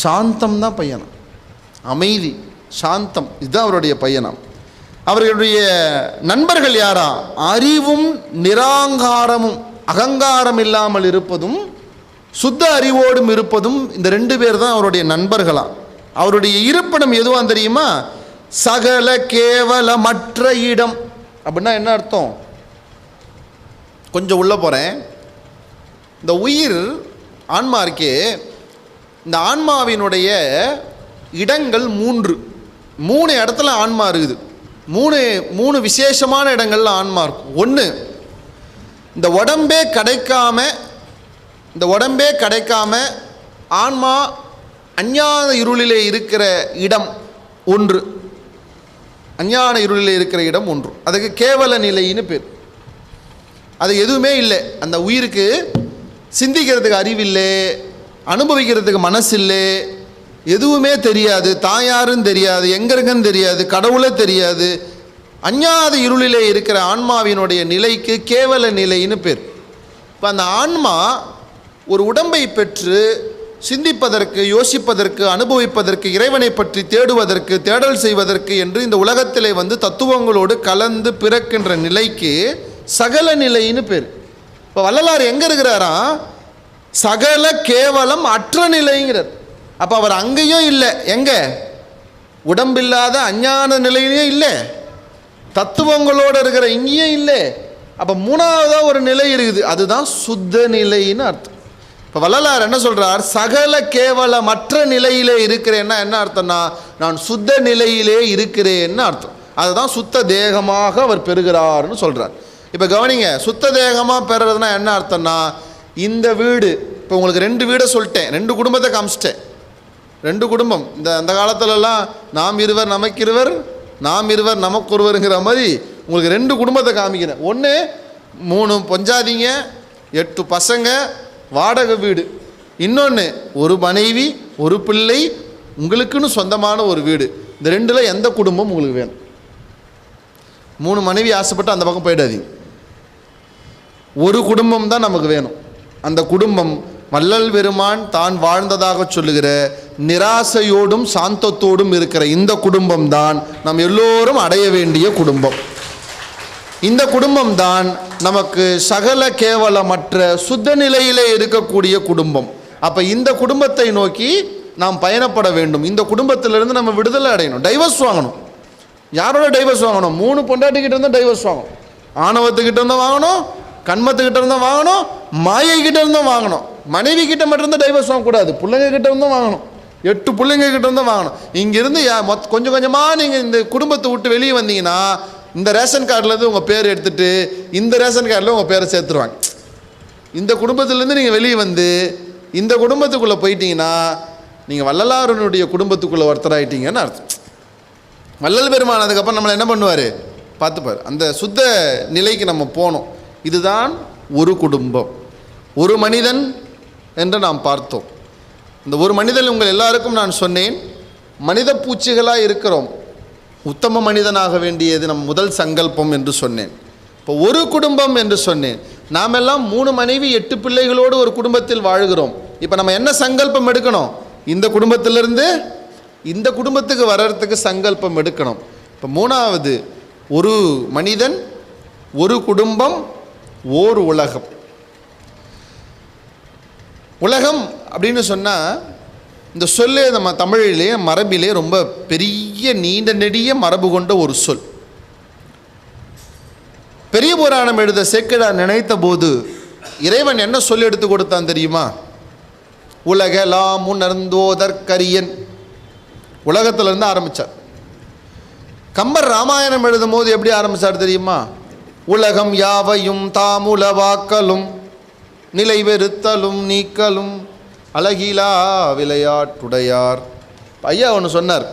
சாந்தம் தான் பையனா, அமைதி, சாந்தம், இதுதான் அவருடைய பையனாம். அவர்களுடைய நண்பர்கள் யாரா? அறிவும் நிராங்காரமும், அகங்காரம் இல்லாமல் இருப்பதும் சுத்த அறிவோடும் இருப்பதும். இந்த 2 பேர் தான் அவருடைய நண்பர்களாம். அவருடைய இருப்பிடம் எதுவான் தெரியுமா? சகல கேவலமற்ற இடம். அப்படின்னா என்ன அர்த்தம்? கொஞ்சம் உள்ள போகிறேன். இந்த உயிர் ஆன்மா இருக்கே, இந்த ஆன்மாவினுடைய இடங்கள் 3 இடத்துல ஆன்மா இருக்குது. 3 விசேஷமான இடங்கள்ல ஆன்மா இருக்கும். 1, இந்த உடம்பே கிடைக்காம ஆன்மா அஞ்ஞான இருளிலே இருக்கிற இடம் 1, அஞ்ஞான இருளிலே இருக்கிற இடம் 1. அதுக்கு கேவல நிலைன்னு பேர். அது எதுவுமே இல்லை. அந்த உயிருக்கு சிந்திக்கிறதுக்கு அறிவில்லை, அனுபவிக்கிறதுக்கு மனசு இல்லை, எதுவுமே தெரியாது, தாயாருன்னு தெரியாது, எங்கே இருக்குன்னு தெரியாது, கடவுளே தெரியாது. அஞ்ஞாத இருளிலே இருக்கிற ஆன்மாவினுடைய நிலைக்கு கேவல நிலைன்னு பேர். இப்போ அந்த ஆன்மா ஒரு உடம்பை பெற்று சிந்திப்பதற்கு, யோசிப்பதற்கு, அனுபவிப்பதற்கு, இறைவனை பற்றி தேடுவதற்கு, தேடல் செய்வதற்கு என்று இந்த உலகத்திலே தத்துவங்களோடு கலந்து பிறக்கின்ற நிலைக்கு சகல நிலைன்னு பேர். இப்போ வள்ளலார் எங்கே இருக்கிறாரா? சகல கேவலம் அற்ற நிலைங்கிறார். அப்போ அவர் அங்கேயும் இல்லை. எங்கே? உடம்பில்லாத அஞ்ஞான நிலையிலையும் இல்லை, தத்துவங்களோடு இருக்கிற இங்கேயும் இல்லை. அப்போ 3ஆவதாக ஒரு நிலை இருக்குது, அதுதான் சுத்த நிலைன்னு அர்த்தம். இப்போ வள்ளலார் என்ன சொல்கிறார்? சகல கேவலமற்ற நிலையிலே இருக்கிறேன்னா என்ன அர்த்தம்னா, நான் சுத்த நிலையிலே இருக்கிறேன்னு அர்த்தம். அதுதான் சுத்த தேகமாக அவர் பெறுகிறார்னு சொல்கிறார். இப்போ கவனிங்க, சுத்த தேகமாக பெறுறதுனா என்ன அர்த்தம்னா, இந்த வீடு இப்போ உங்களுக்கு 2 வீடை சொல்லிட்டேன், 2 குடும்பத்தை காமிச்சிட்டேன். 2 குடும்பம். அந்த காலத்துலலாம் நாம் இருவர் நமக்கிருவர், நாம் இருவர் நமக்கொருவருங்கிற மாதிரி உங்களுக்கு 2 குடும்பத்தை காமிக்கிறேன். ஒன்று 3 பொஞ்சாதிங்க, 8 பசங்க, வாடகை வீடு. இன்னொன்று ஒரு மனைவி, ஒரு பிள்ளை, உங்களுக்குன்னு சொந்தமான ஒரு வீடு. இந்த 2ல் எந்த குடும்பம் உங்களுக்கு வேணும்? 3 மனைவி ஆசைப்பட்டு அந்த பக்கம் போயிடாதீங்க. ஒரு குடும்பம் தான் நமக்கு வேணும். அந்த குடும்பம் வள்ளல் பெருமான் தான் வாழ்ந்ததாக சொல்லுகிற நிராசையோடும் சாந்தத்தோடும் இருக்கிற இந்த குடும்பம் தான் நாம் எல்லோரும் அடைய வேண்டிய குடும்பம். இந்த குடும்பம் தான் நமக்கு சகல கேவலமற்ற சுத்த நிலையிலே இருக்கக்கூடிய குடும்பம். அப்போ இந்த குடும்பத்தை நோக்கி நாம் பயணப்பட வேண்டும். இந்த குடும்பத்திலிருந்து நம்ம விடுதலை அடையணும். டைவர்ஸ் வாங்கணும். யாரோட டைவர்ஸ் வாங்கணும்? 3 பொண்டாட்டிக்கிட்ட இருந்தால் டைவர்ஸ் வாங்கணும். ஆணவத்துக்கிட்ட இருந்தால் வாங்கணும், கண்மத்துக்கிட்ட இருந்தால் வாங்கணும், மாயைக்கிட்ட இருந்தால் வாங்கணும். மனைவி கிட்ட மட்டும் இருந்தால் டைவர்ஸ் வாங்கக்கூடாது, பிள்ளைங்க கிட்ட இருந்தால் வாங்கணும். 8 பிள்ளைங்க கிட்ட இருந்தால் வாங்கணும். இங்கிருந்து கொஞ்சம் கொஞ்சமாக நீங்கள் இந்த குடும்பத்தை விட்டு வெளியே வந்தீங்கன்னா இந்த ரேஷன் கார்டிலேருந்து உங்கள் பேர் எடுத்துகிட்டு இந்த ரேஷன் கார்டில் உங்கள் பேரை சேர்த்துருவாங்க. இந்த குடும்பத்திலேருந்து நீங்கள் வெளியே வந்து இந்த குடும்பத்துக்குள்ளே போயிட்டீங்கன்னா நீங்கள் வள்ளலாருடைய குடும்பத்துக்குள்ளே ஒருத்தராயிட்டீங்கன்னு அர்த்தம். வள்ளல் பெருமான் அதுக்கப்புறம் நம்மளை என்ன பண்ணுவார்? பார்த்துப்பார். அந்த சுத்த நிலைக்கு நம்ம போனோம். இதுதான் ஒரு குடும்பம், ஒரு மனிதன் என்று நாம் பார்த்தோம். இந்த ஒரு மனிதன் உங்கள் எல்லாருக்கும் நான் சொன்னேன், மனித பூச்சிகளாக இருக்கிறோம். உத்தம மனிதனாக வேண்டியது நம் முதல் சங்கல்பம் என்று சொன்னேன். இப்போ ஒரு குடும்பம் என்று சொன்னேன். நாம் எல்லாம் 3 மனைவி 8 பிள்ளைகளோடு ஒரு குடும்பத்தில் வாழ்கிறோம். இப்போ நம்ம என்ன சங்கல்பம் எடுக்கணும்? இந்த குடும்பத்திலிருந்து இந்த குடும்பத்துக்கு வர்றதுக்கு சங்கல்பம் எடுக்கணும். இப்போ 3வது, ஒரு மனிதன், ஒரு குடும்பம், ஓர் உலகம். உலகம் அப்படின்னு சொன்னால் இந்த சொல்லே நம்ம தமிழிலே மரபிலே ரொம்ப பெரிய நீண்ட நெடிய மரபு கொண்ட ஒரு சொல். பெரிய புராணம் எழுத சேக்கிழார் நினைத்த போது இறைவன் என்ன சொல்லி எடுத்து கொடுத்தான் தெரியுமா? உலகெல்லாம் உணர்ந்தோதற்கரியன். உலகத்திலிருந்து ஆரம்பித்தார். கம்பர் ராமாயணம் எழுதும் போது எப்படி ஆரம்பித்தார் தெரியுமா? உலகம் யாவையும் தாமுலவாக்கலும் நிலை வெறுத்தலும் நீக்கலும் அழகிலா விளையாட்டுடையார். ஐயா ஒன்று சொன்னார்,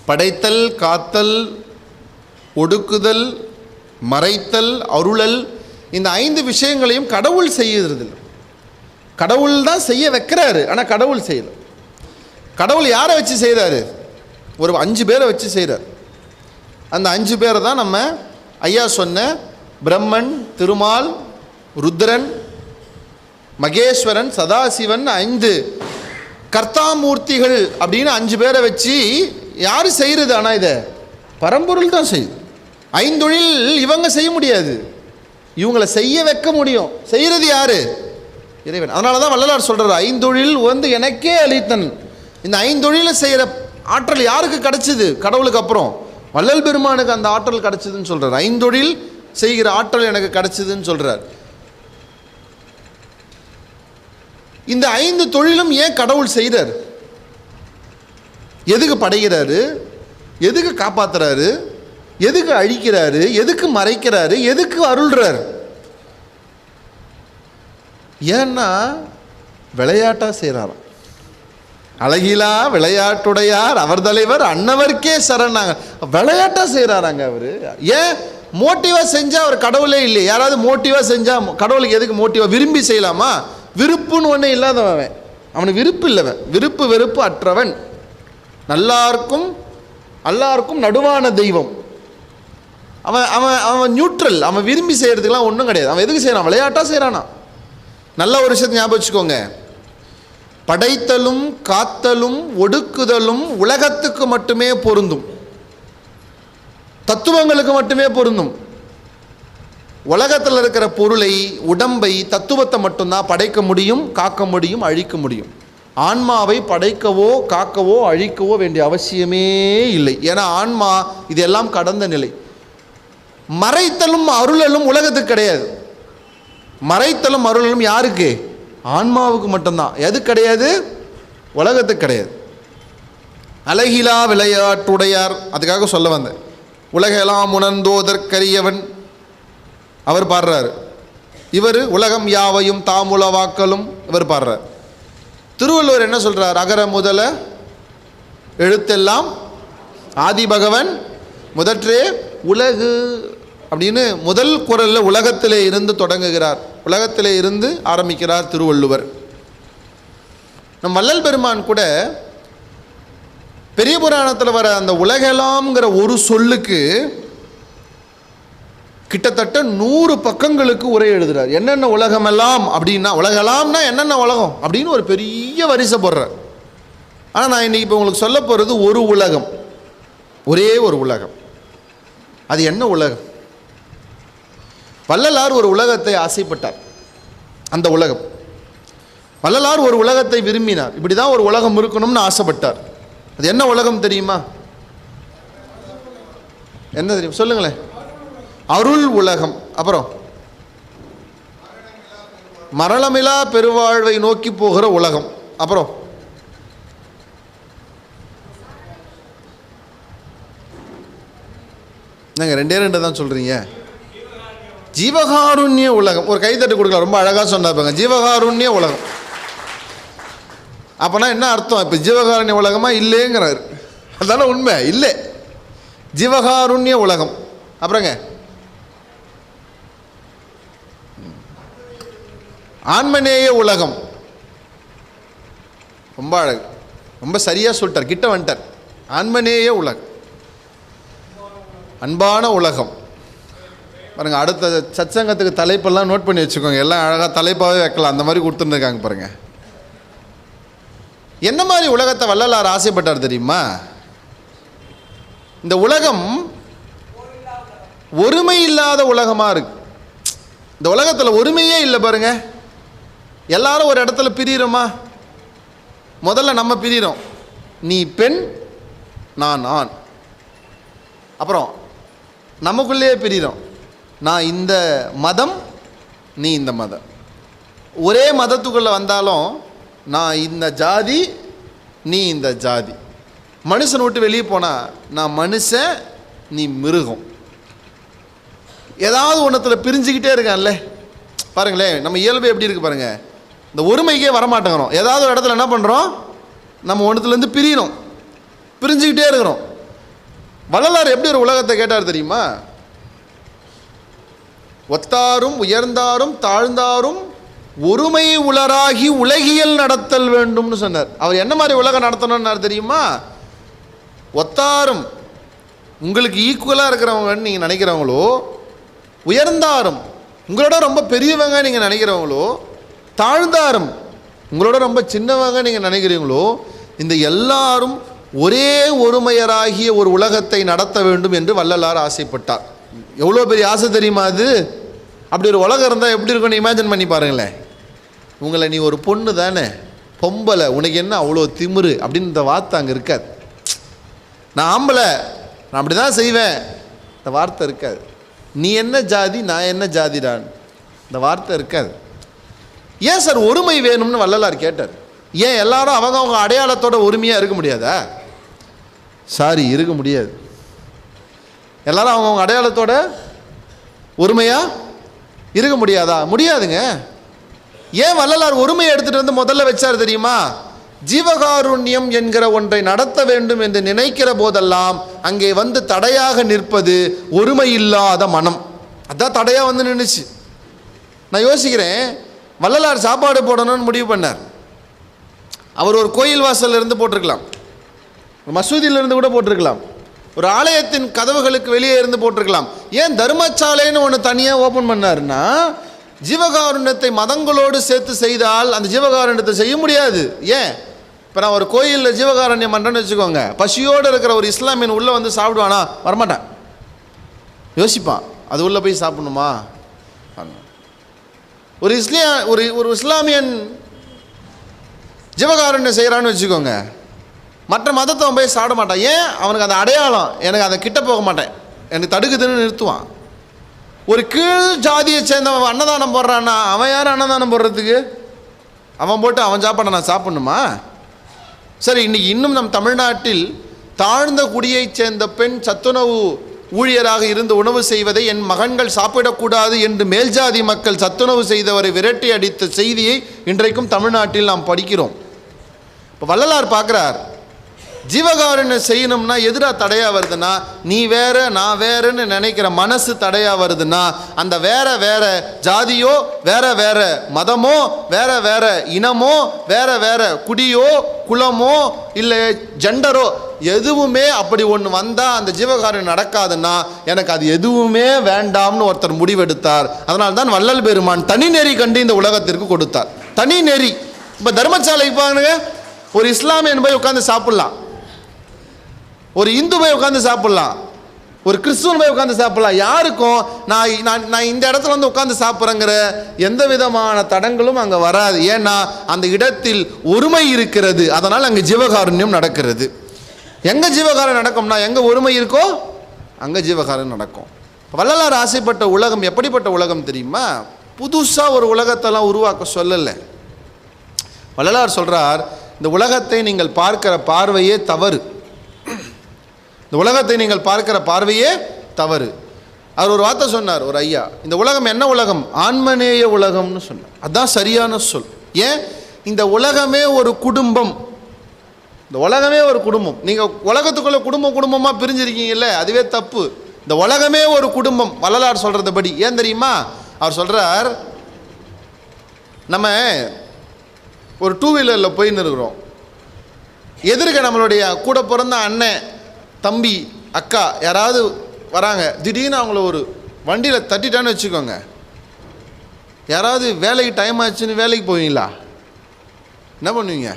படைத்தல், காத்தல், ஒடுக்குதல், மறைத்தல், அருளல், இந்த 5 விஷயங்களையும் கடவுள் செய்யறதில்லை. கடவுள் தான் செய்ய வைக்கிறாரு, ஆனால் கடவுள் செய்யலை. கடவுள் யாரை வச்சு செய்கிறாரு? ஒரு 5 பேரை வச்சு செய்கிறார். அந்த 5 பேரை தான் நம்ம ஐயா சொன்ன பிரம்மன், திருமால், ருத்ரன், மகேஸ்வரன், சதாசிவன் 5 கர்த்தாமூர்த்திகள் அப்படின்னு 5 பேரை வச்சு யார் செய்கிறது? ஆனால் இதை பரம்பொருள் தான் செய்யுது. 5 தொழில் இவங்க செய்ய முடியாது, இவங்களை செய்ய வைக்க முடியும். செய்கிறது யாரு? இறைவன். அதனால தான் வள்ளலார் சொல்கிறார், 5 தொழில் வந்து எனக்கே அளித்தன். இந்த 5 தொழிலை செய்கிற ஆற்றல் யாருக்கு கிடைச்சிது? கடவுளுக்கு அப்புறம் வள்ளல் பெருமானுக்கு அந்த ஆற்றல் கிடைச்சிதுன்னு சொல்கிறார். 5 தொழில் செய்கிற ஆற்றல் எனக்கு கிடைச்சிதுன்னு சொல்கிறார். இந்த 5 தொழிலும் ஏன் கடவுள் செய்கிறார்? எதுக்கு படைக்கிறாரு? எதுக்கு காப்பாற்றுறாரு? எதுக்கு அழிக்கிறாரு? எதுக்கு மறைக்கிறாரு? எதுக்கு அருள்றார்? ஏன்னா விளையாட்டாக செய்கிறாராம். அழகிலா விளையாட்டுடையார் அவர் தலைவர் அன்னவர்க்கே சரணாங்க. விளையாட்டாக செய்கிறாராங்க அவர். ஏன்? மோட்டிவாக செஞ்சால் அவர் கடவுளே இல்லை. யாராவது மோட்டிவாக செஞ்சால் கடவுளுக்கு எதுக்கு மோட்டிவாக? விரும்பி செய்யலாமா? விருப்புன்னு ஒன்று இல்லாதவன், அவனுக்கு விருப்பு இல்லவன், விருப்பு வெறுப்பு அற்றவன், எல்லாருக்கும் நடுவான தெய்வம். அவன் அவன் அவன் நியூட்ரல். அவன் விரும்பி செய்கிறதுக்கெலாம் ஒன்றும் கிடையாது. அவன் எதுக்கு செய்கிறான்? விளையாட்டாக செய்கிறானா? நல்ல ஒரு விஷயத்தை ஞாபகம் வச்சுக்கோங்க. படைத்தலும் காத்தலும் ஒடுக்குதலும் உலகத்துக்கு மட்டுமே பொருந்தும், தத்துவங்களுக்கு மட்டுமே பொருந்தும். உலகத்தில் இருக்கிற பொருளை, உடம்பை, தத்துவத்தை மட்டும்தான் படைக்க முடியும், காக்க முடியும், அழிக்க முடியும். ஆன்மாவை படைக்கவோ காக்கவோ அழிக்கவோ வேண்டிய அவசியமே இல்லை. ஏன்னா ஆன்மா இதெல்லாம் கடந்த நிலை. மறைத்தலும் அருளலும் உலகத்துக்கு கிடையாது. மறைத்தலும் அருளலும் யாருக்கு? ஆன்மாவுக்கு மட்டும்தான். எது கிடையாது? உலகத்துக்கு கிடையாது. அழகிலா விளையாட்டுடையார், அதுக்காக சொல்ல வந்தேன். உலகெல்லாம் உணர்ந்தோதற்கரியவன் அவர் பாடுறாரு. இவர் உலகம் யாவையும் தாமுலவாக்கலும் இவர் பாடுறார். திருவள்ளுவர் என்ன சொல்கிறார்? அகர முதல எழுத்தெல்லாம் ஆதி பகவன் முதற்றே உலகு அப்படின்னு முதல் குறளில் உலகத்திலே இருந்து தொடங்குகிறார். உலகத்திலே இருந்து ஆரம்பிக்கிறார் திருவள்ளுவர். நம் வள்ளல் பெருமான் கூட பெரிய புராணத்தில் வர அந்த உலகெல்லாம்ங்கிற ஒரு சொல்லுக்கு கிட்டத்தட்ட 100 பக்கங்களுக்கு உரை எழுதுறார். என்னென்ன உலகமெல்லாம் அப்படின்னா, உலகெல்லாம்னா என்னென்ன உலகம் அப்படின்னு ஒரு பெரிய வரிசை போடுறார். ஆனால் நான் இன்னைக்கு இப்போ உங்களுக்கு சொல்ல போகிறது ஒரு உலகம், ஒரே ஒரு உலகம். அது என்ன உலகம்? வள்ளலார் ஒரு உலகத்தை ஆசைப்பட்டார். அந்த உலகம், வள்ளலார் ஒரு உலகத்தை விரும்பினார். இப்படி தான் ஒரு உலகம் இருக்கணும்னு ஆசைப்பட்டார். அது என்ன உலகம் தெரியுமா? என்ன தெரியும் சொல்லுங்களேன். அருள் உலகம். அப்புறம் மரணமிலா பெருவாழ்வை நோக்கி போகிற உலகம். அப்புறம் நாங்கள் 2 தான் சொல்கிறீங்க. ஜீவகாருண்ய உலகம். ஒரு கைத்தட்டு கொடுக்கலாம், ரொம்ப அழகாக சொன்னாங்க. ஜீவகாருண்ய உலகம் அப்போனா என்ன அர்த்தம்? இப்போ ஜீவகாருண்ய உலகமா இல்லைங்கிறார். அதுதானே உண்மை. இல்லை, ஜீவகாருண்ய உலகம். அப்புறங்க ஆன்மநேய உலகம். ரொம்ப அழகு, ரொம்ப சரியாக சொல்லிட்டார், கிட்ட வந்துட்டார். ஆன்மநேய உலகம், அன்பான உலகம். பாருங்கள், அடுத்த சத்சங்கத்துக்கு தலைப்பெல்லாம் நோட் பண்ணி வச்சுக்கோங்க. எல்லாம் அழகாக தலைப்பாகவே வைக்கலாம், அந்த மாதிரி கொடுத்துருக்காங்க பாருங்கள். என்ன மாதிரி உலகத்தை வள்ளலார் ஆசைப்பட்டார் தெரியுமா? இந்த உலகம் ஒருமை இல்லாத உலகமாக இருக்கு. இந்த உலகத்தில் ஒருமையே இல்லை பாருங்க. எல்லாரும் ஒரு இடத்துல பிரிகிறோமா? முதல்ல நம்ம பிரிகிறோம். நீ பெண், நான் ஆண். அப்புறம் நமக்குள்ளேயே பிரிகிறோம். நான் இந்த மதம், நீ இந்த மதம். ஒரே மதத்துக்குள்ளே வந்தாலும் நான் இந்த ஜாதி, நீ இந்த ஜாதி. மனுஷனை விட்டு வெளியே போனால் நான் மனுஷன், நீ மிருகம். ஏதாவது ஒன்றத்தில் பிரிஞ்சுக்கிட்டே இருக்கான்ல. பாருங்களேன், நம்ம இயல்பு எப்படி இருக்குது பாருங்கள். இந்த ஒருமைக்கே வரமாட்டேங்கிறோம். ஏதாவது ஒரு இடத்துல என்ன பண்ணுறோம்? நம்ம ஒன்றுத்துலேருந்து பிரியணும், பிரிஞ்சுக்கிட்டே இருக்கிறோம். வள்ளலார் எப்படி ஒரு உலகத்தை கேட்டார் தெரியுமா? ஒத்தாரும் உயர்ந்தாரும் தாழ்ந்தாரும் ஒருமை உலராகி உலகியல் நடத்தல் வேண்டும்னு சொன்னார். அவர் என்ன மாதிரி உலகம் நடத்தணும்னார் தெரியுமா? ஒத்தாரும் உங்களுக்கு ஈக்குவலாக இருக்கிறவங்கன்னு நீங்கள் நினைக்கிறவங்களோ, உயர்ந்தாரும் உங்களோட ரொம்ப பெரியவங்க நீங்கள் நினைக்கிறவங்களோ, தாழ்ந்தாரும் உங்களோட ரொம்ப சின்னவங்க நீங்கள் நினைக்கிறீங்களோ, இந்த எல்லாரும் ஒரே ஒருமையராகிய ஒரு உலகத்தை நடத்த வேண்டும் என்று வள்ளலார் ஆசைப்பட்டார். எவ்வளோ பெரிய ஆசை தெரியுமா அது? அப்படி ஒரு உலகம் இருந்தால் எப்படி இருக்குன்னு இமேஜின் பண்ணி பாருங்களேன். உங்களை நீ ஒரு பொண்ணு தானே, பொம்பளை, உனக்கு என்ன அவ்வளோ திமிரு அப்படின்னு இந்த வார்த்தை அங்கே இருக்காது. நான் ஆம்பளை, நான் அப்படி தான் செய்வேன், இந்த வார்த்தை இருக்காது. நீ என்ன ஜாதி, நான் என்ன ஜாதிடான், இந்த வார்த்தை இருக்காது. ஏன் சார் ஒருமை வேணும்னு வள்ளலார் கேட்டார். ஏன் எல்லாரும் அவங்க அடையாளத்தோட ஒருமையாக இருக்க முடியாதா? சாரி, இருக்க முடியாது. எல்லாரும் அவங்க அடையாளத்தோட ஒருமையாக இருக்க முடியாதா? முடியாதுங்க. ஏன் வள்ளலார் ஒருமையை எடுத்துகிட்டு வந்து முதல்ல வச்சார் தெரியுமா? ஜீவகாருண்யம் என்கிற ஒன்றை நடத்த வேண்டும் என்று நினைக்கிற போதெல்லாம் அங்கே வந்து தடையாக நிற்பது ஒருமை இல்லாத மனம். அதான் தடையாக வந்து நின்றுச்சு. நான் யோசிக்கிறேன், வள்ளலார் சாப்பாடு போடணும்னு முடிவு பண்ணார். அவர் ஒரு கோயில் வாசல்ல இருந்து போட்டிருக்கலாம், மசூதியிலிருந்து கூட போட்டிருக்கலாம், ஒரு ஆலயத்தின் கதவுகளுக்கு வெளியே இருந்து போட்டிருக்கலாம். ஏன் தர்மசாலைன்னு ஒன்று தனியாக ஓப்பன் பண்ணாருன்னா, ஜீவகாருண்யத்தை மதங்களோடு சேர்த்து செய்தால் அந்த ஜீவகாருண்யத்தை செய்ய முடியாது. ஏன்? இப்போ நான் ஒரு கோயிலில் ஜீவகாருண்யம் பண்ணுறேன்னு வச்சுக்கோங்க, பசியோடு இருக்கிற ஒரு இஸ்லாமியன் உள்ளே வந்து சாப்பிடுவானா? வரமாட்டான், யோசிப்பான், அது உள்ளே போய் சாப்பிடணுமா? ஒரு இஸ்லாமியன் ஜீவகாருண்யம் செய்கிறான்னு வச்சுக்கோங்க, மற்ற மதத்தை அவன் போய் சாப்பிட மாட்டான். ஏன்? அவனுக்கு அந்த அடையாளம், எனக்கு அதை கிட்ட போக மாட்டேன், எனக்கு தடுக்குதுன்னு நிறுத்துவான். ஒரு கீழ் ஜாதியை சேர்ந்தவன் அன்னதானம் போடுறான்னா அவன் யார் அன்னதானம் போடுறதுக்கு? அவன் போட்டு அவன் சாப்பாடை நான் சாப்பிடணுமா? சரி, இன்னைக்கு இன்னும் நம் தமிழ்நாட்டில் தாழ்ந்த குடியைச் சேர்ந்த பெண் சத்துணவு ஊழியராக இருந்து உணவு செய்வதை என் மகன்கள் சாப்பிடக்கூடாது என்று மேல்ஜாதி மக்கள் சத்துணவு செய்தவரை விரட்டி அடித்த செய்தியை இன்றைக்கும் தமிழ்நாட்டில் நாம் படிக்கிறோம். இப்போ வள்ளலார் பார்க்குறார், ஜீவகாருண்யம் செய்யணும்னா எதிராக தடையாக வருதுன்னா, நீ வேற நான் வேறன்னு நினைக்கிற மனசு தடையாக வருதுன்னா, அந்த வேற வேற ஜாதியோ, வேற வேற மதமோ, வேற வேற இனமோ, வேற வேற குடியோ குலமோ இல்லை ஜெண்டரோ எதுவுமே அப்படி ஒன்று வந்தால் அந்த ஜீவகாருண்யம் நடக்காதுன்னா எனக்கு அது எதுவுமே வேண்டாம்னு ஒருத்தர் முடிவெடுத்தார். அதனால தான் வள்ளல் பெருமான் தனி நெறி கண்டு இந்த உலகத்திற்கு கொடுத்தார். தனி நெறி. இப்போ தர்மசாலைக்கு பாருங்க, ஒரு இஸ்லாமியன் போய் உட்காந்து சாப்பிட்லாம், ஒரு இந்து போய் உட்காந்து சாப்பிட்லாம், ஒரு கிறிஸ்துவன் போய் உட்காந்து சாப்பிட்லாம். யாருக்கும் நான் இந்த இடத்துல வந்து உட்காந்து சாப்பிட்றேங்கிற எந்த விதமான தடங்களும் அங்கே வராது. ஏன்னா அந்த இடத்தில் ஒருமை இருக்கிறது. அதனால் அங்கே ஜீவகாருண்யம் நடக்கிறது. எங்கே ஜீவகாருண்யம் நடக்கும்னா எங்கே ஒருமை இருக்கோ அங்கே ஜீவகாருண்யம் நடக்கும். வள்ளலார் ஆசைப்பட்ட உலகம் எப்படிப்பட்ட உலகம் தெரியுமா? புதுசாக ஒரு உலகத்தெல்லாம் உருவாக்க சொல்லலை. வள்ளலார் சொல்கிறார், இந்த உலகத்தை நீங்கள் பார்க்கிற பார்வையே தவறு. இந்த உலகத்தை நீங்கள் பார்க்கிற பார்வையே தவறு. அவர் ஒரு வார்த்தை சொன்னார், ஒரு ஐயா, இந்த உலகம் என்ன உலகம்? ஆன்மநேய உலகம்னு சொன்னார். அதுதான் சரியான சொல். ஏன்? இந்த உலகமே ஒரு குடும்பம். இந்த உலகமே ஒரு குடும்பம். நீங்கள் உலகத்துக்குள்ள குடும்பமாக பிரிஞ்சிருக்கீங்கல்ல, அதுவே தப்பு. இந்த உலகமே ஒரு குடும்பம் வள்ளலார் சொல்கிறதுபடி. ஏன் தெரியுமா? அவர் சொல்கிறார், நம்ம ஒரு 2 வீலரில் போயின்னு இருக்கிறோம். எதிர்க்க நம்மளுடைய கூட பிறந்த அண்ணன் தம்பி அக்கா யாராவது வராங்க. திடீர்னு அவங்கள ஒரு வண்டியில் தட்டிட்டான்னு வச்சுக்கோங்க. யாராவது வேலைக்கு டைம் ஆச்சுன்னு வேலைக்கு போவீங்களா? என்ன பண்ணுவீங்க?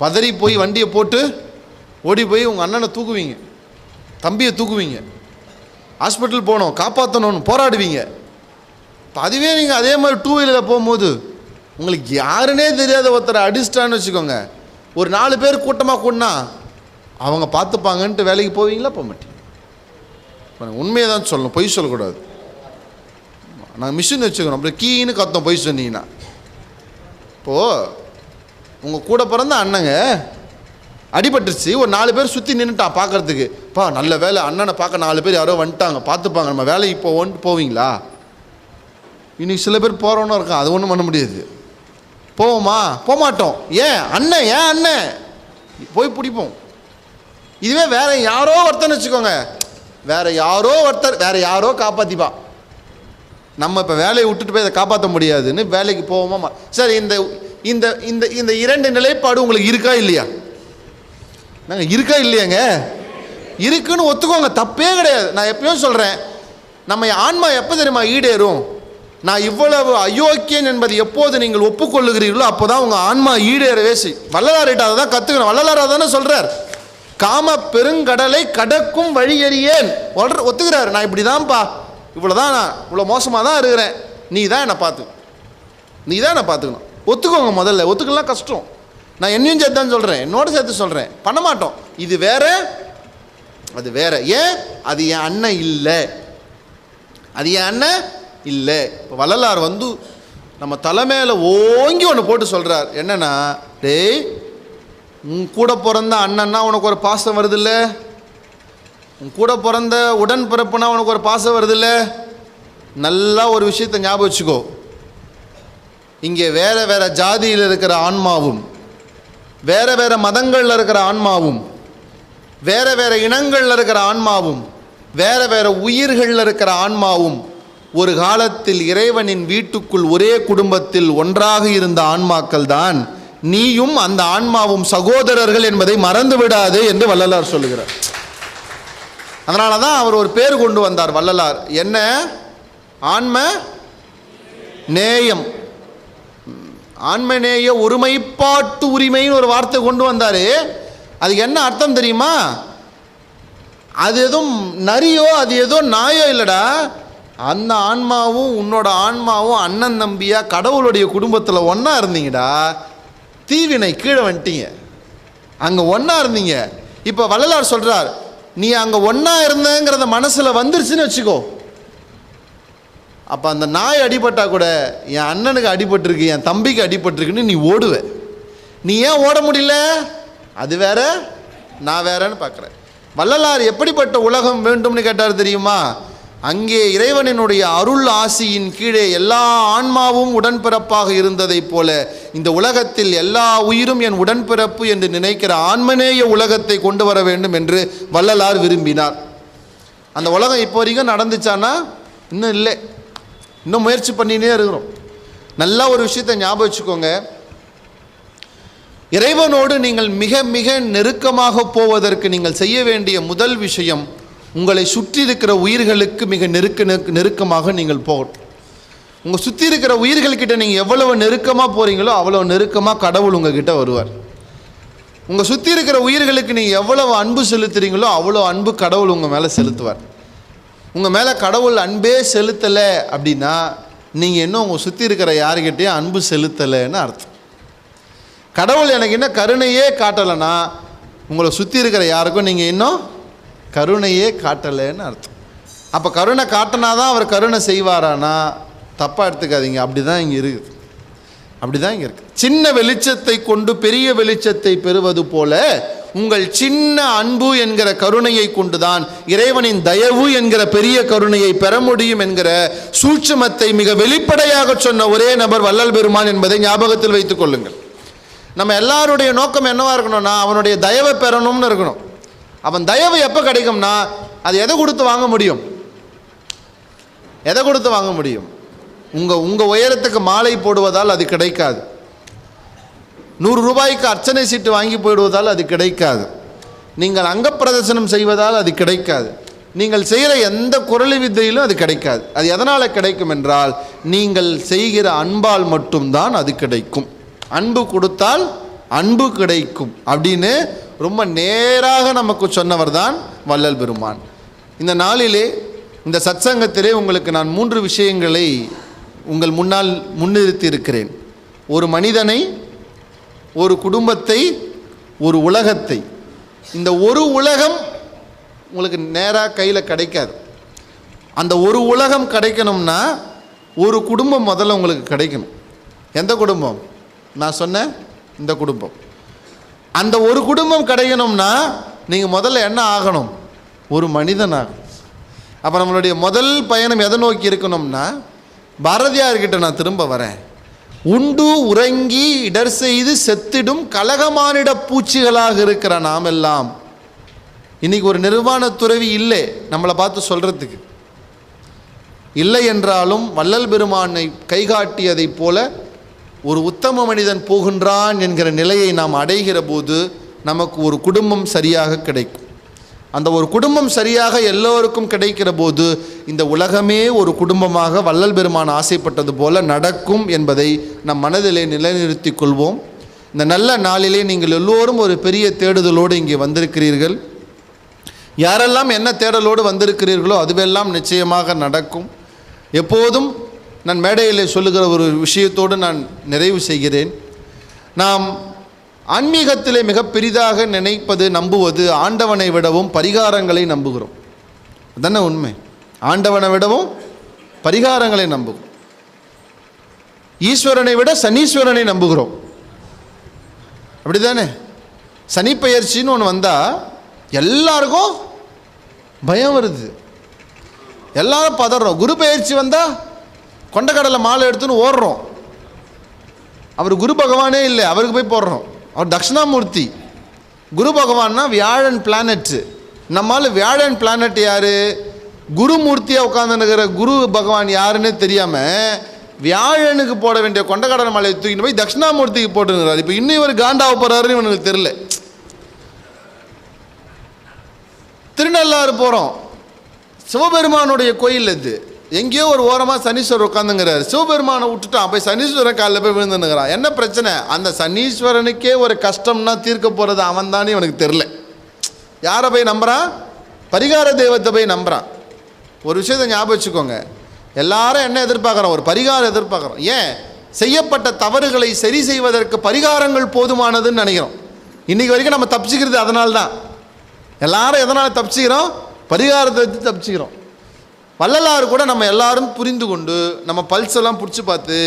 பதறி போய் வண்டியை போட்டு ஓடி போய் உங்கள் அண்ணனை தூக்குவீங்க, தம்பியை தூக்குவீங்க, ஹாஸ்பிட்டல் போகணும் காப்பாற்றணும்னு போராடுவீங்க. இப்போ அதுவே நீங்கள் அதே மாதிரி 2 வீலரில் போகும்போது உங்களுக்கு யாருன்னே தெரியாத ஒருத்தரை அடிச்சிட்டான்னு வச்சுக்கோங்க, ஒரு 4 பேர் கூட்டமாக கூடனா அவங்க பார்த்துப்பாங்கன்ட்டு வேலைக்கு போவீங்களா? போக மாட்டீங்க. உண்மையை தான் சொல்லணும், பொய் சொல்லக்கூடாது. நாங்கள் மிஷின் வச்சுக்கணும், அப்புறம் கீன்னு கத்தோம் பொய் சொன்னீங்கன்னா. இப்போது உங்கள் கூட பிறந்த அண்ணங்க அடிபட்டுருச்சு, ஒரு 4 பேர் சுற்றி நின்றுட்டான் பார்க்குறதுக்கு. நல்ல வேலை அண்ணனை பார்க்க 4 பேர் யாரோ வந்துட்டாங்க பார்த்துப்பாங்க, நம்ம வேலைக்கு போவீங்களா? இன்னைக்கு சில பேர் போகிறவனும் இருக்கான், அது ஒன்றும் பண்ண முடியாது. போவோமா? போக மாட்டோம். ஏன்? அண்ணன் போய் பிடிப்போம். இதுவே வேற யாரோ ஒருத்தன்னு வச்சுக்கோங்க, வேற யாரோ காப்பாற்றிப்பான். நம்ம இப்போ வேலையை விட்டுட்டு போய் அதை காப்பாற்ற முடியாதுன்னு வேலைக்கு போவோமா? சரி, இந்த இந்த இந்த இந்த 2 நிலைப்பாடு உங்களுக்கு இருக்கா இல்லையா? நாங்கள் இருக்கா இல்லையாங்க? இருக்குன்னு ஒத்துக்கோங்க, தப்பே கிடையாது. நான் எப்பயும் சொல்கிறேன், நம்ம ஆன்மா எப்போ தெரியுமா ஈடேறும்? நான் இவ்வளவு அயோக்கியன் என்பது எப்போது நீங்கள் ஒப்புக்கொள்ளுகிறீர்களோ அப்போ தான் உங்கள் ஆன்மா ஈடேறவே செய்யும். வள்ளலார்கிட்ட அதை தான் கற்றுக்கணும். வள்ளலார் தானே சொல்கிறார், காம பெருங்கடலை கடக்கும் வழி எறியேன். ஒத்துக்கிறார், நான் இப்படி தான்ப்பா, இவ்வளோதான், நான் இவ்வளோ மோசமாக தான் இருக்கிறேன், நீ தான் என்னை பார்த்துக்கணும். ஒத்துக்கோங்க. முதல்ல ஒத்துக்கலாம் கஷ்டம். நான் என்னையும் சேர்த்து தான் சொல்கிறேன், என்னோட சேர்த்து சொல்கிறேன். பண்ண மாட்டோம். இது வேற, அது வேற. ஏன்? அது என் அண்ணன் இல்லை, அது என் அண்ணன் இல்லை. இப்போ வள்ளலார் வந்து நம்ம தலைமையில் ஓங்கி ஒன்று போட்டு சொல்கிறார். என்னன்னா, டேய், உன் கூட பிறந்த அண்ணன்னா உனக்கு ஒரு பாசம் வருதில்ல, உன் கூட பிறந்த உடன்பிறப்புனா உனக்கு ஒரு பாசம் வருதில்ல. நல்லா ஒரு விஷயத்தை ஞாபகம் வச்சுக்கோ, இங்கே வேற வேற ஜாதியில் இருக்கிற ஆன்மாவும், வேற வேற மதங்களில் இருக்கிற ஆன்மாவும், வேற வேற இனங்களில் இருக்கிற ஆன்மாவும், வேற வேற உயிர்களில் இருக்கிற ஆன்மாவும் ஒரு காலத்தில் இறைவனின் வீட்டுக்குள் ஒரே குடும்பத்தில் ஒன்றாக இருந்த ஆன்மாக்கள் தான். நீயும் அந்த ஆன்மாவும் சகோதரர்கள் என்பதை மறந்து விடாதே என்று வள்ளலார் சொல்லுகிறார். அதனால தான் அவர் ஒரு பேர் கொண்டு வந்தார் வள்ளலார். என்ன? ஆன்ம நேயம், ஆன்மநேய ஒருமைப்பாட்டு உரிமைன்னு ஒரு வார்த்தை கொண்டு வந்தார். அதுக்கு என்ன அர்த்தம் தெரியுமா? அது எதுவும் நரியோ அது ஏதோ நாயோ இல்லைடா, அந்த ஆன்மாவும் உன்னோட ஆன்மாவும் அண்ணன் தம்பியா கடவுளுடைய குடும்பத்தில் ஒன்றா இருந்தீங்கடா. தீவினை கீழே வந்துட்டீங்க, அங்கே ஒன்றா இருந்தீங்க. இப்போ வள்ளலார் சொல்கிறார், நீ அங்கே ஒன்றா இருந்தங்கிறத மனசில் வந்துருச்சுன்னு வச்சுக்கோ, அப்போ அந்த நாய் அடிபட்டால் கூட என் அண்ணனுக்கு அடிபட்டிருக்கு, என் தம்பிக்கு அடிபட்டிருக்குன்னு நீ ஓடுவ. நீ ஏன் ஓட முடியல? அது வேற, நான் வேறன்னு பார்க்குறேன். வள்ளலார் எப்படிப்பட்ட உலகம் வேண்டும்னு கேட்டார் தெரியுமா? அங்கே இறைவனினுடைய அருள் ஆசியின் கீழே எல்லா ஆன்மாவும் உடன்பிறப்பாக இருந்ததை போல இந்த உலகத்தில் எல்லா உயிரும் என் உடன்பிறப்பு என்று நினைக்கிற ஆன்மநேய உலகத்தை கொண்டு வர வேண்டும் என்று வள்ளலார் விரும்பினார். அந்த உலகம் இப்போ வரைக்கும் நடந்துச்சானா? இன்னும் இல்லை, இன்னும் முயற்சி பண்ணினே இருக்கிறோம். நல்லா ஒரு விஷயத்தை ஞாபகம் வச்சுக்கோங்க. இறைவனோடு நீங்கள் மிக மிக நெருக்கமாக போவதற்கு நீங்கள் செய்ய வேண்டிய முதல் விஷயம், உங்களை சுற்றி இருக்கிற உயிர்களுக்கு மிக நெருக்கமாக நீங்கள் போகணும். உங்கள் சுற்றி இருக்கிற உயிர்கள்கிட்ட நீங்கள் எவ்வளவு நெருக்கமாக போகிறீங்களோ அவ்வளோ நெருக்கமாக கடவுள் உங்ககிட்ட வருவார். உங்கள் சுற்றி இருக்கிற உயிர்களுக்கு நீங்கள் எவ்வளவு அன்பு செலுத்துறீங்களோ அவ்வளோ அன்பு கடவுள் உங்கள் மேலே செலுத்துவார். உங்கள் மேலே கடவுள் அன்பே செலுத்தலை அப்படின்னா நீங்கள் இன்னும் உங்கள் சுற்றி இருக்கிற யாருக்கிட்டையும் அன்பு செலுத்தலைன்னு அர்த்தம். கடவுள் எனக்கு இன்னும் கருணையே காட்டலைன்னா உங்களை சுற்றி இருக்கிற யாருக்கும் நீங்கள் இன்னும் கருணையே காட்டலைன்னு அர்த்தம். அப்போ கருணை காட்டினாதான் அவர் கருணை செய்வாரானா தப்பாக எடுத்துக்காதீங்க. அப்படி தான் இங்கே இருக்குது, அப்படி தான் இங்கே இருக்குது. சின்ன வெளிச்சத்தை கொண்டு பெரிய வெளிச்சத்தை பெறுவது போல உங்கள் சின்ன அன்பு என்கிற கருணையை கொண்டுதான் இறைவனின் தயவு என்கிற பெரிய கருணையை பெற முடியும் என்கிற சூட்சுமத்தை மிக வெளிப்படையாக சொன்ன ஒரே நபர் வள்ளல் பெருமான் என்பதை ஞாபகத்தில் வைத்துக் கொள்ளுங்கள். நம்ம எல்லாருடைய நோக்கம் என்னவா இருக்கணும்னா அவனுடைய தயவை பெறணும்னு இருக்கணும். அவன் தயவு எப்போ கிடைக்கும்னா அது எதை கொடுத்து வாங்க முடியும்? எதை கொடுத்து வாங்க முடியும்? உங்கள் உயரத்துக்கு மாலை போடுவதால் அது கிடைக்காது. 100 ரூபாய்க்கு அர்ச்சனை சீட்டு வாங்கி போயிடுவதால் அது கிடைக்காது. நீங்கள் அங்கப்பிரதர்சனம் செய்வதால் அது கிடைக்காது. நீங்கள் செய்கிற எந்த குரலி வித்தையிலும் அது கிடைக்காது. அது எதனால் கிடைக்கும் என்றால் நீங்கள் செய்கிற அன்பால் மட்டும்தான் அது கிடைக்கும். அன்பு கொடுத்தால் அன்பு கிடைக்கும் அப்படின்னு ரொம்ப நேராக நமக்கு சொன்னவர் தான் வள்ளல் பெருமான். இந்த நாளிலே இந்த சத்சங்கத்திலே உங்களுக்கு நான் 3 விஷயங்களை உங்கள் முன்னால் முன்னிறுத்தி இருக்கிறேன். ஒரு மனிதனை, ஒரு குடும்பத்தை, ஒரு உலகத்தை. இந்த ஒரு உலகம் உங்களுக்கு நேராக கையில் கிடைக்காது. அந்த ஒரு உலகம் கிடைக்கணும்னா ஒரு குடும்பம் முதல்ல உங்களுக்கு கிடைக்கணும். எந்த குடும்பம்? நான் சொன்னேன் இந்த குடும்பம். அந்த ஒரு குடும்பம் கிடைக்கணும்னா நீங்கள் முதல்ல என்ன ஆகணும்? ஒரு மனிதன் ஆகணும். அப்போ நம்மளுடைய முதல் பயணம் எதை நோக்கி இருக்கணும்னா, பாரதியார்கிட்ட நான் திரும்ப வரேன். உண்டு உறங்கி இடர் செய்து செத்திடும் கலகமானிட பூச்சிகளாக இருக்கிற நாம் எல்லாம். இன்னைக்கு ஒரு நிர்வாண துறவி இல்லை நம்மளை பார்த்து சொல்கிறதுக்கு. இல்லை என்றாலும் வள்ளல் பெருமானை கைகாட்டியதைப் போல ஒரு உத்தம மனிதன் போகின்றான் என்கிற நிலையை நாம் அடைகிற போது நமக்கு ஒரு குடும்பம் சரியாக கிடைக்கும். அந்த ஒரு குடும்பம் சரியாக எல்லோருக்கும் கிடைக்கிற போது இந்த உலகமே ஒரு குடும்பமாக வள்ளல் பெருமான் ஆசைப்பட்டது போல நடக்கும் என்பதை நம் மனதிலே நிலைநிறுத்தி கொள்வோம். இந்த நல்ல நாளிலே நீங்கள் எல்லோரும் ஒரு பெரிய தேடுதலோடு இங்கே வந்திருக்கிறீர்கள். யாரெல்லாம் என்ன தேடலோடு வந்திருக்கிறீர்களோ அதுவெல்லாம் நிச்சயமாக நடக்கும். எப்போதும் நான் மேடையிலே சொல்லுகிற ஒரு விஷயத்தோடு நான் நிறைவு செய்கிறேன். நாம் ஆன்மீகத்திலே மிக பெரிதாக நினைப்பது, நம்புவது ஆண்டவனை விடவும் பரிகாரங்களை நம்புகிறோம். அதுதானே உண்மை. ஆண்டவனை விடவும் பரிகாரங்களை நம்புகிறோம். ஈஸ்வரனை விட சனீஸ்வரனை நம்புகிறோம். அப்படி தானே? சனி பெயர்ச்சின்னு ஒன்று வந்தால் எல்லாருக்கும் பயம் வருது, எல்லாரும் பதறோம். குரு பெயர்ச்சி வந்தால் கொண்டக்கடலை மாலை எடுத்துன்னு ஓடுறோம். அவர் குரு பகவானே இல்லை, அவருக்கு போய் போடுறோம். அவர் தட்சிணாமூர்த்தி. குரு பகவான்னா வியாழன் பிளானட்டு. நம்மால் வியாழன் பிளானட் யார்? குருமூர்த்தியாக உட்காந்துருக்கிற குரு பகவான் யாருன்னு தெரியாமல் வியாழனுக்கு போட வேண்டிய கொண்டக்கடலை மாலையை தூக்கிட்டு போய் தட்சிணாமூர்த்திக்கு போட்டுருக்கிறார். இப்போ இன்னும் இவர் காண்டாக போகிறாருன்னு இவனுக்கு தெரியல. திருநள்ளாறு போகிறோம், சிவபெருமானுடைய கோயில் இது. எங்கேயோ ஒரு ஓரமாக சனீஸ்வரர் உட்காந்துங்கிறார். சிவபெருமானை விட்டுட்டான், போய் சனீஸ்வரன் காலில் போய் விழுந்துனுங்கிறான். என்ன பிரச்சனை? அந்த சனீஸ்வரனுக்கே ஒரு கஷ்டம்னா தீர்க்க போகிறது அவன் தானே இவனுக்கு தெரில. யாரை போய் நம்புகிறான்? பரிகார தெய்வத்தை போய் நம்புகிறான். ஒரு விஷயத்தை ஞாபகம் வச்சுக்கோங்க, எல்லாரும் என்ன எதிர்பார்க்குறோம்? ஒரு பரிகாரம் எதிர்பார்க்குறோம். ஏன்? செய்யப்பட்ட தவறுகளை சரி செய்வதற்கு பரிகாரங்கள் போதுமானதுன்னு நினைக்கிறோம். இன்றைக்கி வரைக்கும் நம்ம தப்பிச்சுக்கிறது அதனால்தான். எல்லாரும் எதனால் தப்பிச்சுக்கிறோம்? பரிகாரத்தை வச்சு தப்பிச்சுக்கிறோம். வள்ளலார் கூட நம்ம எல்லாரும் புரிந்து கொண்டு நம்ம பல்ஸ் எல்லாம் பிடிச்சி பார்த்து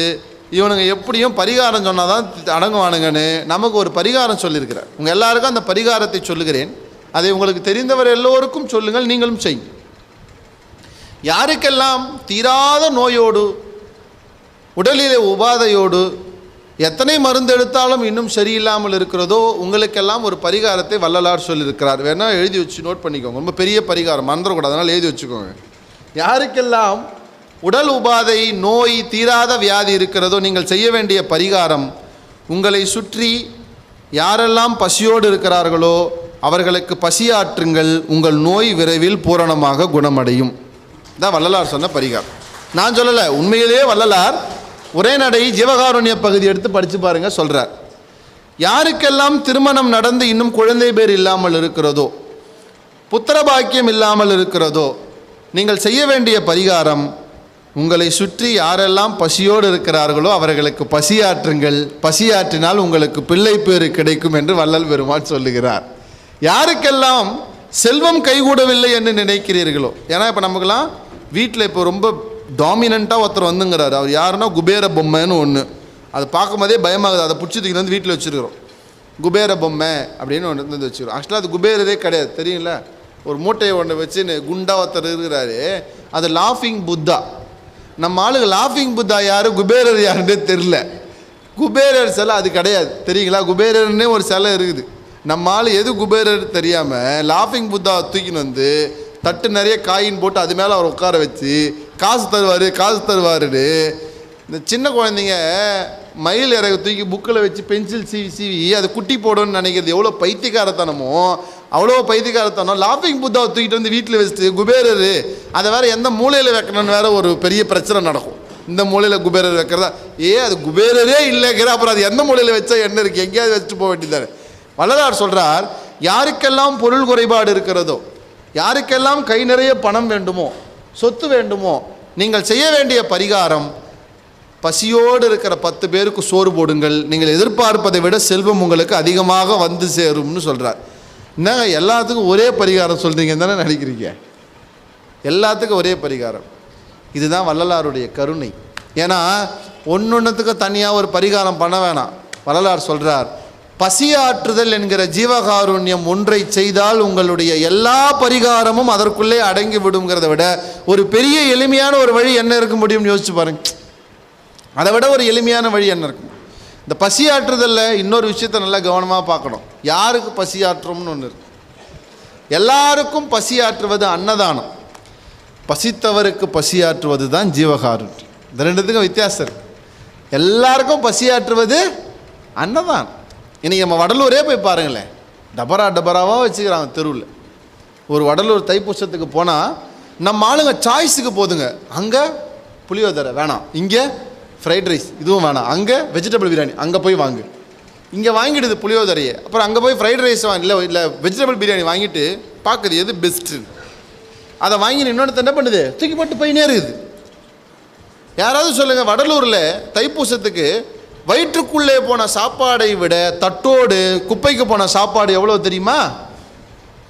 இவனுங்க எப்படியும் பரிகாரம் சொன்னால் தான் அடங்குவானுங்கன்னு நமக்கு ஒரு பரிகாரம் சொல்லியிருக்கிறார். உங்கள் எல்லாருக்கும் அந்த பரிகாரத்தை சொல்லுகிறேன். அதை உங்களுக்கு தெரிந்தவர் எல்லோருக்கும் சொல்லுங்கள், நீங்களும் செய்யுங்க. யாருக்கெல்லாம் தீராத நோயோடு உடலிலே உபாதையோடு எத்தனை மருந்து எடுத்தாலும் இன்னும் சரியில்லாமல் இருக்கிறதோ உங்களுக்கெல்லாம் ஒரு பரிகாரத்தை வள்ளலார் சொல்லியிருக்கிறார். வேணால் எழுதி வச்சு நோட் பண்ணிக்கோங்க. ரொம்ப பெரிய பரிகாரம், மறந்துடக்கூடாது, அதனால் எழுதி வச்சுக்கோங்க. யாருக்கெல்லாம் உடல் உபாதை நோய் தீராத வியாதி இருக்கிறதோ நீங்கள் செய்ய வேண்டிய பரிகாரம், உங்களை சுற்றி யாரெல்லாம் பசியோடு இருக்கிறார்களோ அவர்களுக்கு பசியாற்றுங்கள், உங்கள் நோய் விரைவில் பூரணமாக குணமடையும். தான் வள்ளலார் சொன்ன பரிகாரம். நான் சொல்லலை, உண்மையிலேயே வள்ளலார் உரைநடை ஜீவகாருண்ய பகுதி எடுத்து படித்து பாருங்கள், சொல்கிறார். யாருக்கெல்லாம் திருமணம் நடந்து இன்னும் குழந்தை பேர் இல்லாமல் இருக்கிறதோ, புத்திர பாக்கியம் இல்லாமல் இருக்கிறதோ, நீங்கள் செய்ய வேண்டிய பரிகாரம், உங்களை சுற்றி யாரெல்லாம் பசியோடு இருக்கிறார்களோ அவர்களுக்கு பசியாற்றுங்கள், பசியாற்றினால் உங்களுக்கு பிள்ளை பேறு கிடைக்கும் என்று வள்ளல் பெருமான் சொல்லுகிறார். யாருக்கெல்லாம் செல்வம் கைகூடவில்லை என்று நினைக்கிறீர்களோ, ஏன்னா இப்போ நமக்குலாம் வீட்டில் இப்போ ரொம்ப டாமினண்ட்டாக ஒருத்தர் வந்துங்கிறார். அவர் யாருன்னா குபேர பொம்மைன்னு ஒன்று, அதை பார்க்கும்போதே பயமாகுது. அதை பிடிச்சதுக்கு வந்து வீட்டில் வச்சுருக்கிறோம். குபேர பொம்மை அப்படின்னு ஒன்று வந்து வச்சுக்கிறோம். ஆக்சுவலாக அது குபேரரே கிடையாது, தெரியுங்களா? ஒரு மூட்டையை ஒன்று வச்சு குண்டா ஒருத்தர் இருக்கிறாரு, அது லாஃபிங் புத்தா. நம்ம ஆளுங்க லாஃபிங் புத்தா யார், குபேரர் யாருன்னே தெரில. குபேரர் சிலை அது கிடையாது, தெரியுங்களா? குபேரர்னே ஒரு சிலை இருக்குது. நம்ம ஆள் எது குபேரர் தெரியாமல் லாஃபிங் புத்தா தூக்கின்னு வந்து தட்டு நிறைய காயின் போட்டு அது மேலே அவர் உட்கார வச்சு காசு தருவாருன்னு இந்த சின்ன குழந்தைங்க மயில் இறகு தூக்கி புக்கில் வச்சு பென்சில் சீவி அதை குட்டி போடணும்னு நினைக்கிறது எவ்வளோ பைத்தியக்காரத்தனமோ அவ்வளோ பைத்தியக்காரத்தனம். லாஃபிங் புத்தாவை தூக்கிட்டு வந்து வீட்டில் வச்சுட்டு குபேரர் அதை வேறு எந்த மூலையில் வைக்கணும்னு வேறு ஒரு பெரிய பிரச்சனை நடக்கும். இந்த மூலையில் குபேரர் வைக்கிறதா, அது குபேரரே இல்லைங்கிற, அப்புறம் அது எந்த மூலையில் வச்சா என்ன இருக்குது, எங்கேயாவது வச்சுட்டு போக வேண்டியதானே. வள்ளலார் சொல்கிறார், யாருக்கெல்லாம் பொருள் குறைபாடு இருக்கிறதோ, யாருக்கெல்லாம் கை நிறைய பணம் வேண்டுமோ, சொத்து வேண்டுமோ, நீங்கள் செய்ய வேண்டிய பரிகாரம், பசியோடு இருக்கிற 10 பேருக்கு சோறு போடுங்கள், நீங்கள் எதிர்பார்ப்பதை விட செல்வம் உங்களுக்கு அதிகமாக வந்து சேரும்னு சொல்கிறார். என்னங்க எல்லாத்துக்கும் ஒரே பரிகாரம் சொல்கிறீங்கன்னு தானே நினைக்கிறீங்க? எல்லாத்துக்கும் ஒரே பரிகாரம். இதுதான் வள்ளலாருடைய கருணை. ஏன்னா ஒன்றுத்துக்கு தனியாக ஒரு பரிகாரம் பண்ண வேணாம். வள்ளலார் சொல்கிறார், பசியாற்றுதல் என்கிற ஜீவகாருண்யம் ஒன்றை செய்தால் உங்களுடைய எல்லா பரிகாரமும் அதற்குள்ளே அடங்கி விடுங்கிறத விட ஒரு பெரிய எளிமையான ஒரு வழி என்ன இருக்க முடியும்னு யோசிச்சு பாருங்க. அதை விட ஒரு எளிமையான வழி என்ன இருக்கும்? இந்த பசியாற்றுதலில் இன்னொரு விஷயத்தை நல்லா கவனமாக பார்க்கணும். யாருக்கு பசியாற்றும்னு ஒன்று இருக்கு. எல்லாருக்கும் பசியாற்றுவது அன்னதானம், பசித்தவருக்கு பசியாற்றுவது தான் ஜீவகாருண்யம். இந்த ரெண்டுத்துக்கும் வித்தியாசம் இருக்கு. எல்லாருக்கும் பசியாற்றுவது அன்னதானம். இன்றைக்கி நம்ம வடலூரே போய் பாருங்களேன், டபராவாக வச்சுக்கிறாங்க தெருவில். ஒரு வடலூர் தைப்பூசத்துக்கு போனால் நம்ம ஆளுங்க சாய்ஸுக்கு போதுங்க. அங்கே புளியோதரை வேணாம், இங்கே ஃப்ரைட் ரைஸ் இதுவும் வேணாம், அங்கே வெஜிடபிள் பிரியாணி அங்கே போய் வாங்கு, இங்கே வாங்கிடுது புளியோதரையை, அப்புறம் அங்கே போய் ஃப்ரைட் ரைஸ் இல்லை வெஜிடபிள் பிரியாணி வாங்கிட்டு பார்க்குது எது பெஸ்ட்டு. அதை வாங்கி இன்னொன்று என்ன பண்ணுது, தூக்கி போட்டு போயினே இருக்குது. யாராவது சொல்லுங்கள், வடலூரில் தைப்பூசத்துக்கு வயிற்றுக்குள்ளே போன சாப்பாடை விட தட்டோடு குப்பைக்கு போன சாப்பாடு எவ்வளோ தெரியுமா?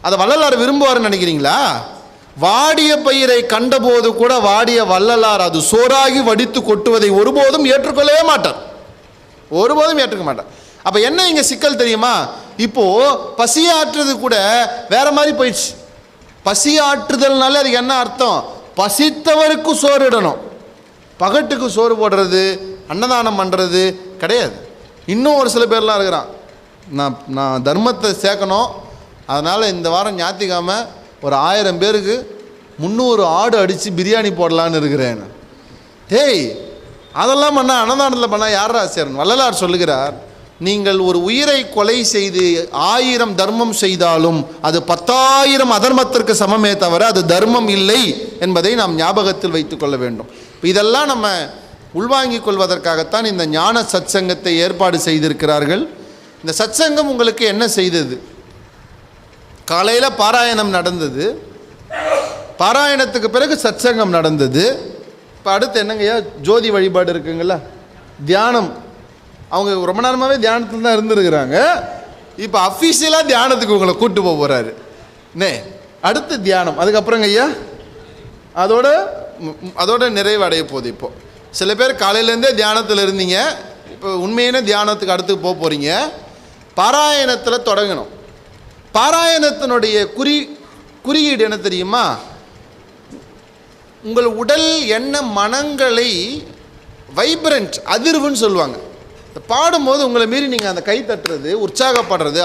அதை வள்ளலார் விரும்புவார்னு நினைக்கிறீங்களா? வாடிய பயிரை கண்டபோது கூட வாடிய வள்ளலார் அது சோறாகி வடித்து கொட்டுவதை ஒருபோதும் ஏற்றுக்கொள்ளவே மாட்டார், ஒருபோதும் ஏற்றுக்க மாட்டார். அப்போ என்ன இங்கே சிக்கல் தெரியுமா? இப்போது பசியாற்றுறது கூட வேற மாதிரி போயிடுச்சு. பசியாற்றுதல்னால அதுக்கு என்ன அர்த்தம்? பசித்தவருக்கு சோறு இடணும், பகட்டுக்கு சோறு போடுறது அன்னதானம் பண்ணுறது கிடையாது. இன்னும் ஒரு சில பேர்லாம் இருக்கிறான், நான் தர்மத்தை சேர்க்கணும், அதனால் இந்த வாரம் ஞாயிற்றுக்கிழமை ஒரு 1000 பேருக்கு 300 ஆடு அடித்து பிரியாணி போடலான்னு இருக்கிறேன். டேய், அதெல்லாம் பண்ணால் அன்னதானத்தில் பண்ணால் யாரா சேரணும்? வள்ளலார் சொல்லுகிறார், நீங்கள் ஒரு உயிரை கொலை செய்து 1000 தர்மம் செய்தாலும் அது 10,000 அதர்மத்திற்கு சமமே தவிர அது தர்மம் இல்லை என்பதை நாம் ஞாபகத்தில் வைத்துக்கொள்ள வேண்டும். இதெல்லாம் நம்ம உள்வாங்கிக் கொள்வதற்காகத்தான் இந்த ஞான சத்சங்கத்தை ஏற்பாடு செய்திருக்கிறார்கள். இந்த சத்சங்கம் உங்களுக்கு என்ன செய்தது? காலையில் பாராயணம் நடந்தது, பாராயணத்துக்கு பிறகு சத்சங்கம் நடந்தது. இப்போ அடுத்து என்னங்கய்யா, ஜோதி வழிபாடு இருக்குங்களா, தியானம். அவங்க ரொம்ப நேரமாகவே தியானத்தில் தான் இருந்துருக்கிறாங்க. இப்போ அஃபீஷியலாக தியானத்துக்கு உங்களை கூப்பிட்டு போக போகிறாரு. அடுத்து தியானம், அதுக்கப்புறங்க ஐயா அதோட நிறைவடைய போகுது. இப்போது சில பேர் காலையிலேருந்தே தியானத்தில் இருந்தீங்க, இப்போ உண்மையான தியானத்துக்கு அடுத்து போக போகிறீங்க. பாராயணத்தில் தொடங்கணும். பாராயணத்தினுடைய குறியீடு என்ன தெரியுமா? உங்கள் உடல் எண்ண மனங்களை வைப்ரண்ட், அதிர்வுன்னு சொல்லுவாங்க. பாடும்போது உங்களை மீறி நீங்கள் அந்த கை தட்டுறது, உற்சாகப்படுறது,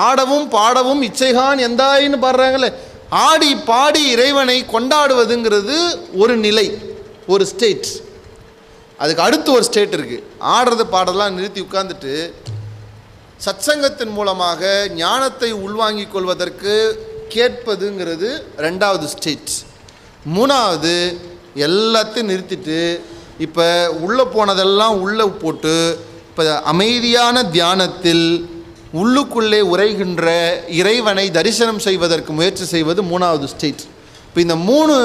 ஆடவும் பாடவும் இச்சைகான் எந்தாயின்னு பாடுறாங்களே, ஆடி பாடி இறைவனை கொண்டாடுவதுங்கிறது ஒரு நிலை, ஒரு ஸ்டேட். அதுக்கு அடுத்து ஒரு ஸ்டேட் இருக்குது. ஆடுறது பாடலாம் நிறுத்தி உட்கார்ந்துட்டு சத்சங்கத்தின் மூலமாக ஞானத்தை உள்வாங்கிக் கொள்வதற்கு கேட்பதுங்கிறது ரெண்டாவது ஸ்டேட். மூணாவது எல்லாத்தையும் நிறுத்திட்டு இப்போ உள்ளே போனதெல்லாம் உள்ளே போட்டு இப்போ அமைதியான தியானத்தில் உள்ளுக்குள்ளே உரைகின்ற இறைவனை தரிசனம் செய்வதற்கு முயற்சி செய்வது மூணாவது ஸ்டேட். இப்போ இந்த 3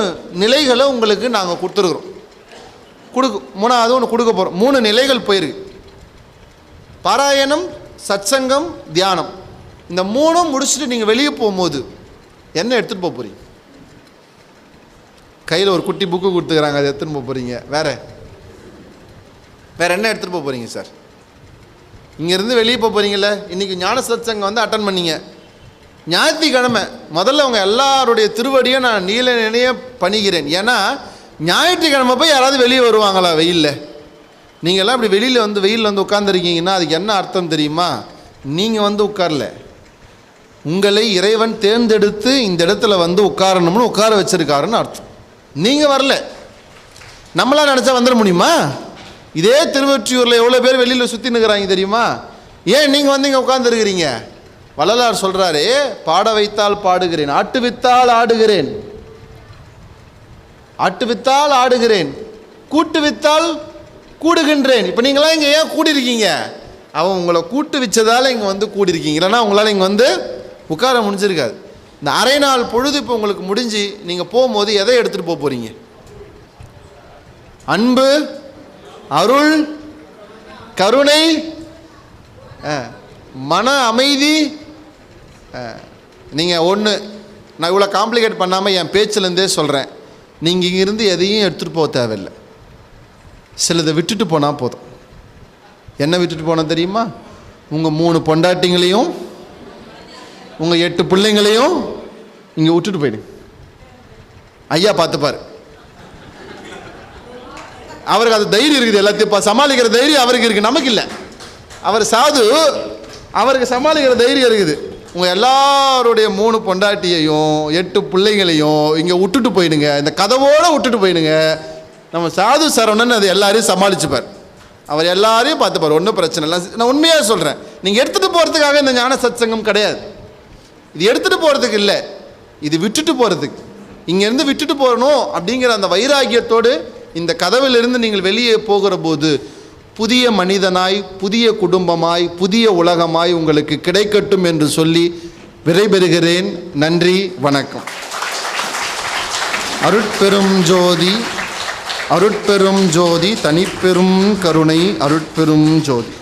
நிலைகளை உங்களுக்கு நாங்கள் கொடுத்துருக்குறோம். மூணாவது ஒன்று கொடுக்க போகிறோம். 3 நிலைகள் போயிருக்கு. பாராயணம், சத்சங்கம், தியானம். இந்த 3ம் முடிச்சுட்டு நீங்கள் வெளியே போகும்போது என்ன எடுத்துகிட்டு போக போகிறீங்க? கையில் ஒரு குட்டி புக்கு கொடுத்துக்கிறாங்க, அதை எடுத்துகிட்டு போக போகிறீங்க. வேறு என்ன எடுத்துகிட்டு போக போகிறீங்க சார்? இங்கேருந்து வெளியே போக போகிறீங்கள. இன்றைக்கி ஞான சத்சங்கம் வந்து அட்டன் பண்ணிங்க. ஞாயிற்றுக்கிழமை முதல்ல அவங்க எல்லாருடைய திருவடியும் நான் நீல நினைய பணிகிறேன். ஏன்னா ஞாயிற்றுக்கிழமை போய் யாராவது வெளியே வருவாங்களா வெயிலில்? நீங்கள்லாம் இப்படி வெயிலில் வந்து உட்காந்துருக்கீங்கன்னா அதுக்கு என்ன அர்த்தம் தெரியுமா? நீங்கள் வந்து உட்காரல, உங்களை இறைவன் தேர்ந்தெடுத்து இந்த இடத்துல வந்து உட்காரணும்னு உட்கார வச்சிருக்காருன்னு அர்த்தம். நீங்கள் வரல, நம்மளாம் நினச்சா வந்துட முடியுமா? இதே திருவொற்றியூரில் எவ்வளோ பேர் வெளியில் சுற்றி நிற்கிறாங்க தெரியுமா? ஏன் நீங்கள் வந்து இங்கே உட்காந்துருக்கிறீங்க? வள்ளலார் சொல்கிறாரு, பாட வைத்தால் பாடுகிறேன், ஆட்டுவித்தால் ஆடுகிறேன், ஆட்டுவித்தால் ஆடுகிறேன், கூட்டு வித்தால் கூடுகின்றேன். இப்போ நீங்களாம் இங்கே ஏன் கூடியிருக்கீங்க? அவன் உங்களை கூட்டு வச்சதால் இங்கே வந்து கூடியிருக்கீங்க. இல்லைன்னா உங்களால் இங்கே வந்து உட்கார முடிஞ்சிருக்காது. இந்த அரை நாள் பொழுது இப்போ உங்களுக்கு முடிஞ்சு நீங்கள் போகும்போது எதை எடுத்துகிட்டு போக போகிறீங்க? அன்பு, அருள், கருணை, மன அமைதி. நீங்கள் ஒன்று, நான் இவ்வளோ காம்ப்ளிகேட் பண்ணாமல் என் பேச்சிலேருந்தே சொல்கிறேன், நீங்கள் இங்கேருந்து எதையும் எடுத்துகிட்டு போக தேவையில்லை. சிலதை விட்டுட்டு போனால் போதும். என்ன விட்டுட்டு போனால் தெரியுமா? உங்கள் 3 பொண்டாட்டிங்களையும் உங்கள் 8 பிள்ளைங்களையும் இங்கே விட்டுட்டு போயிடுங்க. ஐயா பார்த்துப்பார். அவருக்கு அது தைரியம் இருக்குது, எல்லாத்தையும் சமாளிக்கிற தைரியம் அவருக்கு இருக்குது, நமக்கு இல்லை. அவர் சாது, அவருக்கு சமாளிக்கிற தைரியம் இருக்குது. உங்கள் எல்லாருடைய 3 பொண்டாட்டியையும் 8 பிள்ளைங்களையும் இங்கே விட்டுட்டு போயிடுங்க, இந்த கதவோடு விட்டுட்டு போயிடுங்க. நம்ம சாது சரவணன் அது எல்லாரையும் சமாளிச்சுப்பார். அவர் எல்லாரையும் பார்த்துப்பார், ஒன்றும் பிரச்சனை இல்லை. நான் உண்மையாக சொல்கிறேன், நீங்கள் எடுத்துகிட்டு போகிறதுக்காக இந்த ஞான சத்சங்கம் கிடையாது. இது எடுத்துகிட்டு போகிறதுக்கு இல்லை, இது விட்டுட்டு போகிறதுக்கு. இங்கேருந்து விட்டுட்டு போகணும் அப்படிங்கிற அந்த வைராகியத்தோடு இந்த கதவிலிருந்து நீங்கள் வெளியே போகிற போது புதிய மனிதனாய், புதிய குடும்பமாய், புதிய உலகமாய் உங்களுக்கு கிடைக்கட்டும் என்று சொல்லி விடைபெறுகிறேன். நன்றி, வணக்கம். அருட்பெரும் ஜோதி, அருட்பெரும் ஜோதி, தனிப்பெரும் கருணை, அருட்பெரும் ஜோதி.